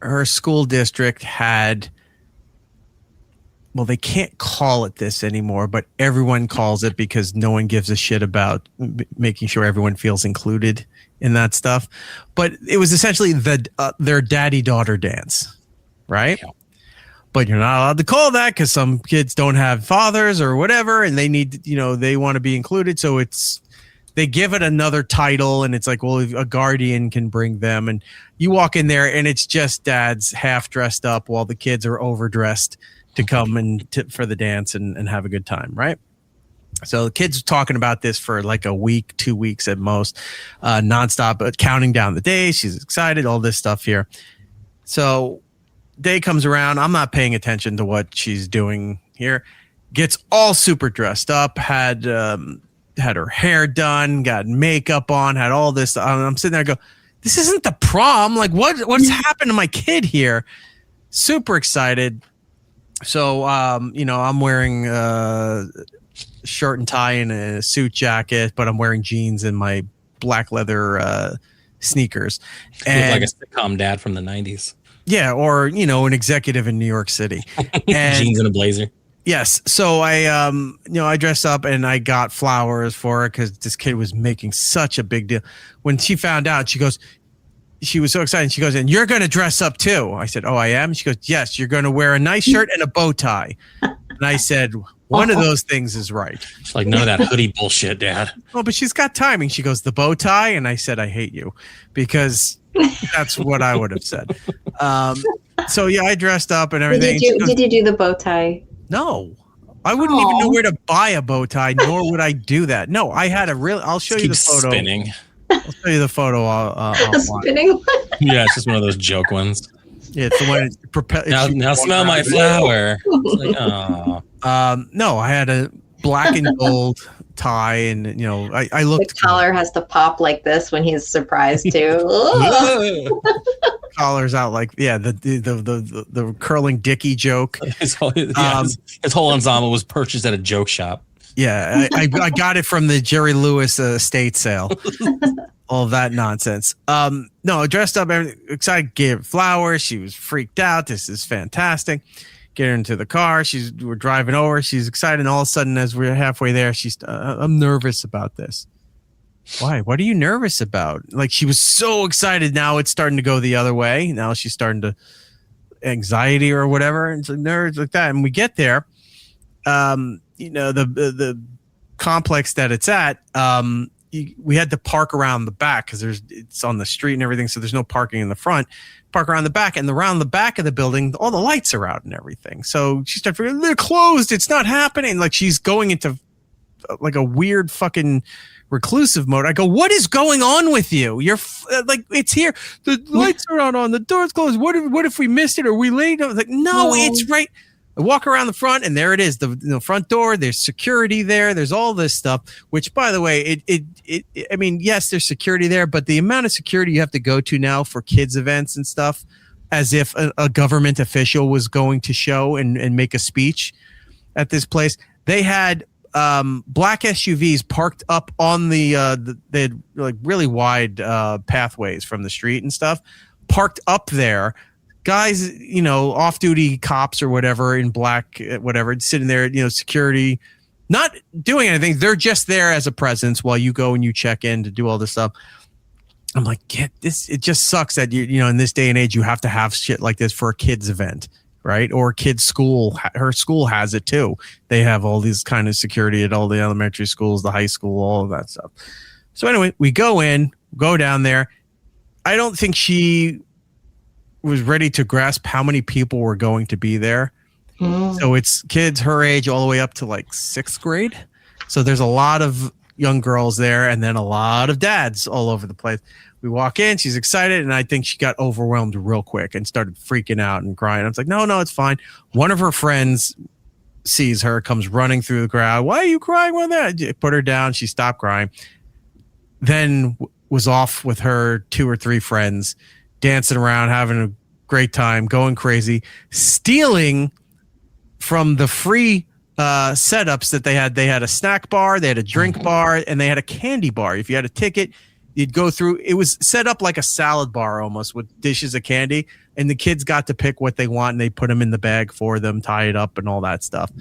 Her school district had, well, they can't call it this anymore, but everyone calls it because no one gives a shit about making sure everyone feels included in that stuff. But it was essentially their daddy-daughter dance, right? Yeah. But you're not allowed to call that because some kids don't have fathers or whatever, and they need, they want to be included. So they give it another title, and it's like, well, a guardian can bring them, and you walk in there and it's just dads half dressed up while the kids are overdressed to come and for the dance and have a good time. Right. So the kids were talking about this for like a week, 2 weeks at most, nonstop, but counting down the days. She's excited, all this stuff here. So day comes around. I'm not paying attention to what she's doing here. Gets all super dressed up, had her hair done, got makeup on, had all this. I'm sitting there, I go, this isn't the prom. Like, what's happened to my kid here? Super excited. So, I'm wearing shirt and tie and a suit jacket, but I'm wearing jeans and my black leather sneakers. And like a sitcom dad from the 90s. Yeah, or an executive in New York City. And jeans and a blazer. Yes. So I dressed up and I got flowers for her because this kid was making such a big deal. When she found out, she was so excited. She goes, and you're going to dress up too. I said, oh, I am? She goes, yes, you're going to wear a nice shirt and a bow tie. And I said, one of those things is right. She's like, none of that hoodie bullshit, Dad. Oh, but she's got timing. She goes, the bow tie. And I said, I hate you, because that's what I would have said. So yeah, I dressed up and everything. Did you do the bow tie? No, I wouldn't even know where to buy a bow tie, nor would I do that. No, I had I'll show you the photo. Spinning. I'll show you the photo. Spinning. Yeah, it's just one of those joke ones. Yeah, it's the one. Now smell my flower. It's like, oh. No, I had a black and gold tie, and I looked. The collar has to pop like this when he's surprised too. Collar's out like the curling dicky joke. His whole ensemble was purchased at a joke shop. Yeah, I got it from the Jerry Lewis estate sale. All that nonsense. No, dressed up, excited, gave her flowers. She was freaked out. This is fantastic. Get her into the car. We're driving over. She's excited. And all of a sudden, as we're halfway there, I'm nervous about this. Why? What are you nervous about? Like, she was so excited. Now it's starting to go the other way. Now she's starting to anxiety or whatever. And it's like nerves like that. And we get there. The complex that it's at, we had to park around the back because it's on the street and everything, so there's no parking in the front. Park around the back, and around the back of the building, all the lights are out and everything. So she started figuring, they're closed. It's not happening. Like, she's going into like a weird fucking reclusive mode. I go, what is going on with you? You're like, it's here. The lights are not on. The door's closed. What if we missed it? Or we late? I was like, no, it's right. I walk around the front, and there it is, the front door. There's security there. There's all this stuff, which, by the way, I mean, yes, there's security there, but the amount of security you have to go to now for kids events and stuff, as if a government official was going to show and make a speech at this place. They had black SUVs parked up on they had like really wide pathways from the street and stuff, parked up there. Guys, off-duty cops or whatever in black, whatever, sitting there, security, not doing anything. They're just there as a presence while you go and you check in to do all this stuff. I'm like, get this. It just sucks that in this day and age, you have to have shit like this for a kid's event, right? Or kids' school. Her school has it too. They have all these kind of security at all the elementary schools, the high school, all of that stuff. So anyway, we go down there. I don't think she was ready to grasp how many people were going to be there. So it's kids her age all the way up to like 6th grade. So there's a lot of young girls there, and then a lot of dads all over the place. We walk in, she's excited, and I think she got overwhelmed real quick and started freaking out and crying. I was like, no, it's fine. One of her friends sees her, comes running through the crowd. Why are you crying with that? Put her down. She stopped crying. Then was off with her 2 or 3 friends, dancing around, having a great time, going crazy, stealing from the free setups that they had. They had a snack bar, they had a drink bar, and they had a candy bar. If you had a ticket, you'd go through. It was set up like a salad bar almost, with dishes of candy, and the kids got to pick what they want, and they put them in the bag for them, tie it up, and all that stuff.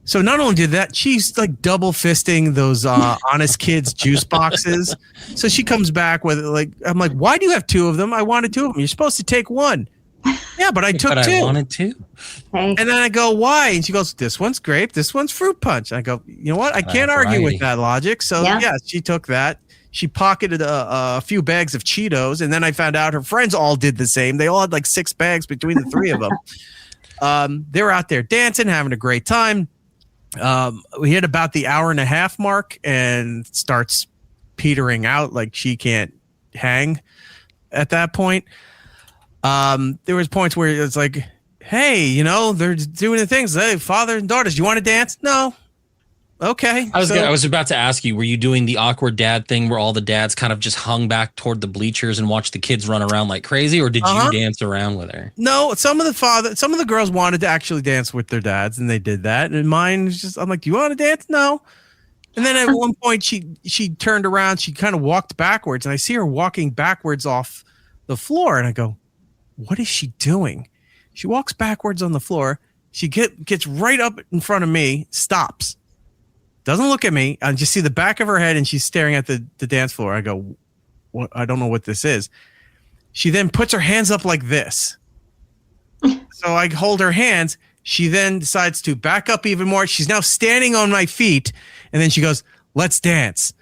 So not only did that, she's like double fisting those Honest Kids juice boxes. So she comes back with I'm like, why do you have 2 of them? I wanted 2 of them. You're supposed to take 1. Yeah, but I took 2. I wanted 2. And then I go, why? And she goes, this one's grape, this one's fruit punch. I go, you know what? I can't argue with that logic. So yeah, she took that. She pocketed a few bags of Cheetos, and then I found out her friends all did the same. They all had like 6 bags between the 3 of them. They were out there dancing, having a great time. We hit about the hour and a half mark and starts petering out, like she can't hang at that point. There was points where it's like, hey, you know, they're doing the things. Hey, father and daughters, do you want to dance? No. Okay. I was about to ask you, were you doing the awkward dad thing where all the dads kind of just hung back toward the bleachers and watched the kids run around like crazy, or did you dance around with her? No, some of the girls wanted to actually dance with their dads, and they did that. And mine was just, I'm like, do you want to dance? No. And then at one point she turned around, she kind of walked backwards, and I see her walking backwards off the floor, and I go, what is she doing? She walks backwards on the floor. She gets right up in front of me, stops. Doesn't look at me. I just see the back of her head, and she's staring at the dance floor. I go, "What? I don't know what this is." She then puts her hands up like this. So I hold her hands. She then decides to back up even more. She's now standing on my feet, and then she goes, "Let's dance."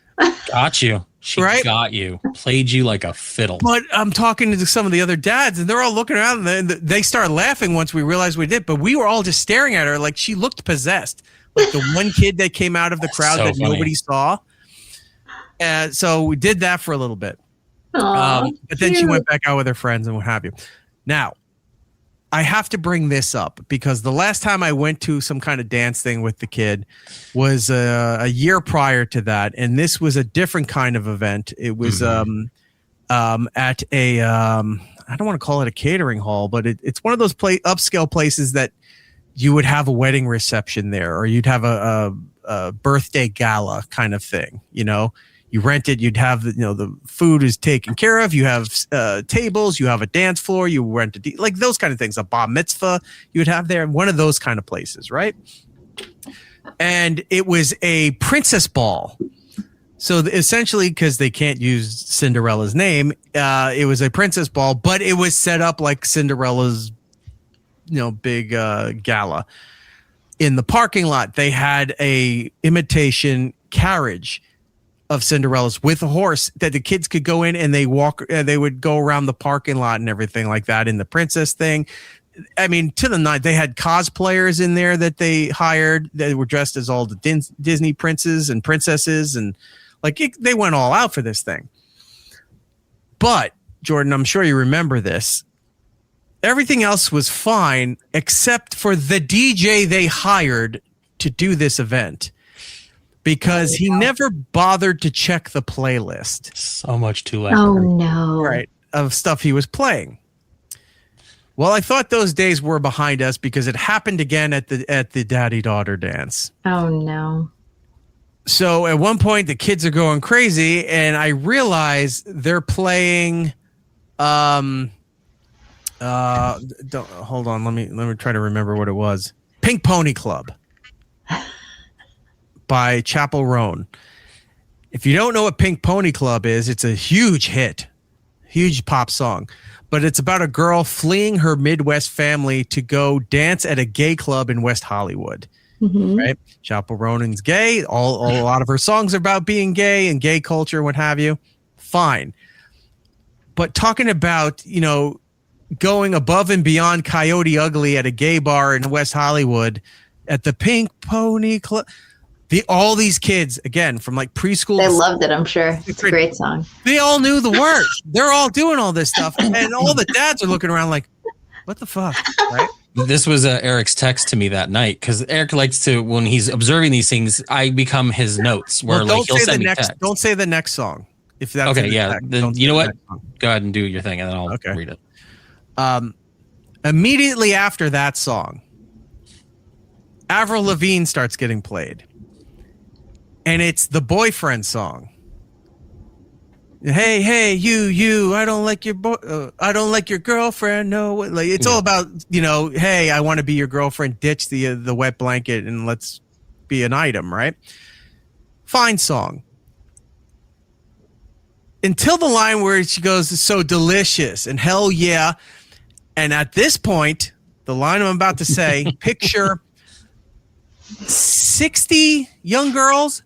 Got you. She got you. Played you like a fiddle. But I'm talking to some of the other dads, and they're all looking around, and they start laughing once we realized we did. But we were all just staring at her like she looked possessed. Like the one kid that came out of the crowd that nobody saw. So we did that for a little bit. But then she went back out with her friends and what have you. Now, I have to bring this up because the last time I went to some kind of dance thing with the kid was a year prior to that. And this was a different kind of event. It was at a, I don't want to call it a catering hall, but it's one of those upscale places that you would have a wedding reception there, or you'd have a birthday gala kind of thing. You know, you rent it, you'd have the food is taken care of. You have tables, you have a dance floor, you rent like those kind of things. A bar mitzvah you would have there, one of those kind of places, right? And it was a princess ball. So essentially, because they can't use Cinderella's name, it was a princess ball, but it was set up like Cinderella's big gala. In the parking lot, they had a imitation carriage of Cinderella's with a horse that the kids could go in, and they would go around the parking lot and everything like that in the princess thing. I mean, to the night, they had cosplayers in there that they hired. They were dressed as all the Disney princes and princesses, and they went all out for this thing. But Jordan, I'm sure you remember this. Everything else was fine except for the DJ they hired to do this event, because he never bothered to check the playlist. So much too late. Oh no! Right, of stuff he was playing. Well, I thought those days were behind us because it happened again at the daddy-daughter dance. Oh no! So at one point the kids are going crazy, and I realize they're playing. Hold on. Let me try to remember what it was. Pink Pony Club by Chappell Roan. If you don't know what Pink Pony Club is, it's a huge hit, huge pop song, but it's about a girl fleeing her Midwest family to go dance at a gay club in West Hollywood. Mm-hmm. Right? Chappell Roan's gay. A lot of her songs are about being gay and gay culture, what have you. Fine. But talking about, going above and beyond Coyote Ugly at a gay bar in West Hollywood at the Pink Pony Club. All these kids, again, from like preschool. They loved it, I'm sure. It's a great song. They all knew the words. They're all doing all this stuff. And all the dads are looking around like, what the fuck? Right? This was Eric's text to me that night, because Eric likes to, when he's observing these things, I become his notes where he'll send me text. Don't say the next song. If that's okay, yeah. Then you know what? Go ahead and do your thing, and then I'll read it. Immediately after that song, Avril Lavigne starts getting played, and it's the boyfriend song. Hey, you! I don't like your I don't like your girlfriend. No, it's all about Hey, I want to be your girlfriend. Ditch the wet blanket and let's be an item, right? Fine song. Until the line where she goes, "It's so delicious," and hell yeah. And at this point, the line I'm about to say, picture 60 young girls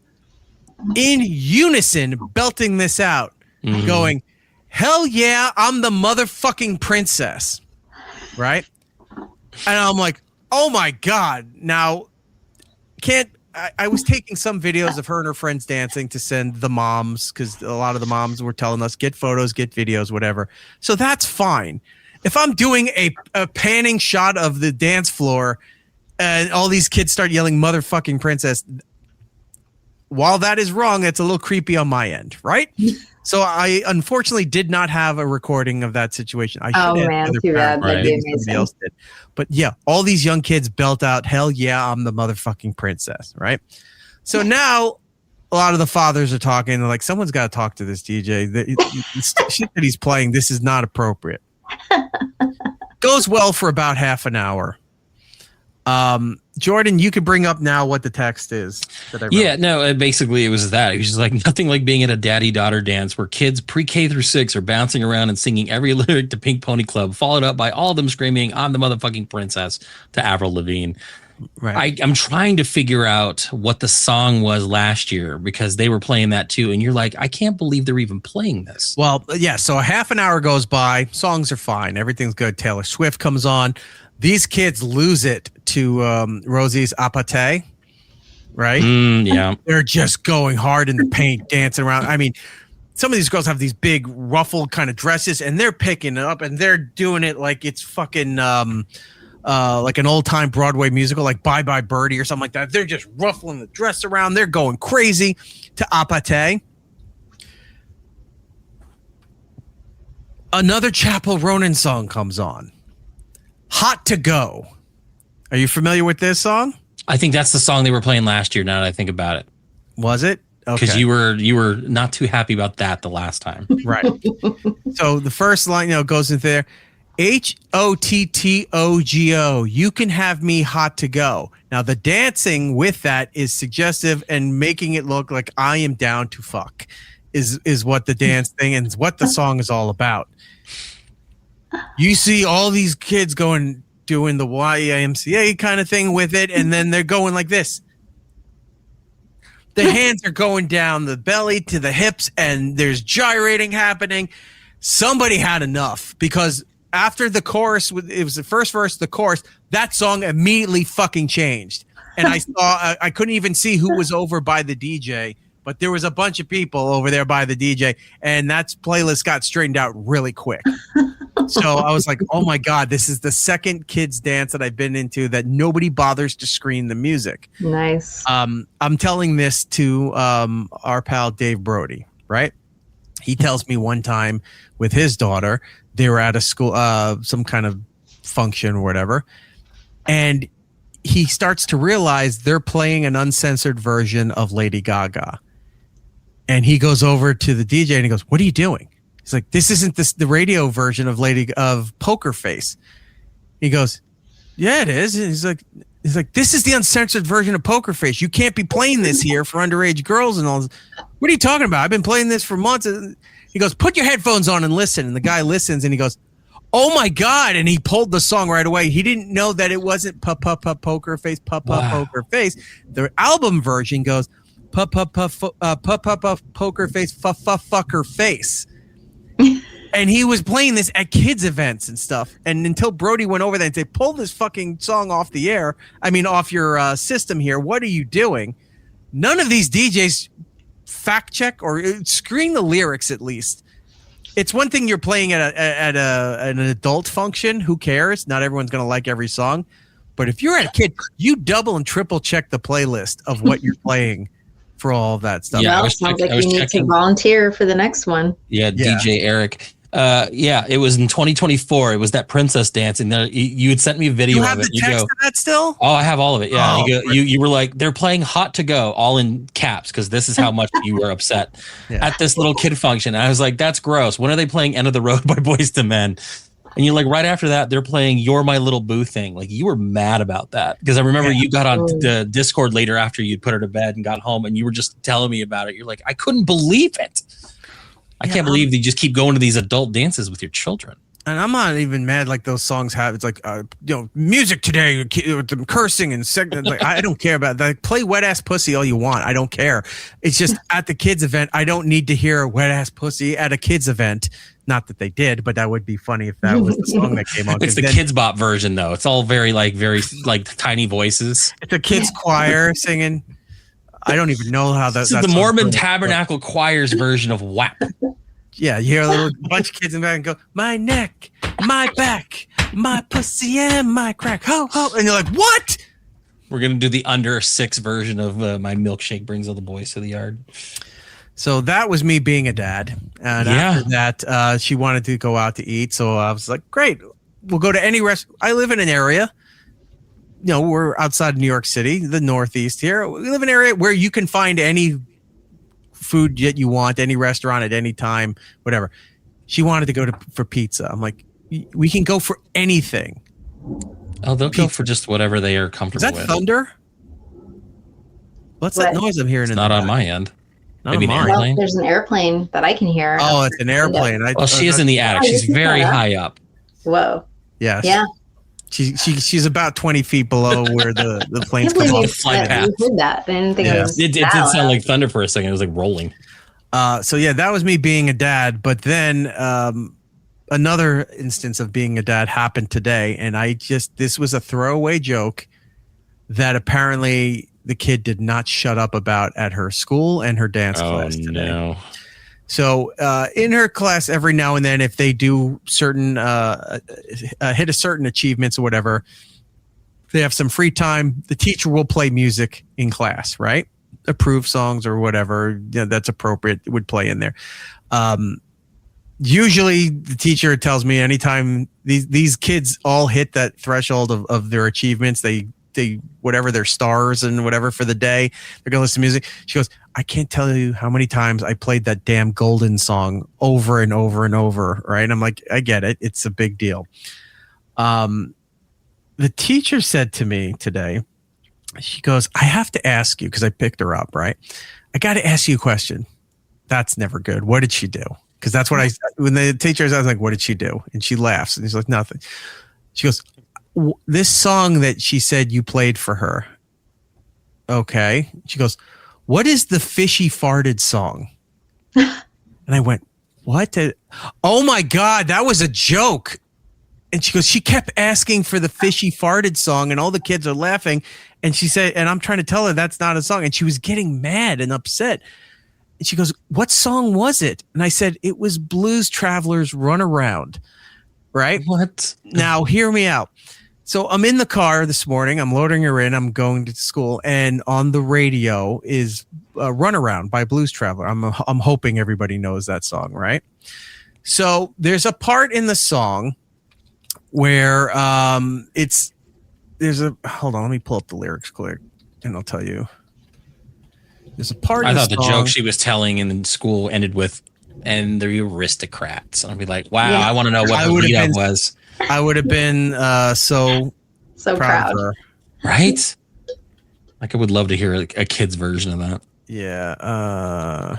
in unison belting this out, going, hell yeah, I'm the motherfucking princess. Right? And I'm like, oh my God. Now, I was taking some videos of her and her friends dancing to send the moms, because a lot of the moms were telling us, get photos, get videos, whatever. So that's fine. If I'm doing a panning shot of the dance floor and all these kids start yelling motherfucking princess, while that is wrong, it's a little creepy on my end, right? So I unfortunately did not have a recording of that situation. I should have. Too bad. That'd be amazing. Somebody else did. But yeah, all these young kids belt out, hell yeah, I'm the motherfucking princess, right? So now a lot of the fathers are talking. They're like, someone's got to talk to this DJ. The shit that he's playing, this is not appropriate. Goes well for about half an hour. Jordan, you could bring up now what the text is that I wrote. Yeah, no, basically it was that. It was just like nothing like being at a daddy-daughter dance where kids pre-K through 6 are bouncing around and singing every lyric to Pink Pony Club, followed up by all of them screaming, I'm the motherfucking princess, to Avril Lavigne. Right. I'm trying to figure out what the song was last year because they were playing that too. And you're like, I can't believe they're even playing this. Well, yeah, so a half an hour goes by. Songs are fine. Everything's good. Taylor Swift comes on. These kids lose it to Rosie's Apate, right? Yeah. They're just going hard in the paint, dancing around. I mean, some of these girls have these big ruffled kind of dresses, and they're picking it up, and they're doing it like it's fucking like an old-time Broadway musical, like Bye Bye Birdie or something like that. They're just ruffling the dress around. They're going crazy to Apate. Another Chappell Ronan song comes on. Hot to Go. Are you familiar with this song? I think that's the song they were playing last year, now that I think about it. Was it? Okay. Because you were not too happy about that the last time. Right. So the first line, goes in there. HOTTOGO. You can have me hot to go. Now the dancing with that is suggestive and making it look like I am down to fuck is what the dance thing and what the song is all about. You see all these kids doing the YMCA kind of thing with it, and then they're going like this. The hands are going down the belly to the hips, and there's gyrating happening. Somebody had enough, because after the chorus, it was the first verse of the chorus, that song immediately fucking changed. And I couldn't even see who was over by the DJ, but there was a bunch of people over there by the DJ, and that playlist got straightened out really quick. So I was like, oh my God, this is the second kids dance that I've been into that nobody bothers to screen the music. Nice. I'm telling this to our pal Dave Brody, right? He tells me one time with his daughter, they were at a school, some kind of function or whatever, and he starts to realize they're playing an uncensored version of Lady Gaga. And he goes over to the DJ and he goes, what are you doing? He's like, this isn't the radio version of Poker Face. He goes, yeah, it is. And he's like, this is the uncensored version of Poker Face. You can't be playing this here for underage girls and all this. What are you talking about? I've been playing this for months. He goes, put your headphones on and listen. And the guy listens and he goes, oh my God. And he pulled the song right away. He didn't know that it wasn't Poker Face, Poker Face. The album version goes, Poker Face, fucker face. And he was playing this at kids events and stuff. And until Brody went over there and said, pull this fucking song off the air. I mean, off your system here. What are you doing? None of these DJs fact check or screen the lyrics at least. It's one thing you're playing at an adult function. Who cares? Not everyone's going to like every song. But if you're at a kid, you double and triple check the playlist of what you're playing for all of that stuff. Yeah, sounds like you need to volunteer for the next one. Yeah, DJ Erik. It was in 2024. It was that princess dance, and you had sent me a video of it. You have the text of that still? Oh, I have all of it. Yeah, you were like, they're playing Hot to Go, all in caps, because this is how much you were upset at this little kid function. And I was like, that's gross. When are they playing End of the Road by Boyz II Men? And you're like, right after that, they're playing You're My Little Boo Thing. Like, you were mad about that. Because I remember you got on the Discord later after you'd put her to bed and got home, and you were just telling me about it. You're like, I couldn't believe it. I can't believe you just keep going to these adult dances with your children. And I'm not even mad like those songs have. It's like, music today with them cursing and like, I don't care about that. Like, play Wet Ass Pussy all you want. I don't care. It's just at the kids event, I don't need to hear Wet Ass Pussy at a kids event. Not that they did, but that would be funny if that was the song that came on. It's the Kids Bop version, though. It's all very tiny voices. It's a kids choir singing. I don't even know how that. This is the Mormon Tabernacle Choir's version of WAP. Yeah, you hear a bunch of kids in the back and go, my neck, my back, my pussy, and my crack. Ho, ho. And you're like, what? We're going to do the under 6 version of My Milkshake Brings All the Boys to the Yard. So that was me being a dad. And after that, she wanted to go out to eat. So I was like, great. We'll go to any restaurant. I live in an area. We're outside New York City, the Northeast here. We live in an area where you can find any food that you want, any restaurant at any time, whatever. She wanted to go for pizza. I'm like, we can go for anything. Oh, they'll go for just whatever they are comfortable with. Is that thunder? What's that noise I'm hearing? It's not on my end. Maybe an airplane? Well, there's an airplane that I can hear. Oh, it's an airplane. Well, she is in the attic. She's very high up. Whoa. Yes. Yeah. She's about 20 feet below where the planes come off. Flight path. You heard that. I didn't think it was. It did sound like thunder for a second. It was like rolling. So yeah, that was me being a dad. But then another instance of being a dad happened today, and this was a throwaway joke that apparently the kid did not shut up about at her school and her dance class today. No. So in her class, every now and then, if they do certain hit a certain achievements or whatever, they have some free time. The teacher will play music in class, right? Approved songs or whatever that's appropriate would play in there. Usually, the teacher tells me anytime these kids all hit that threshold of their achievements, they whatever their stars and whatever for the day, they're gonna listen to music. She goes, I can't tell you how many times I played that damn Golden song over and over and over, right? And I'm like, I get it. It's a big deal. The teacher said to me today, she goes, I have to ask you, because I picked her up, right? I got to ask you a question. That's never good. What did she do? Because that's what when the teacher is, I was like, what did she do? And she laughs and she's like, nothing. She goes, this song that she said you played for her. Okay. She goes, what is the fishy farted song? And I went, what? Oh my God, that was a joke. And she goes, she kept asking for the fishy farted song and all the kids are laughing. And she said, and I'm trying to tell her that's not a song. And she was getting mad and upset. And she goes, what song was it? And I said, it was Blues Travelers Run Around. Right? What? Now, hear me out. So I'm in the car this morning. I'm loading her in. I'm going to school. And on the radio is Runaround by Blues Traveler. I'm hoping everybody knows that song, right? So there's a part in the song where hold on, let me pull up the lyrics quick and I'll tell you. There's a part I in thought the the song, joke she was telling in school ended with, and they're aristocrats. And I'd be like, wow, Yeah. I want to know what the lead up was. I would have been so proud of her. Right? Like I would love to hear a kid's version of that. Yeah.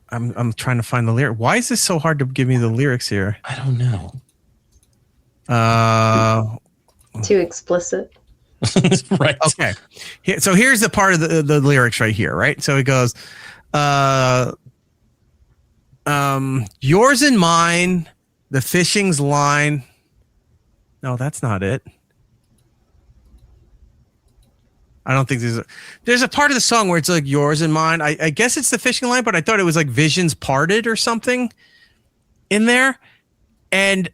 I'm trying to find the lyric. Why is this so hard to give me the lyrics here? I don't know. Too explicit. Right. Okay. So here's the part of the lyrics right here, right? So it goes, yours and mine, the fishing's line. No, that's not it. I don't think there's a part of the song where it's like yours and mine. I guess it's the fishing line, but I thought it was like visions parted or something in there. And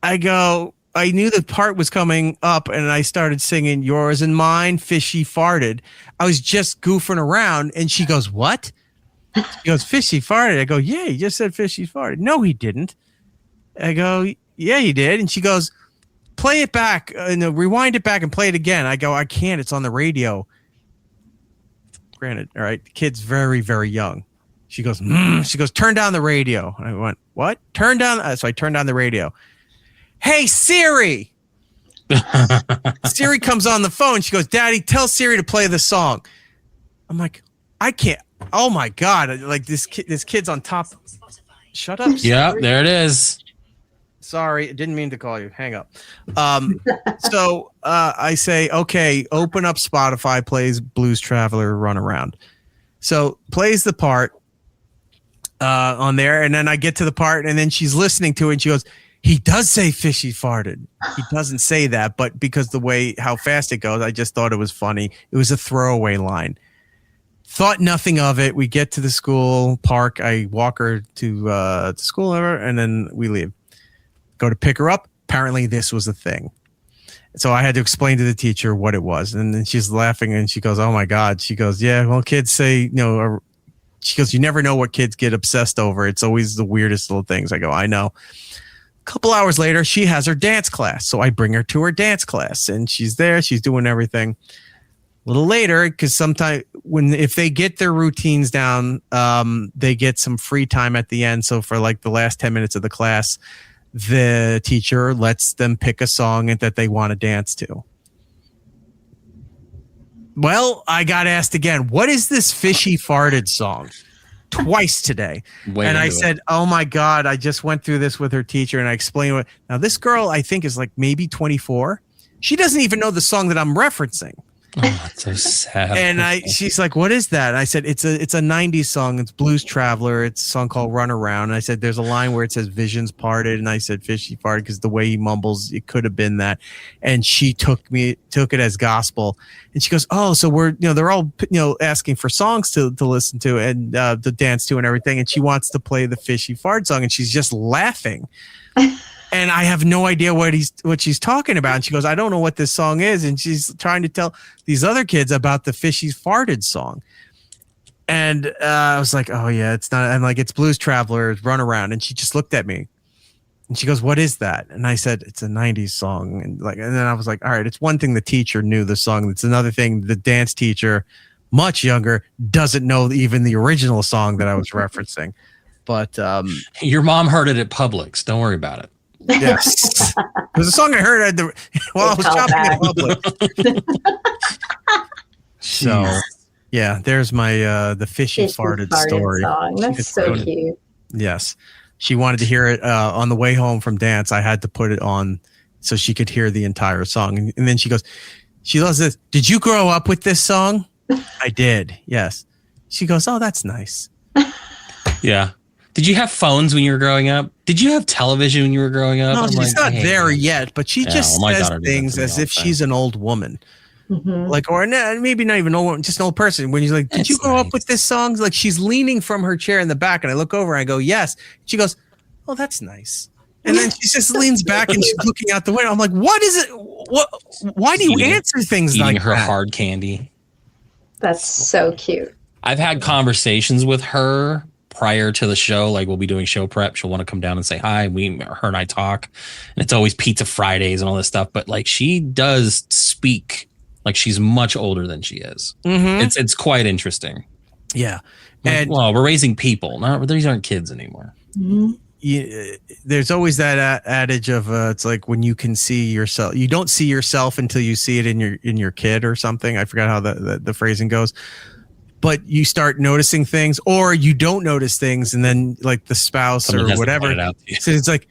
I knew the part was coming up and I started singing yours and mine, fishy farted. I was just goofing around and she goes, what? She goes, fishy farted. I go, yeah, he just said fishy farted. No, he didn't. I go, yeah, he did. And she goes, play it back, rewind it back and play it again. I go, I can't. It's on the radio. Granted, all right. The kid's very, very young. She goes, turn down the radio. I went, what? Turn down. So I turned down the radio. Hey, Siri. Siri comes on the phone. She goes, Daddy, tell Siri to play the song. I'm like, I can't. Oh my God. Like this kid's on top. Shut up. Yeah, there it is. Sorry, didn't mean to call you. Hang up. So I say, okay, open up Spotify, plays Blues Traveler Run Around. So plays the part. on there. And then I get to the part and then she's listening to it and she goes, he does say fishy farted. He doesn't say that, but because the way how fast it goes, I just thought it was funny. It was a throwaway line. Thought nothing of it. We get to the school park. I walk her to school, and then we leave. Go to pick her up. Apparently, this was a thing. So I had to explain to the teacher what it was. And then she's laughing and she goes, oh my God. She goes, yeah, well, kids say, she goes, you never know what kids get obsessed over. It's always the weirdest little things. I go, I know. A couple hours later, she has her dance class. So I bring her to her dance class and she's there. She's doing everything. A little later, because sometimes if they get their routines down, they get some free time at the end. So for like the last 10 minutes of the class, the teacher lets them pick a song that they want to dance to. Well, I got asked again, what is this fishy farted song? Twice today. And I said, oh my God, I just went through this with her teacher and I explained what. Now, this girl, I think, is like maybe 24. She doesn't even know the song that I'm referencing. Oh, that's so sad. And she's like, what is that? And I said, it's a 90s song. It's Blues Traveler. It's a song called Run Around. And I said, there's a line where it says visions parted. And I said, fishy farted, because the way he mumbles, it could have been that. And she took it as gospel. And she goes, oh, so they're all, asking for songs to listen to and to dance to and everything. And she wants to play the fishy fart song. And she's just laughing. And I have no idea what she's talking about. And she goes, I don't know what this song is. And she's trying to tell these other kids about the fishy farted song. And I was like, oh yeah, it's not. I'm like, it's Blues Traveler, Run Around. And she just looked at me and she goes, what is that? And I said, it's a 90s song. And then I was like, all right, it's one thing the teacher knew the song. It's another thing the dance teacher, much younger, doesn't know even the original song that I was referencing. But your mom heard it at Publix. Don't worry about it. Yes, it was a song I heard while I was shopping at Publix. So, yeah, there's my the fishy farted story song. That's so cute. Yes, she wanted to hear it on the way home from dance. I had to put it on so she could hear the entire song, and then she goes, she loves this. Did you grow up with this song? I did. Yes. She goes, oh, that's nice. Yeah. Did you have phones when you were growing up? Did you have television when you were growing up? No, she's not there yet, but she just says things as if she's an old woman. Mm-hmm. Like, or maybe not even old, just an old person. When he's like, did you grow up with this song? Like, she's leaning from her chair in the back, and I look over and I go, yes. She goes, oh, that's nice. And then she just leans back and she's looking out the window. I'm like, what is it? What? Why do you answer things like that? Eating her hard candy. That's so cute. I've had conversations with her prior to the show. Like, we'll be doing show prep. She'll want to come down and say hi. Her and I talk, and it's always Pizza Fridays and all this stuff. But like, she does speak like she's much older than she is. Mm-hmm. It's quite interesting. Yeah. And well, we're raising people. These aren't kids anymore. Mm-hmm. There's always that adage of it's like when you can see yourself, you don't see yourself until you see it in your kid or something. I forgot how the phrasing goes. But you start noticing things, or you don't notice things, and then like the spouse or whatever, so it's like,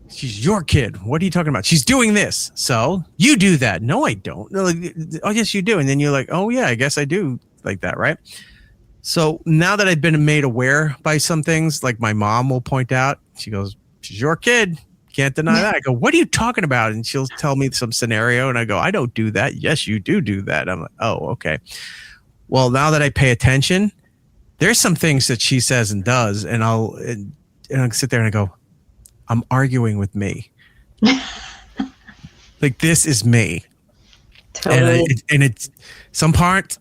she's your kid. What are you talking about? She's doing this, so you do that. No, I don't. Like, oh, yes, you do. And then you're like, oh yeah, I guess I do like that, right? So now that I've been made aware by some things, like my mom will point out, she goes, she's your kid. Can't deny that. I go, what are you talking about? And she'll tell me some scenario, and I go, I don't do that. Yes, you do that. I'm like, oh, okay. Well, now that I pay attention, there's some things that she says and does, and I'll sit there and I go, I'm arguing with me. Like, this is me. Totally. And it's sometimes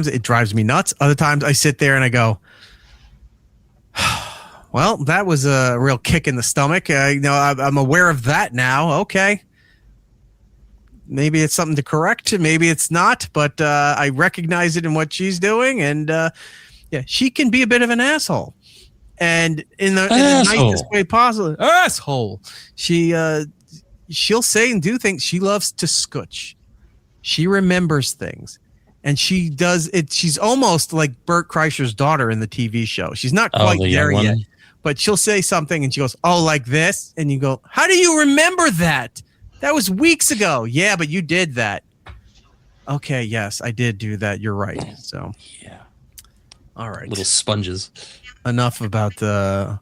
it drives me nuts. Other times I sit there and I go, well, that was a real kick in the stomach. I'm aware of that now. Okay. Maybe it's something to correct. Maybe it's not, but I recognize it in what she's doing. And yeah, she can be a bit of an asshole. And in the nicest way possible. Asshole. She'll say and do things. She loves to scooch. She remembers things. And she does it. She's almost like Bert Kreischer's daughter in the TV show. She's not quite there yet. But she'll say something and she goes, oh, like this? And you go, how do you remember that? That was weeks ago. Yeah, but you did that. Okay, yes, I did do that. You're right. So, yeah. All right. Little sponges. enough about the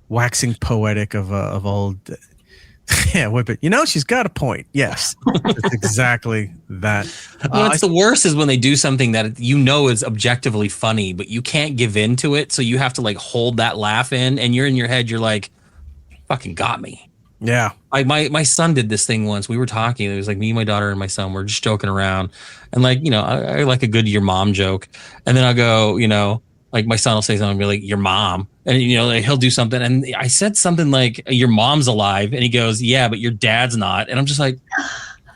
waxing poetic of old. Yeah, whip it. She's got a point. Yes, it's exactly that. What's the worst is when they do something that is objectively funny, but you can't give in to it, so you have to like hold that laugh in, and you're in your head, you're like, "Fucking got me." Yeah. My son did this thing once. We were talking. It was like me, my daughter, and my son. We're just joking around, and like I like a good "your mom" joke, and then I'll go, like my son will say something, be like, "Your mom," and like he'll do something, and I said something like, "Your mom's alive," and he goes, "Yeah, but your dad's not," and I'm just like,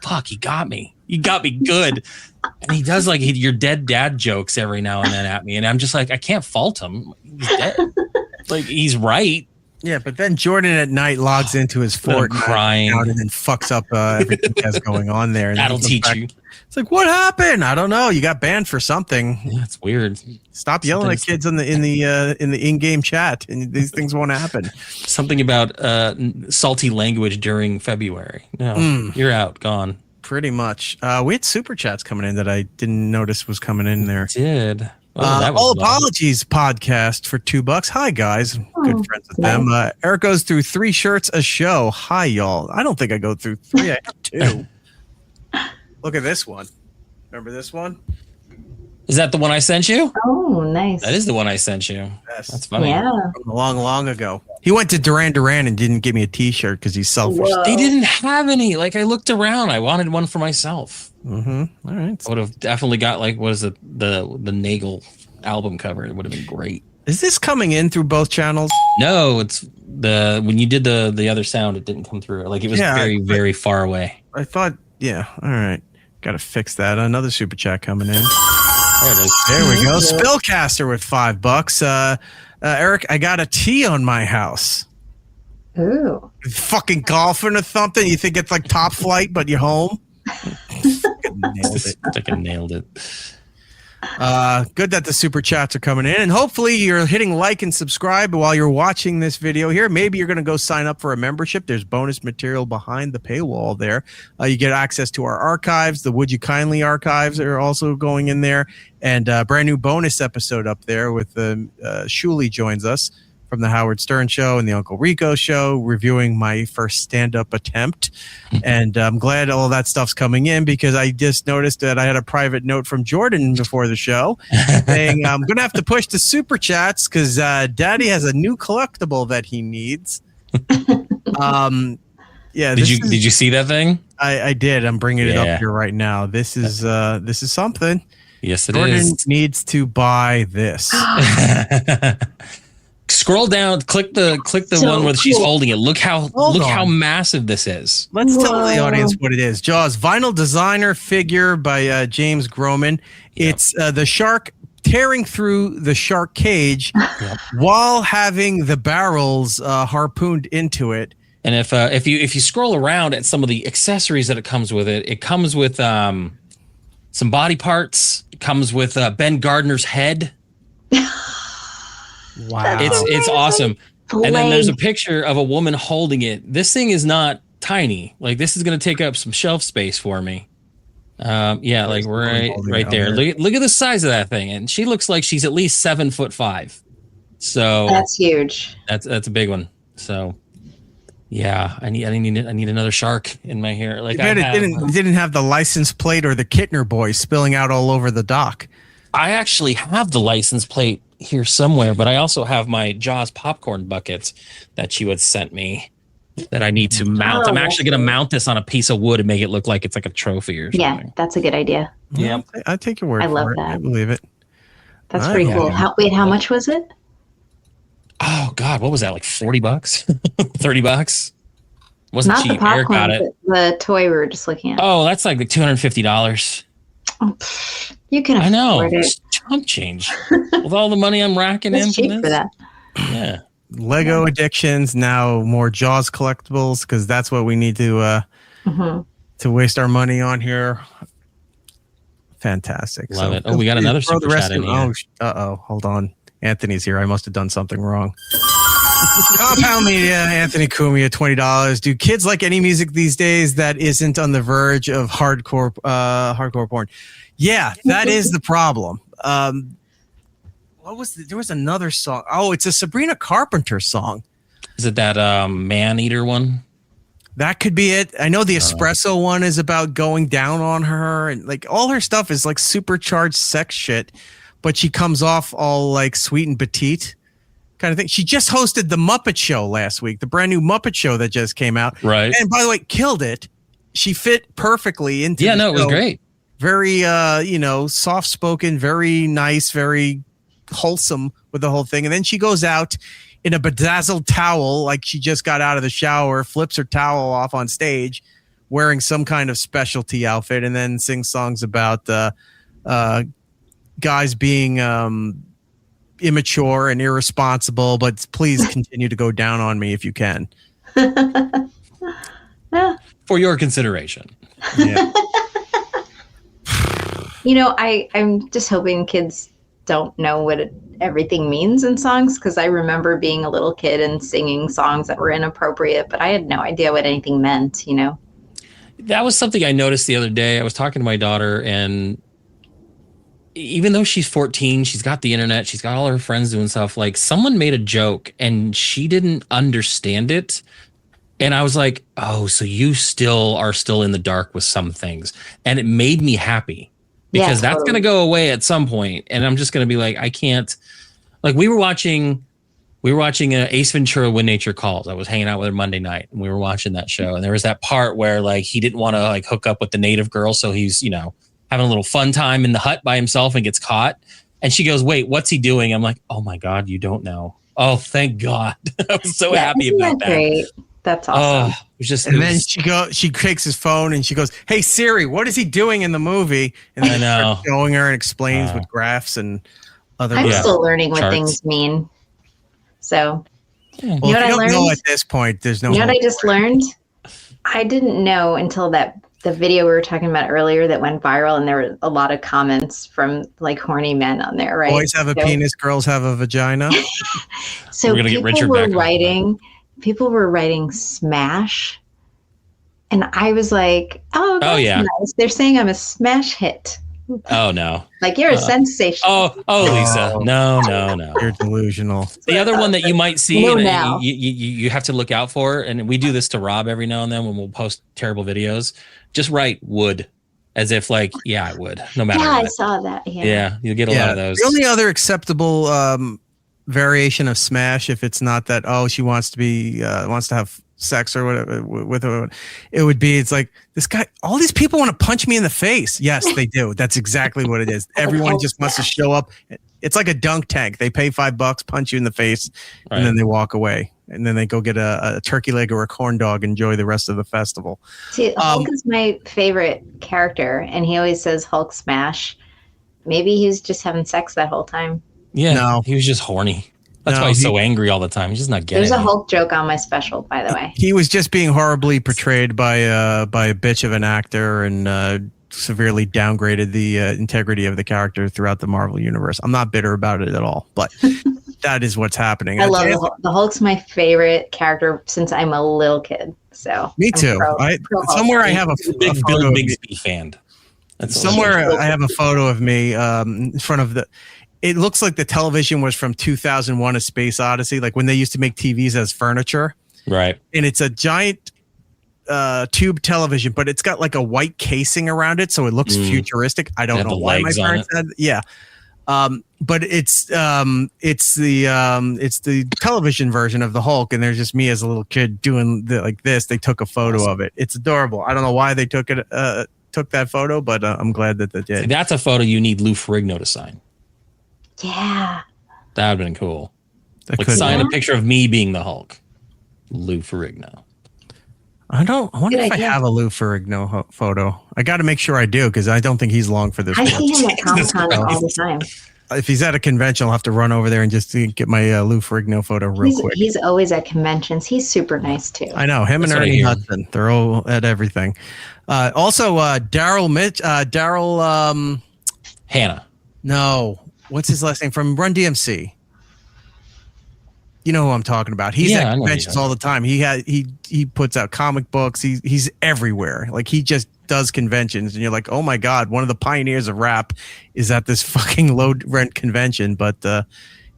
"Fuck, he got me. You got me good." And he does like your dead dad jokes every now and then at me, and I'm just like, I can't fault him. He's dead. Like he's right. Yeah, but then Jordan at night logs into his fort crying and then fucks up everything he has going on there. And that'll teach you. It's like, what happened? I don't know. You got banned for something. Yeah, it's weird. Stop yelling at kids in the in-game chat, and these things won't happen. Something about salty language during February. No, you're out, gone. Pretty much. We had super chats coming in that I didn't notice was coming in there. Did. All Apologies podcast for $2. Hi guys, good friends with them. Eric goes through 3 shirts a show. Hi y'all. I don't think I go through 3. I have 2. Look at this one. Remember this one? Is that the one I sent you? Oh, nice. That is the one I sent you. Yes. That's funny. Yeah. From long ago. He went to Duran and didn't give me a T-shirt because he's selfish. Whoa. They didn't have any. Like I looked around. I wanted one for myself. Mm-hmm. All right. I would have definitely got like what is it the Nagel album cover. It would have been great. Is this coming in through both channels? No, it's when you did the other sound, it didn't come through. Like it was very far away. I thought, yeah. All right. Got to fix that. Another super chat coming in. There it is. There we go. Spillcaster with $5. Eric, I got a T on my house. Ooh. Fucking golfing or something? You think it's like Top Flight, but you're home? Nailed it. Good that the super chats are coming in, and hopefully you're hitting like and subscribe while you're watching this video here. Maybe you're going to go sign up for a membership. There's bonus material behind the paywall there. You get access to our archives. The Would You Kindly archives are also going in there, and a brand new bonus episode up there with Shuli joins us from the Howard Stern Show and the Uncle Rico Show, reviewing my first stand-up attempt. And I'm glad all that stuff's coming in because I just noticed that I had a private note from Jordan before the show saying I'm going to have to push the super chats because Daddy has a new collectible that he needs. Yeah. Did you see that thing? I did. I'm bringing it up here right now. This is something. Yes, it Jordan is. needs to buy this. Scroll down, click the one where she's holding it. Look how massive this is. Let's tell the audience what it is. Jaws vinyl designer figure by James Groman. It's the shark tearing through the shark cage while having the barrels harpooned into it. And if you scroll around at some of the accessories that it comes with, it comes with some body parts. It comes with Ben Gardner's head. Wow. It's awesome. And then there's a picture of a woman holding it. This thing is not tiny. Like this is going to take up some shelf space for me. Like right there. Look at the size of that thing. And she looks like she's at least 7'5". So that's huge. That's a big one. So yeah, I need another shark in my hair. Like it didn't have the license plate or the Kittner boys spilling out all over the dock. I actually have the license plate here somewhere, but I also have my Jaws popcorn buckets that you had sent me that I need to mount. I'm actually going to mount this on a piece of wood and make it look like it's like a trophy or something. Yeah, that's a good idea. Yeah, I take your word. I love for it. that. I believe it. That's pretty cool. How much was it? Oh God, what was that? Like $40, $30? Wasn't Not cheap. the popcorn, Eric got it. The toy we were just looking at. Oh, that's like $250. You can afford I know. it. It's chump change with all the money I'm racking in It's cheap for that. Yeah. Lego addictions, now more Jaws collectibles because that's what we need to waste our money on here. Fantastic. Love it. Oh, we got another super chat in here. Hold on. Anthony's here. I must have done something wrong. Compound Media, Anthony Cumia, $20. Do kids like any music these days that isn't on the verge of hardcore porn? Yeah, that is the problem. there was another song. Oh, it's a Sabrina Carpenter song. Is it that Man Eater one? That could be it. I know the Espresso one is about going down on her, and like all her stuff is like supercharged sex shit, but she comes off all like sweet and petite kind of thing. She just hosted the Muppet Show last week, the brand new Muppet Show that just came out. Right. And by the way, killed it. She fit perfectly into it was great. Very soft spoken, very nice, very wholesome with the whole thing. And then she goes out in a bedazzled towel, like she just got out of the shower, flips her towel off on stage, wearing some kind of specialty outfit, and then sings songs about guys being immature and irresponsible, but please continue to go down on me if you can. For your consideration. Yeah. I'm just hoping kids don't know what everything means in songs, because I remember being a little kid and singing songs that were inappropriate, but I had no idea what anything meant, That was something I noticed the other day. I was talking to my daughter, and even though she's 14, she's got the internet, she's got all her friends doing stuff, like someone made a joke and she didn't understand it. And I was like, oh, so you are still in the dark with some things. And it made me happy. Because that's going to go away at some point, and I'm just going to be like, I can't. Like we were watching Ace Ventura: When Nature Calls. I was hanging out with her Monday night, and we were watching that show. And there was that part where like he didn't want to like hook up with the native girl, so he's having a little fun time in the hut by himself and gets caught. And she goes, "Wait, what's he doing?" I'm like, "Oh my God, you don't know." Oh, thank God! I was so happy about that. Great. That's awesome. Then she takes his phone and she goes, "Hey Siri, what is he doing in the movie?" And then starts showing her and explains with graphs and other. I'm still learning what things mean. So, you know what I learned? Know at this point, there's no. You know what I just learned? I didn't know until the video we were talking about earlier that went viral, and there were a lot of comments from like horny men on there. Right? Boys have a penis, girls have a vagina. So we're gonna get Richard back on. People were writing smash, and I was like, oh yeah, nice. They're saying I'm a smash hit. Oh no, like you're a sensation. Oh Lisa, no, you're delusional. The other one that you might see, you have to look out for, and we do this to Rob every now and then when we'll post terrible videos. Just write would, as if like, yeah, I would, no matter what. I saw that. Yeah, you'll get a lot of those. The only other acceptable variation of smash, if it's not that she wants to have sex or whatever with her, it would be, it's like, this guy, all these people want to punch me in the face. Yes, they do. That's exactly what it is. Everyone just wants to show up. It's like a dunk tank. They pay $5, punch you in the face, and then they walk away, and then they go get a turkey leg or a corn dog, enjoy the rest of the festival. See, Hulk is my favorite character, and he always says Hulk smash. Maybe he was just having sex that whole time. Yeah, no, he was just horny. That's why he's so angry all the time. He's just not getting it. There's a Hulk joke on my special, by the way. He was just being horribly portrayed by a bitch of an actor, and severely downgraded the integrity of the character throughout the Marvel universe. I'm not bitter about it at all, but that is what's happening. I love the Hulk's my favorite character since I'm a little kid. So me too. Somewhere I have a big Bill Bixby fan. Somewhere I have a photo of me in front of the. It looks like the television was from 2001: A Space Odyssey, like when they used to make TVs as furniture. Right. And it's a giant tube television, but it's got like a white casing around it, so it looks futuristic. I don't know why my parents had. Yeah. But it's the television version of the Hulk, and there's just me as a little kid doing like this. They took a photo of it. It's adorable. I don't know why they took that photo, but I'm glad that they did. See, that's a photo you need Lou Ferrigno to sign. Yeah. That would have been cool. Sign a picture of me being the Hulk. Lou Ferrigno. I wonder if I have a Lou Ferrigno photo. I got to make sure I do, because I don't think he's long for this. I see him at Comic-Con all the time. If he's at a convention, I'll have to run over there and just get my Lou Ferrigno photo real quick. He's always at conventions. He's super nice too. I know him. That's and Ernie Hudson. They're all at everything. Also, Daryl Hannah. No, what's his last name from Run DMC? You know who I'm talking about. He's Yeah, I at know conventions all the time. He puts out comic books. He's everywhere. Like he just does conventions, and you're like, oh my god, one of the pioneers of rap is at this fucking low rent convention. But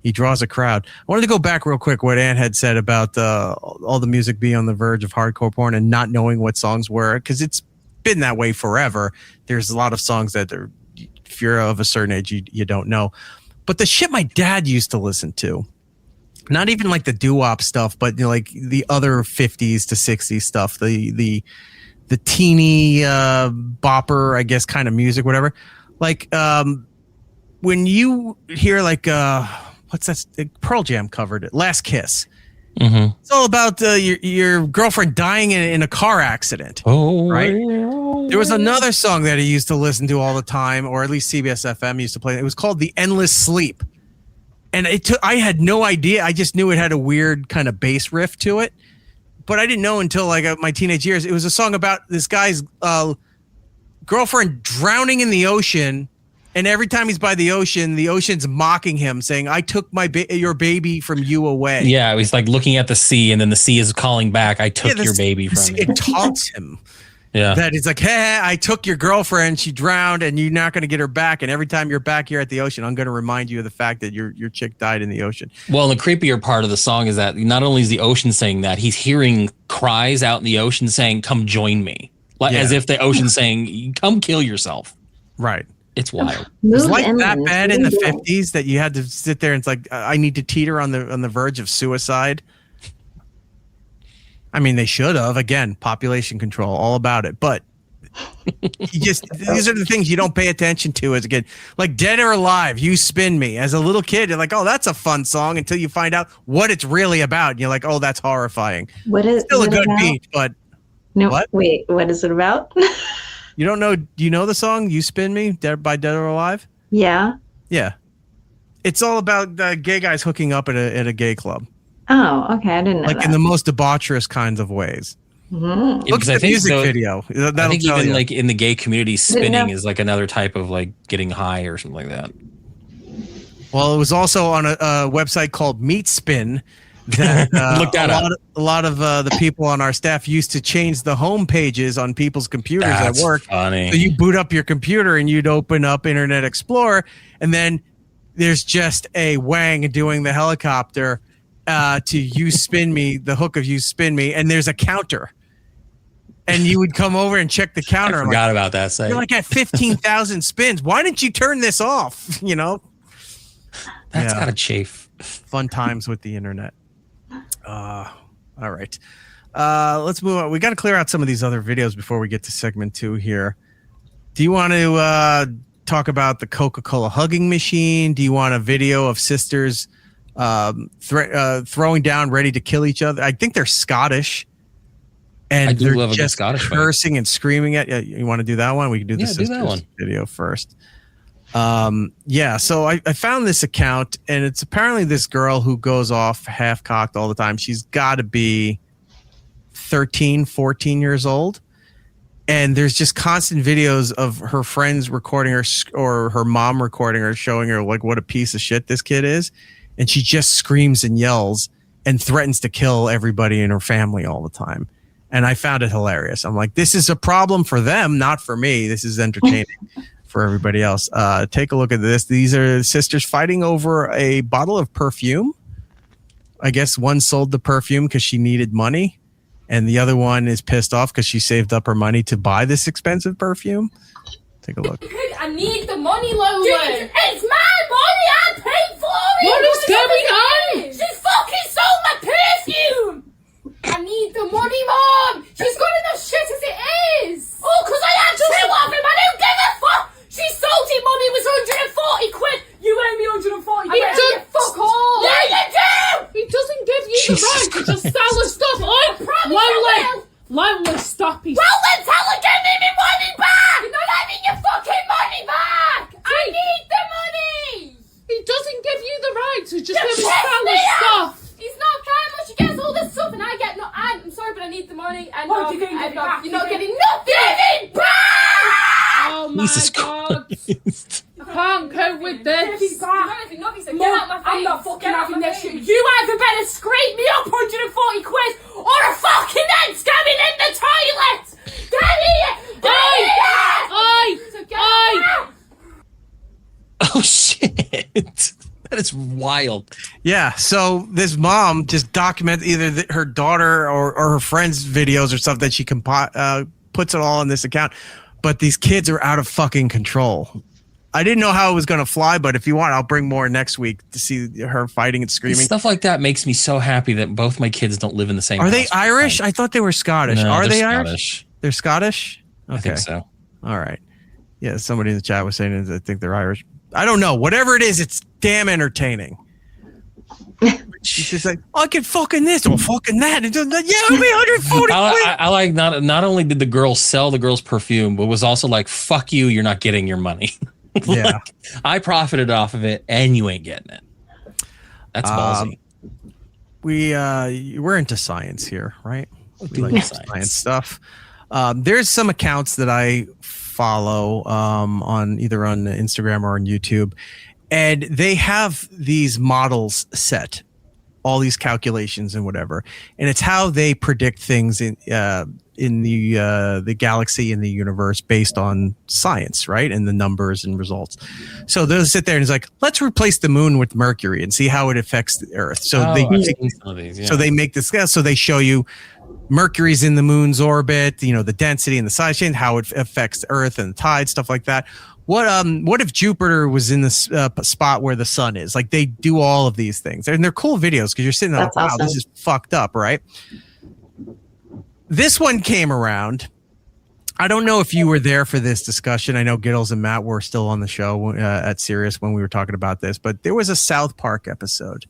he draws a crowd. I wanted to go back real quick. What Ann had said about all the music being on the verge of hardcore porn and not knowing what songs were, because it's been that way forever. There's a lot of songs that are, if you're of a certain age, you don't know. But the shit my dad used to listen to. Not even like the doo-wop stuff, but like the other 50s to 60s stuff, the teeny bopper, I guess, kind of music, whatever. Like when you hear like what's that? Pearl Jam covered it. Last Kiss. Mm-hmm. It's all about your girlfriend dying in a car accident. Oh, right. There was another song that he used to listen to all the time, or at least CBS FM used to play. It was called "The Endless Sleep." And I had no idea. I just knew it had a weird kind of bass riff to it. But I didn't know until like my teenage years. It was a song about this guy's girlfriend drowning in the ocean. And every time he's by the ocean's mocking him, saying, I took your baby from you away. Yeah, he's like looking at the sea, and then the sea is calling back, I took your baby from you. It taunts him. Yeah. That is like, hey, I took your girlfriend, she drowned, and you're not going to get her back. And every time you're back here at the ocean, I'm going to remind you of the fact that your chick died in the ocean. Well, the creepier part of the song is that not only is the ocean saying that, he's hearing cries out in the ocean saying, come join me. Like as if the ocean's saying, come kill yourself. Right. It's wild. It was like that bad in the 50s that you had to sit there and it's like, I need to teeter on the verge of suicide. I mean, they should have. Again, population control, all about it. But these are the things you don't pay attention to as a kid. Like Dead or Alive, You Spin Me. As a little kid, you're like, oh, that's a fun song until you find out what it's really about. And you're like, oh, that's horrifying. What is still a good about? beat, but no. What? Wait, what is it about? You don't know? Do you know the song "You Spin Me" by Dead or Alive? Yeah. Yeah. It's all about gay guys hooking up at a gay club. Oh, okay. I didn't know like that. in the most debaucherous kinds of ways. Mm. Look at the music video. I think even like in the gay community, spinning is like another type of like getting high or something like that. Well, it was also on a website called Meat Spin. That, Look that up. A lot of the people on our staff used to change the home pages on people's computers That's at work. funny. So you boot up your computer and you'd open up Internet Explorer, and then there's just a Wang doing the helicopter to "You Spin Me," the hook of "You Spin Me," and there's a counter. And you would come over and check the counter. I forgot about that site. You're like at 15,000 spins. Why didn't you turn this off? You know, that's gotta chafe. Fun times with the internet. All right. Let's move on. We got to clear out some of these other videos before we get to segment 2 here. Do you want to talk about the Coca-Cola hugging machine? Do you want a video of sisters throwing down, ready to kill each other? I think they're Scottish. And I do they're love a good just Scottish fight. cursing and screaming at you. You want to do that one? We can do the sisters that one. video first. So I found this account, and it's apparently this girl who goes off half-cocked all the time. She's got to be 13, 14 years old. And there's just constant videos of her friends recording her or her mom recording her, showing her like what a piece of shit this kid is. And she just screams and yells and threatens to kill everybody in her family all the time. And I found it hilarious. I'm like, this is a problem for them, not for me. This is entertaining for everybody else. Take a look at this. These are sisters fighting over a bottle of perfume. I guess one sold the perfume because she needed money, and the other one is pissed off because she saved up her money to buy this expensive perfume. Take a look. I need the money, Lola. It's my money. I paid for it. What is going on? She fucking sold my perfume. I need the money, Mom. She's got enough shit as it is. Oh, because I had 2 of him. I don't give a fuck. She sold him, Mom. It was 140 quid. You owe me 140. He doesn't. Fuck off. Yeah, you do. He doesn't give you the right to just sell the stuff. Lola, stop it. Well, then tell her, give me my money back. You're not having your fucking money back. I need the money. He doesn't give you the right to just let me sell the stuff. He's not very much. He gets all this stuff, and I get no. I'm sorry, but I need the money. And you're not getting nothing back. Oh my Jesus God! Christ. Okay, can't cope with this. Mum, I'm not fucking having this shit. You either better scrape me up 140 quid or a fucking head's coming in the toilet. Get here! Oh shit. That is wild. Yeah. So this mom just documents either her daughter or her friend's videos or stuff that she puts it all on this account. But these kids are out of fucking control. I didn't know how it was going to fly, but if you want, I'll bring more next week to see her fighting and screaming. Stuff like that makes me so happy that both my kids don't live in the same house. Are they Irish? I thought they were Scottish. No, Are they Scottish. Irish? They're Scottish? Okay. I think so. All right. Yeah, somebody in the chat was saying I think they're Irish. I don't know. Whatever it is, it's damn entertaining. She's just like, I can fucking this or fucking that. And just, yeah, it'll be 140 I like not only did the girl sell the girl's perfume, but was also like, fuck you, you're not getting your money. Yeah. Like, I profited off of it and you ain't getting it. That's ballsy. We're into science here, right? We like science stuff. There's some accounts that I follow on either on Instagram or on YouTube, and they have these models set, all these calculations and whatever, and it's how they predict things in the galaxy and the universe based on science, right? And the numbers and results. So they'll sit there and it's like, let's replace the moon with Mercury and see how it affects the Earth. So they make this. So they show you Mercury's in the moon's orbit, the density and the size change, how it affects the Earth and the tide, stuff like that. What if Jupiter was in the spot where the sun is? Like, they do all of these things, and they're cool videos because you're sitting there like, wow, awesome. This is fucked up, right? This one came around. I don't know if you were there for this discussion. I know Giddles and Matt were still on the show at Sirius when we were talking about this, but there was a South Park episode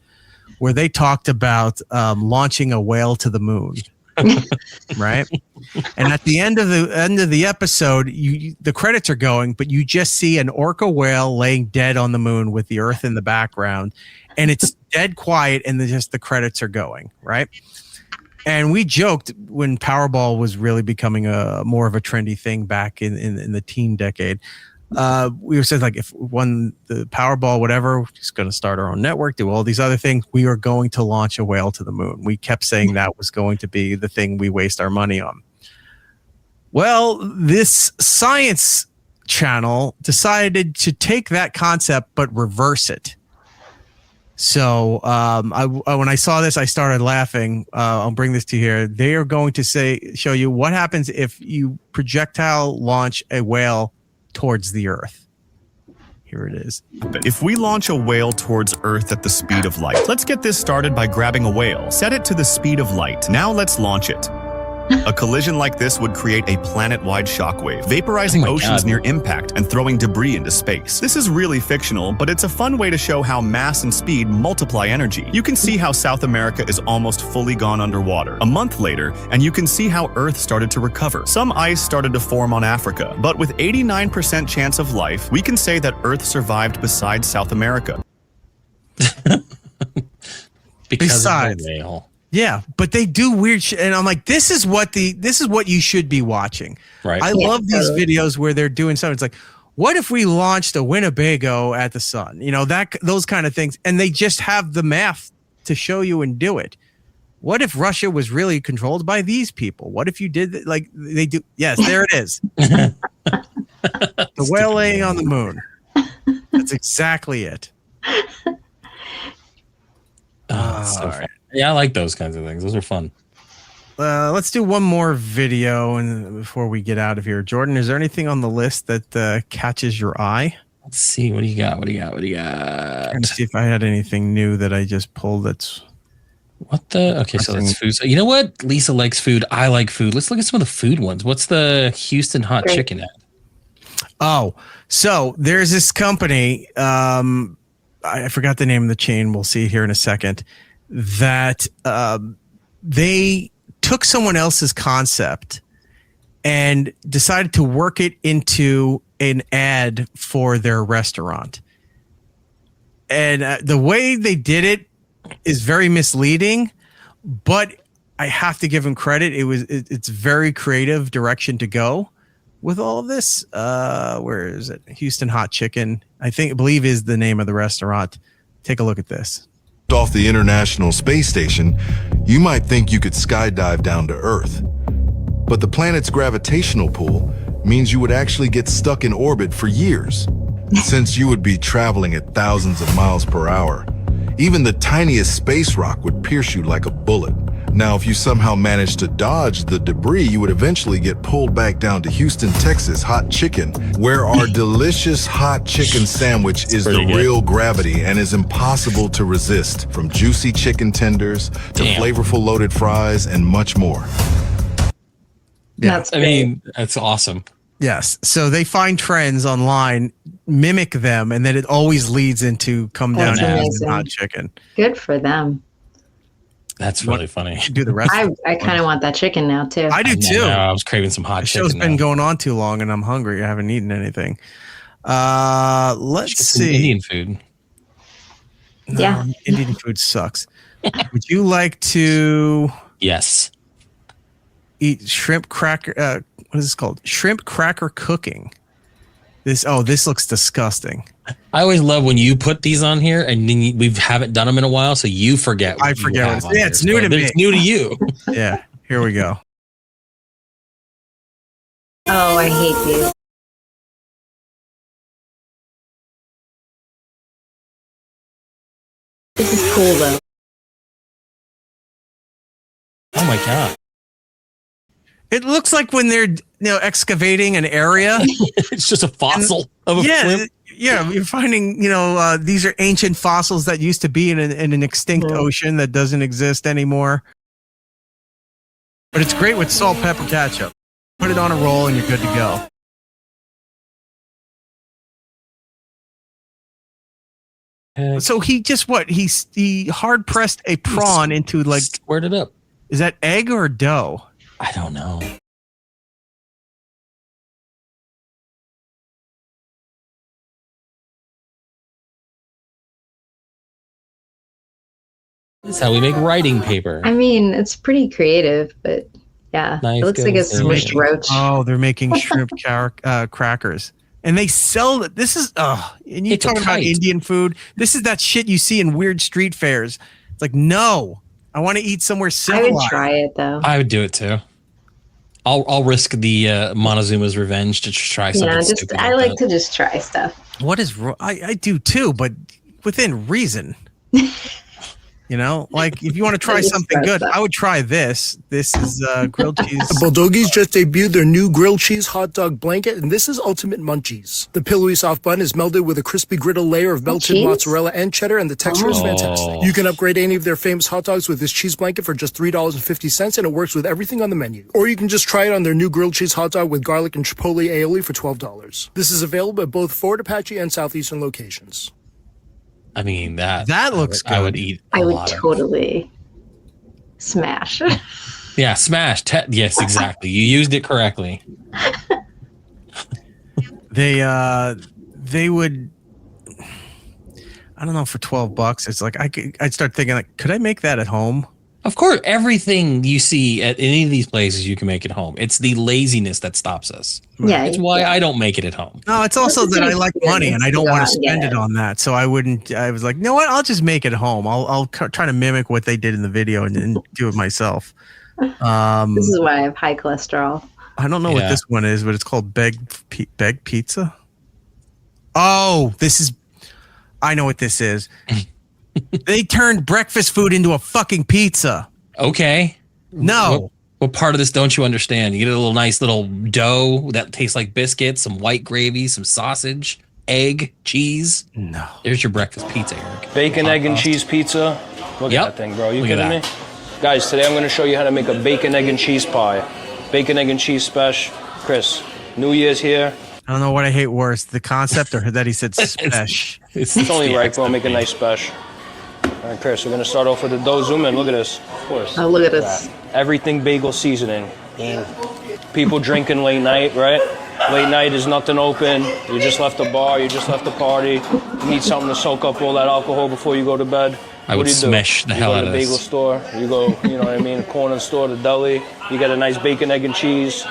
where they talked about launching a whale to the moon. Right, and at the end of the episode, the credits are going, but you just see an orca whale laying dead on the moon with the Earth in the background, and it's dead quiet, and the credits are going, right. And we joked when Powerball was really becoming more of a trendy thing back in the teen decade. We said, like, if won the Powerball, whatever, we're just going to start our own network, do all these other things. We are going to launch a whale to the moon. We kept saying that was going to be the thing we waste our money on. Well, this science channel decided to take that concept but reverse it. So when I saw this, I started laughing. I'll bring this to you here. They are going to show you what happens if you projectile launch a whale towards the Earth. Here it is. If we launch a whale towards Earth at the speed of light, let's get this started by grabbing a whale. Set it to the speed of light. Now let's launch it. A collision like this would create a planet-wide shockwave, vaporizing oceans near impact and throwing debris into space. This is really fictional, but it's a fun way to show how mass and speed multiply energy. You can see how South America is almost fully gone underwater. A month later, and you can see how Earth started to recover. Some ice started to form on Africa, but with 89% chance of life, we can say that Earth survived besides South America. Besides the whale. Yeah, but they do weird shit, and I'm like, this is what you should be watching. Right. I love these videos where they're doing something. It's like, what if we launched a Winnebago at the sun? Those kind of things, and they just have the math to show you and do it. What if Russia was really controlled by these people? What if you did like they do? Yes, there it is. The whale laying on the moon. That's exactly it. So fun. Yeah, I like those kinds of things. Those are fun. Let's do one more video and before we get out of here. Jordan, is there anything on the list that catches your eye? Let's see. What do you got? Trying to see if I had anything new that I just pulled that's... Okay, so that's food. So you know what? Lisa likes food. I like food. Let's look at some of the food ones. What's the Houston hot chicken at? Oh, so there's this company. I forgot the name of the chain. We'll see here in a second. That they took someone else's concept and decided to work it into an ad for their restaurant. And the way they did it is very misleading, but I have to give them credit. It's very creative direction to go. with all of this. Where is it? Houston Hot Chicken, I believe is the name of the restaurant. Take a look at this. Off the International Space Station, you might think you could skydive down to Earth. But the planet's gravitational pull means you would actually get stuck in orbit for years, since you would be traveling at thousands of miles per hour. Even the tiniest space rock would pierce you like a bullet. Now, if you somehow managed to dodge the debris, you would eventually get pulled back down to Houston, Texas Hot Chicken, where our delicious hot chicken sandwich is the real gravity and is impossible to resist. From juicy chicken tenders to flavorful loaded fries and much more. Yeah, that's awesome. Yes. So they find trends online, mimic them, and then it always leads into come down to Houston Hot Chicken. Good for them. That's really funny. Do the rest. I kind of want that chicken now too. I do too. I was craving some hot chicken. The show's been going on too long, and I'm hungry. I haven't eaten anything. Let's see. Indian food. No, Indian food sucks. Would you like to? Yes. Eat shrimp cracker. What is this called? Shrimp cracker cooking. This looks disgusting. I always love when you put these on here and then we haven't done them in a while, so you forget. I forget. It's new to me. It's new to you. Yeah. Here we go. Oh, I hate these. This is cool though. Oh my god. It looks like when they're excavating an area. It's just a fossil of a shrimp. Yeah, you're finding, these are ancient fossils that used to be in an extinct ocean that doesn't exist anymore. But it's great with salt, pepper, ketchup. Put it on a roll and you're good to go. So he just he hard pressed a prawn into squared it up. Is that egg or dough? I don't know. This is how we make writing paper. I mean, it's pretty creative, but yeah, it looks like a smushed roach. Oh, they're making shrimp crackers. And they sell it. This is, and you're talking about Indian food. This is that shit you see in weird street fairs. It's like, no, I want to eat somewhere civilized. I would try it though. I would do it too. I'll risk the Montezuma's revenge to try something stupid. I like to just try stuff. What is wrong? I do too, but within reason. Like if you want to try something good, I would try this. This is grilled cheese. The Bulldoggies just debuted their new grilled cheese hot dog blanket, and this is Ultimate Munchies. The pillowy soft bun is melded with a crispy griddle layer of melted mozzarella and cheddar, and the texture is fantastic. You can upgrade any of their famous hot dogs with this cheese blanket for just $3.50, and it works with everything on the menu. Or you can just try it on their new grilled cheese hot dog with garlic and chipotle aioli for $12. This is available at both Fort Apache and Southeastern locations. I mean, that looks good. I would eat. I would totally smash. Yeah, smash. Yes, exactly. You used it correctly. They would. I don't know, for $12. It's like I'd start thinking like, could I make that at home? Of course, everything you see at any of these places, you can make it home. It's the laziness that stops us. Yeah, it's why I don't make it at home. No, it's also that I like money and I don't want to spend it on that. So I was like, you know what? I'll just make it at home. I'll try to mimic what they did in the video and do it myself. This is why I have high cholesterol. I don't know what this one is, but it's called Beg Pizza. Oh, I know what this is. They turned breakfast food into a fucking pizza. Okay. No. What part of this don't you understand? You get a nice little dough that tastes like biscuits, some white gravy, some sausage, egg, cheese. No. There's your breakfast pizza, Eric. Bacon, egg, and cheese pizza. Look at that thing, bro. You kidding me? Guys, today I'm going to show you how to make a bacon, egg, and cheese pie. Bacon, egg, and cheese special. Chris, New Year's here. I don't know what I hate worse, the concept or that he said special. It's only right, bro. Make a nice special. All right, Chris, we're going to start off with the dough. Zoom in. Look at this. Of course. Oh, look at this. Everything bagel seasoning. People drinking late night, right? Late night is nothing open. You just left the bar. You just left the party. You need something to soak up all that alcohol before you go to bed. I would smash the hell out of this. You go to the bagel store. You go, you know what I mean, corner store, the deli. You get a nice bacon, egg, and cheese.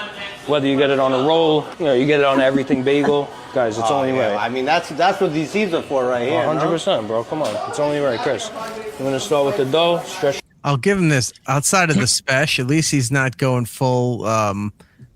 Whether you get it on a roll, you get it on everything bagel. Guys, it's only right. I mean, that's what these seeds are for right here. 100%, bro. Come on. It's only right, Chris. I'm going to start with the dough. Stretch. I'll give him this. Outside of the special, at least he's not going full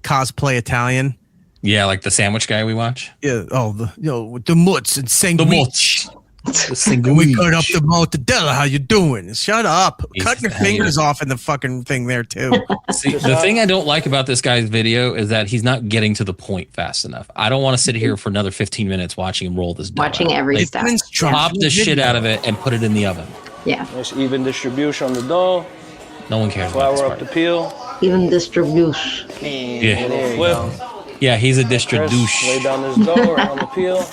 cosplay Italian. Yeah, like the sandwich guy we watch. Yeah. Oh, the mutts and sandwich. The We cut up the mortadella. How you doing? Shut up. Cut your fingers off in the fucking thing there too. See, the thing I don't like about this guy's video is that he's not getting to the point fast enough. I don't want to sit here for another 15 minutes watching him roll this dough. Watching every step. Pop the shit out of it and put it in the oven. Yeah. Nice even distribution on the dough. No one cares about this Flour up part. the peel. Even distribution. Yeah. Little flip. Yeah, he's a distribution. Lay down this dough right on the peel.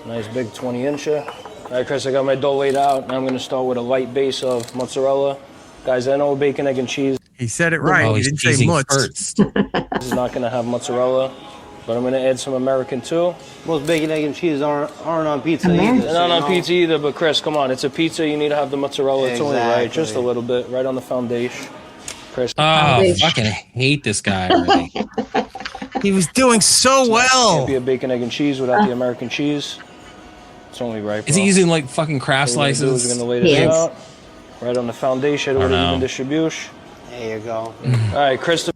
Nice big 20-incher. All right, Chris, I got my dough laid out. Now I'm going to start with a light base of mozzarella. Guys, I know bacon, egg, and cheese. He said it right. He didn't say mutts. This is not going to have mozzarella, but I'm going to add some American too. Most bacon, egg, and cheese aren't on pizza They're either. not on pizza either, but Chris, come on. It's a pizza. You need to have the mozzarella. It's only right. Just a little bit, right on the foundation. Chris. Oh, I fucking hate this guy already. He was doing so well. Can't be a bacon, egg, and cheese without the American cheese. It's only right. Is he using like fucking craft slices? We're gonna lay this out right on the foundation with even distribution. There you go. All right, Chris.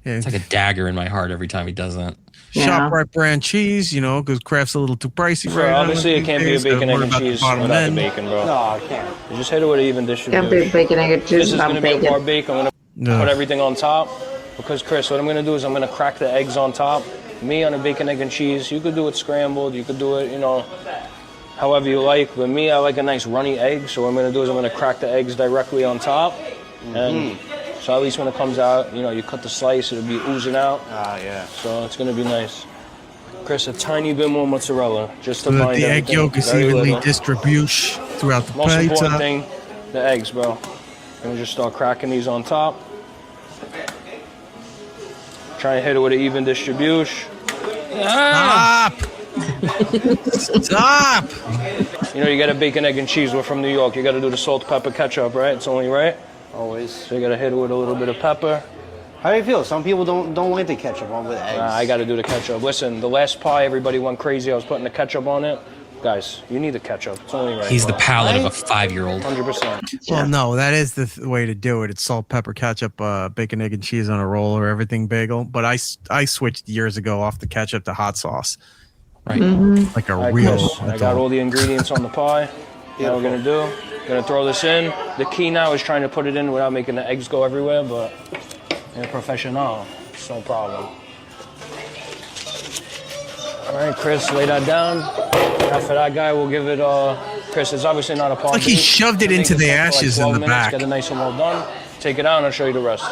It's like a dagger in my heart every time he does that. ShopRite brand cheese, because Kraft's a little too pricey. Sure, obviously, it can't be a bacon, egg, and cheese without the end. bacon, bro. No, I can't. You just hit it with an even distribution. Can't be bacon, egg, and cheese This is without going to be a bacon. bar bake. I'm going to put everything on top. Because, Chris, what I'm going to do is I'm going to crack the eggs on top. Me on a bacon, egg, and cheese. You could do it scrambled. You could do it, however you like. But me, I like a nice runny egg. So what I'm going to do is I'm going to crack the eggs directly on top. And so at least when it comes out, you cut the slice, it'll be oozing out. Ah, yeah. So it's going to be nice. Chris, a tiny bit more mozzarella, just to So that bind the egg everything. yolk is Very evenly little. distribution throughout the Most pizza. important thing, the eggs, bro. I'm gonna just start cracking these on top. Try and hit it with an even distribution. Stop! Stop! You got a bacon, egg, and cheese. We're from New York. You got to do the salt, pepper, ketchup, right? It's only right. Always. So you got to hit it with a little bit of pepper. How do you feel? Some people don't like the ketchup on with eggs. I got to do the ketchup. Listen, the last pie, everybody went crazy. I was putting the ketchup on it. Guys, you need the ketchup. It's only right. He's the bro. palate of a 5-year-old. 100%. Well, no, that is the way to do it. It's salt, pepper, ketchup, bacon, egg, and cheese on a roll or everything bagel. But I switched years ago off the ketchup to hot sauce. Right. Like a All right, real Chris, I got all the ingredients on the pie. Now we're going to do, going to throw this in. The key now is trying to put it in without making the eggs go everywhere, but you're a professional. It's no problem. All right, Chris, lay that down. Now for that guy, we'll give it, Chris, it's obviously not a palm. Like he shoved it into the ashes in the back. Get it nice and well done. Take it out and I'll show you the rest.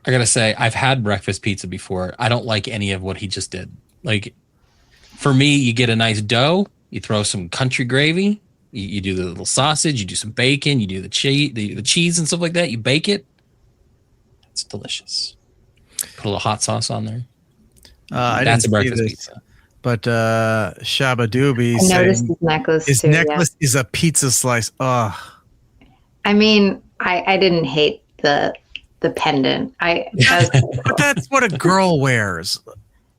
I gotta say, I've had breakfast pizza before. I don't like any of what he just did. Like, for me, you get a nice dough, you throw some country gravy, you do the little sausage, you do some bacon, you do the cheese and stuff like that. You bake it. It's delicious. Put a little hot sauce on there. That's a breakfast pizza. But Shabba Doobie I noticed his necklace his too, necklace is a pizza slice. Ugh. I mean, I didn't hate the pendant. But that's what a girl wears.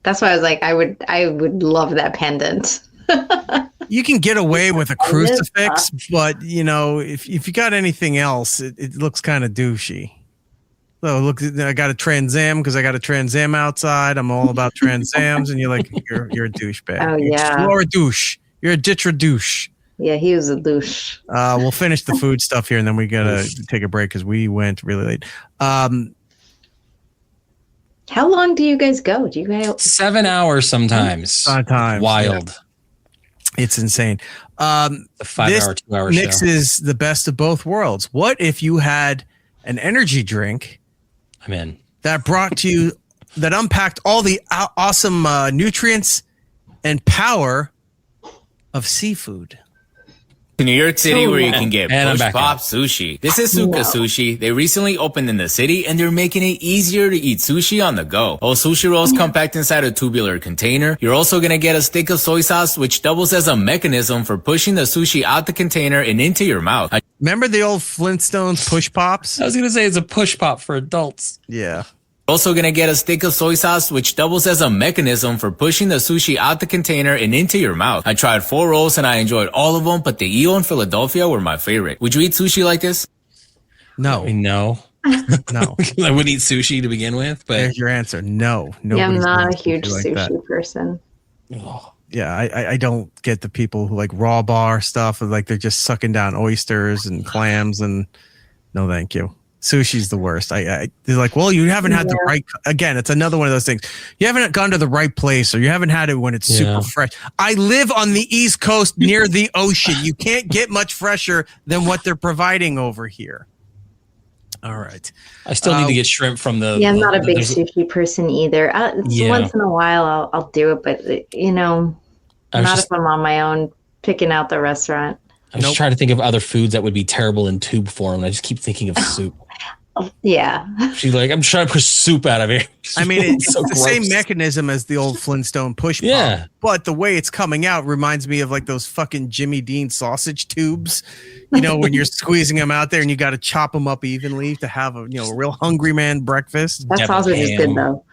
That's why I was like, I would love that pendant. You can get away with a crucifix, but if you got anything else, it looks kind of douchey. So look, I got a Trans Am because I got a Trans Am outside. I'm all about Trans Ams, and you're like, you're a douchebag. Oh yeah, you're a douche. You're a ditra douche. Yeah, he was a douche. We'll finish the food stuff here, and then we gotta take a break because we went really late. How long do you guys go? Do you guys 7 hours sometimes? Sometimes. Wild. Yeah. It's insane. A 5-hour, 2-hour show. Mixes the best of both worlds. What if you had an energy drink? I'm in. That brought to you, that unpacked all the awesome nutrients and power of seafood. To New York City, where you can get And I'm Push back Pop out. Sushi. This is Suka Sushi. They recently opened in the city, and they're making it easier to eat sushi on the go. All sushi rolls come packed inside a tubular container. You're also gonna get a stick of soy sauce, which doubles as a mechanism for pushing the sushi out the container and into your mouth. Remember the old Flintstones push pops? I was gonna say it's a push pop for adults. Yeah. Also gonna get a stick of soy sauce, which doubles as a mechanism for pushing the sushi out the container and into your mouth. I tried 4 rolls and I enjoyed all of them, but the EO and Philadelphia were my favorite. Would you eat sushi like this? No. No. No. I wouldn't eat sushi to begin with, but there's your answer. No. Yeah, I'm Nobody's not a doing huge like sushi that. person. Yeah, I don't get the people who like raw bar stuff, like they're just sucking down oysters and clams, and no thank you. Sushi's the worst. They're like, well, you haven't had the right. Again, it's another one of those things. You haven't gone to the right place, or you haven't had it when it's super fresh. I live on the East Coast near the ocean. You can't get much fresher than what they're providing over here. All right. I still need to get shrimp from the. Yeah, I'm not a big sushi person either. Once in a while, I'll do it, but not if I'm on my own picking out the restaurant. I was trying to think of other foods that would be terrible in tube form, and I just keep thinking of soup. Yeah. She's like, I'm trying to push soup out of here. I mean, it's so the same mechanism as the old Flintstone push pump, but the way it's coming out reminds me of like those fucking Jimmy Dean sausage tubes, when you're squeezing them out there and you got to chop them up evenly to have a real hungry man breakfast. That sausage is good though.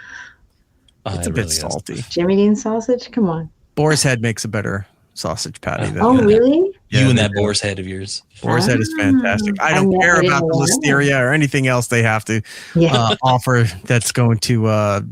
It's a bit salty. Jimmy Dean sausage? Come on. Boar's Head makes a better sausage patty than that. Really? You and that boar's head of yours. Boar's Head is fantastic. I don't care about the listeria or anything else they have to offer that's going to,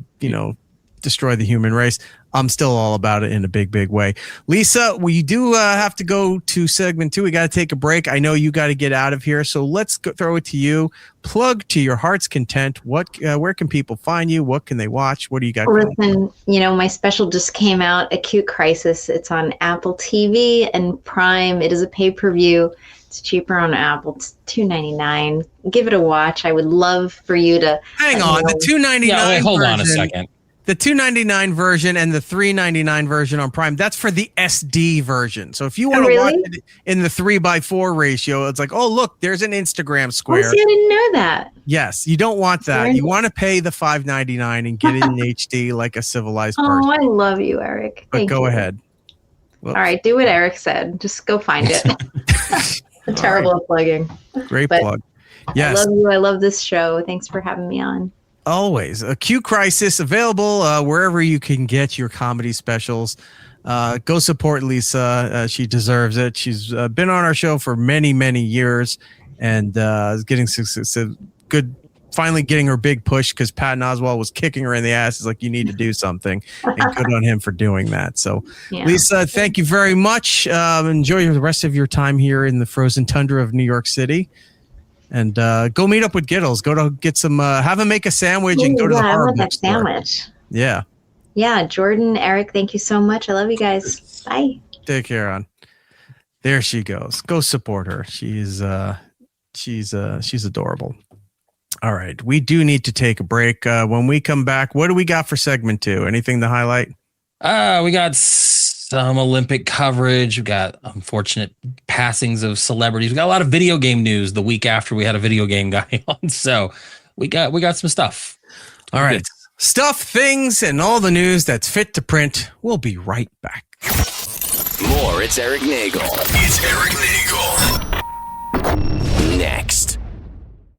destroy the human race. I'm still all about it in a big, big way. Lisa, we do have to go to segment 2. We got to take a break. I know you got to get out of here, so let's throw it to you. Plug to your heart's content. Where can people find you? What can they watch? What do you got? Listen, my special just came out, Acute Crisis. It's on Apple TV and Prime. It is a pay-per-view. It's cheaper on Apple. It's $2.99. Give it a watch. I would love for you to hang on. The $2.99. Yeah, wait, hold on a second. The $2.99 version and the $3.99 version on Prime, that's for the SD version. So if you want to watch it in the 3:4 ratio, it's like, oh, look, there's an Instagram square. Oh, see, I didn't know that. Yes, you don't want that. You want to pay the $5.99 and get it in HD like a civilized person. Oh, I love you, Eric. But go ahead. Whoops. All right, do what Eric said. Just go find it. Terrible at plugging. Great plug. Yes. I love you. I love this show. Thanks for having me on. Always. Acute Crisis, available wherever you can get your comedy specials. Go support Lisa. She deserves it. She's been on our show for many, many years and is getting good. Finally getting her big push because Patton Oswalt was kicking her in the ass. It's like, you need to do something, and good on him for doing that. So, Lisa, thank you very much. Enjoy the rest of your time here in the frozen tundra of New York City. And go meet up with Giddles. Go to get some, have him make a sandwich and go to the I horror want that bookstore. sandwich. Yeah. Yeah. Jordan, Eric, thank you so much. I love you guys. Bye. Take care, on. There she goes. Go support her. She's adorable. All right. We do need to take a break. When we come back, what do we got for segment 2? Anything to highlight? We got some Olympic coverage. We got unfortunate passings of celebrities. We got a lot of video game news the week after we had a video game guy on. So we got some stuff. All right. Stuff, things, and all the news that's fit to print. We'll be right back. More. It's Eric Nagel. It's Eric Nagel.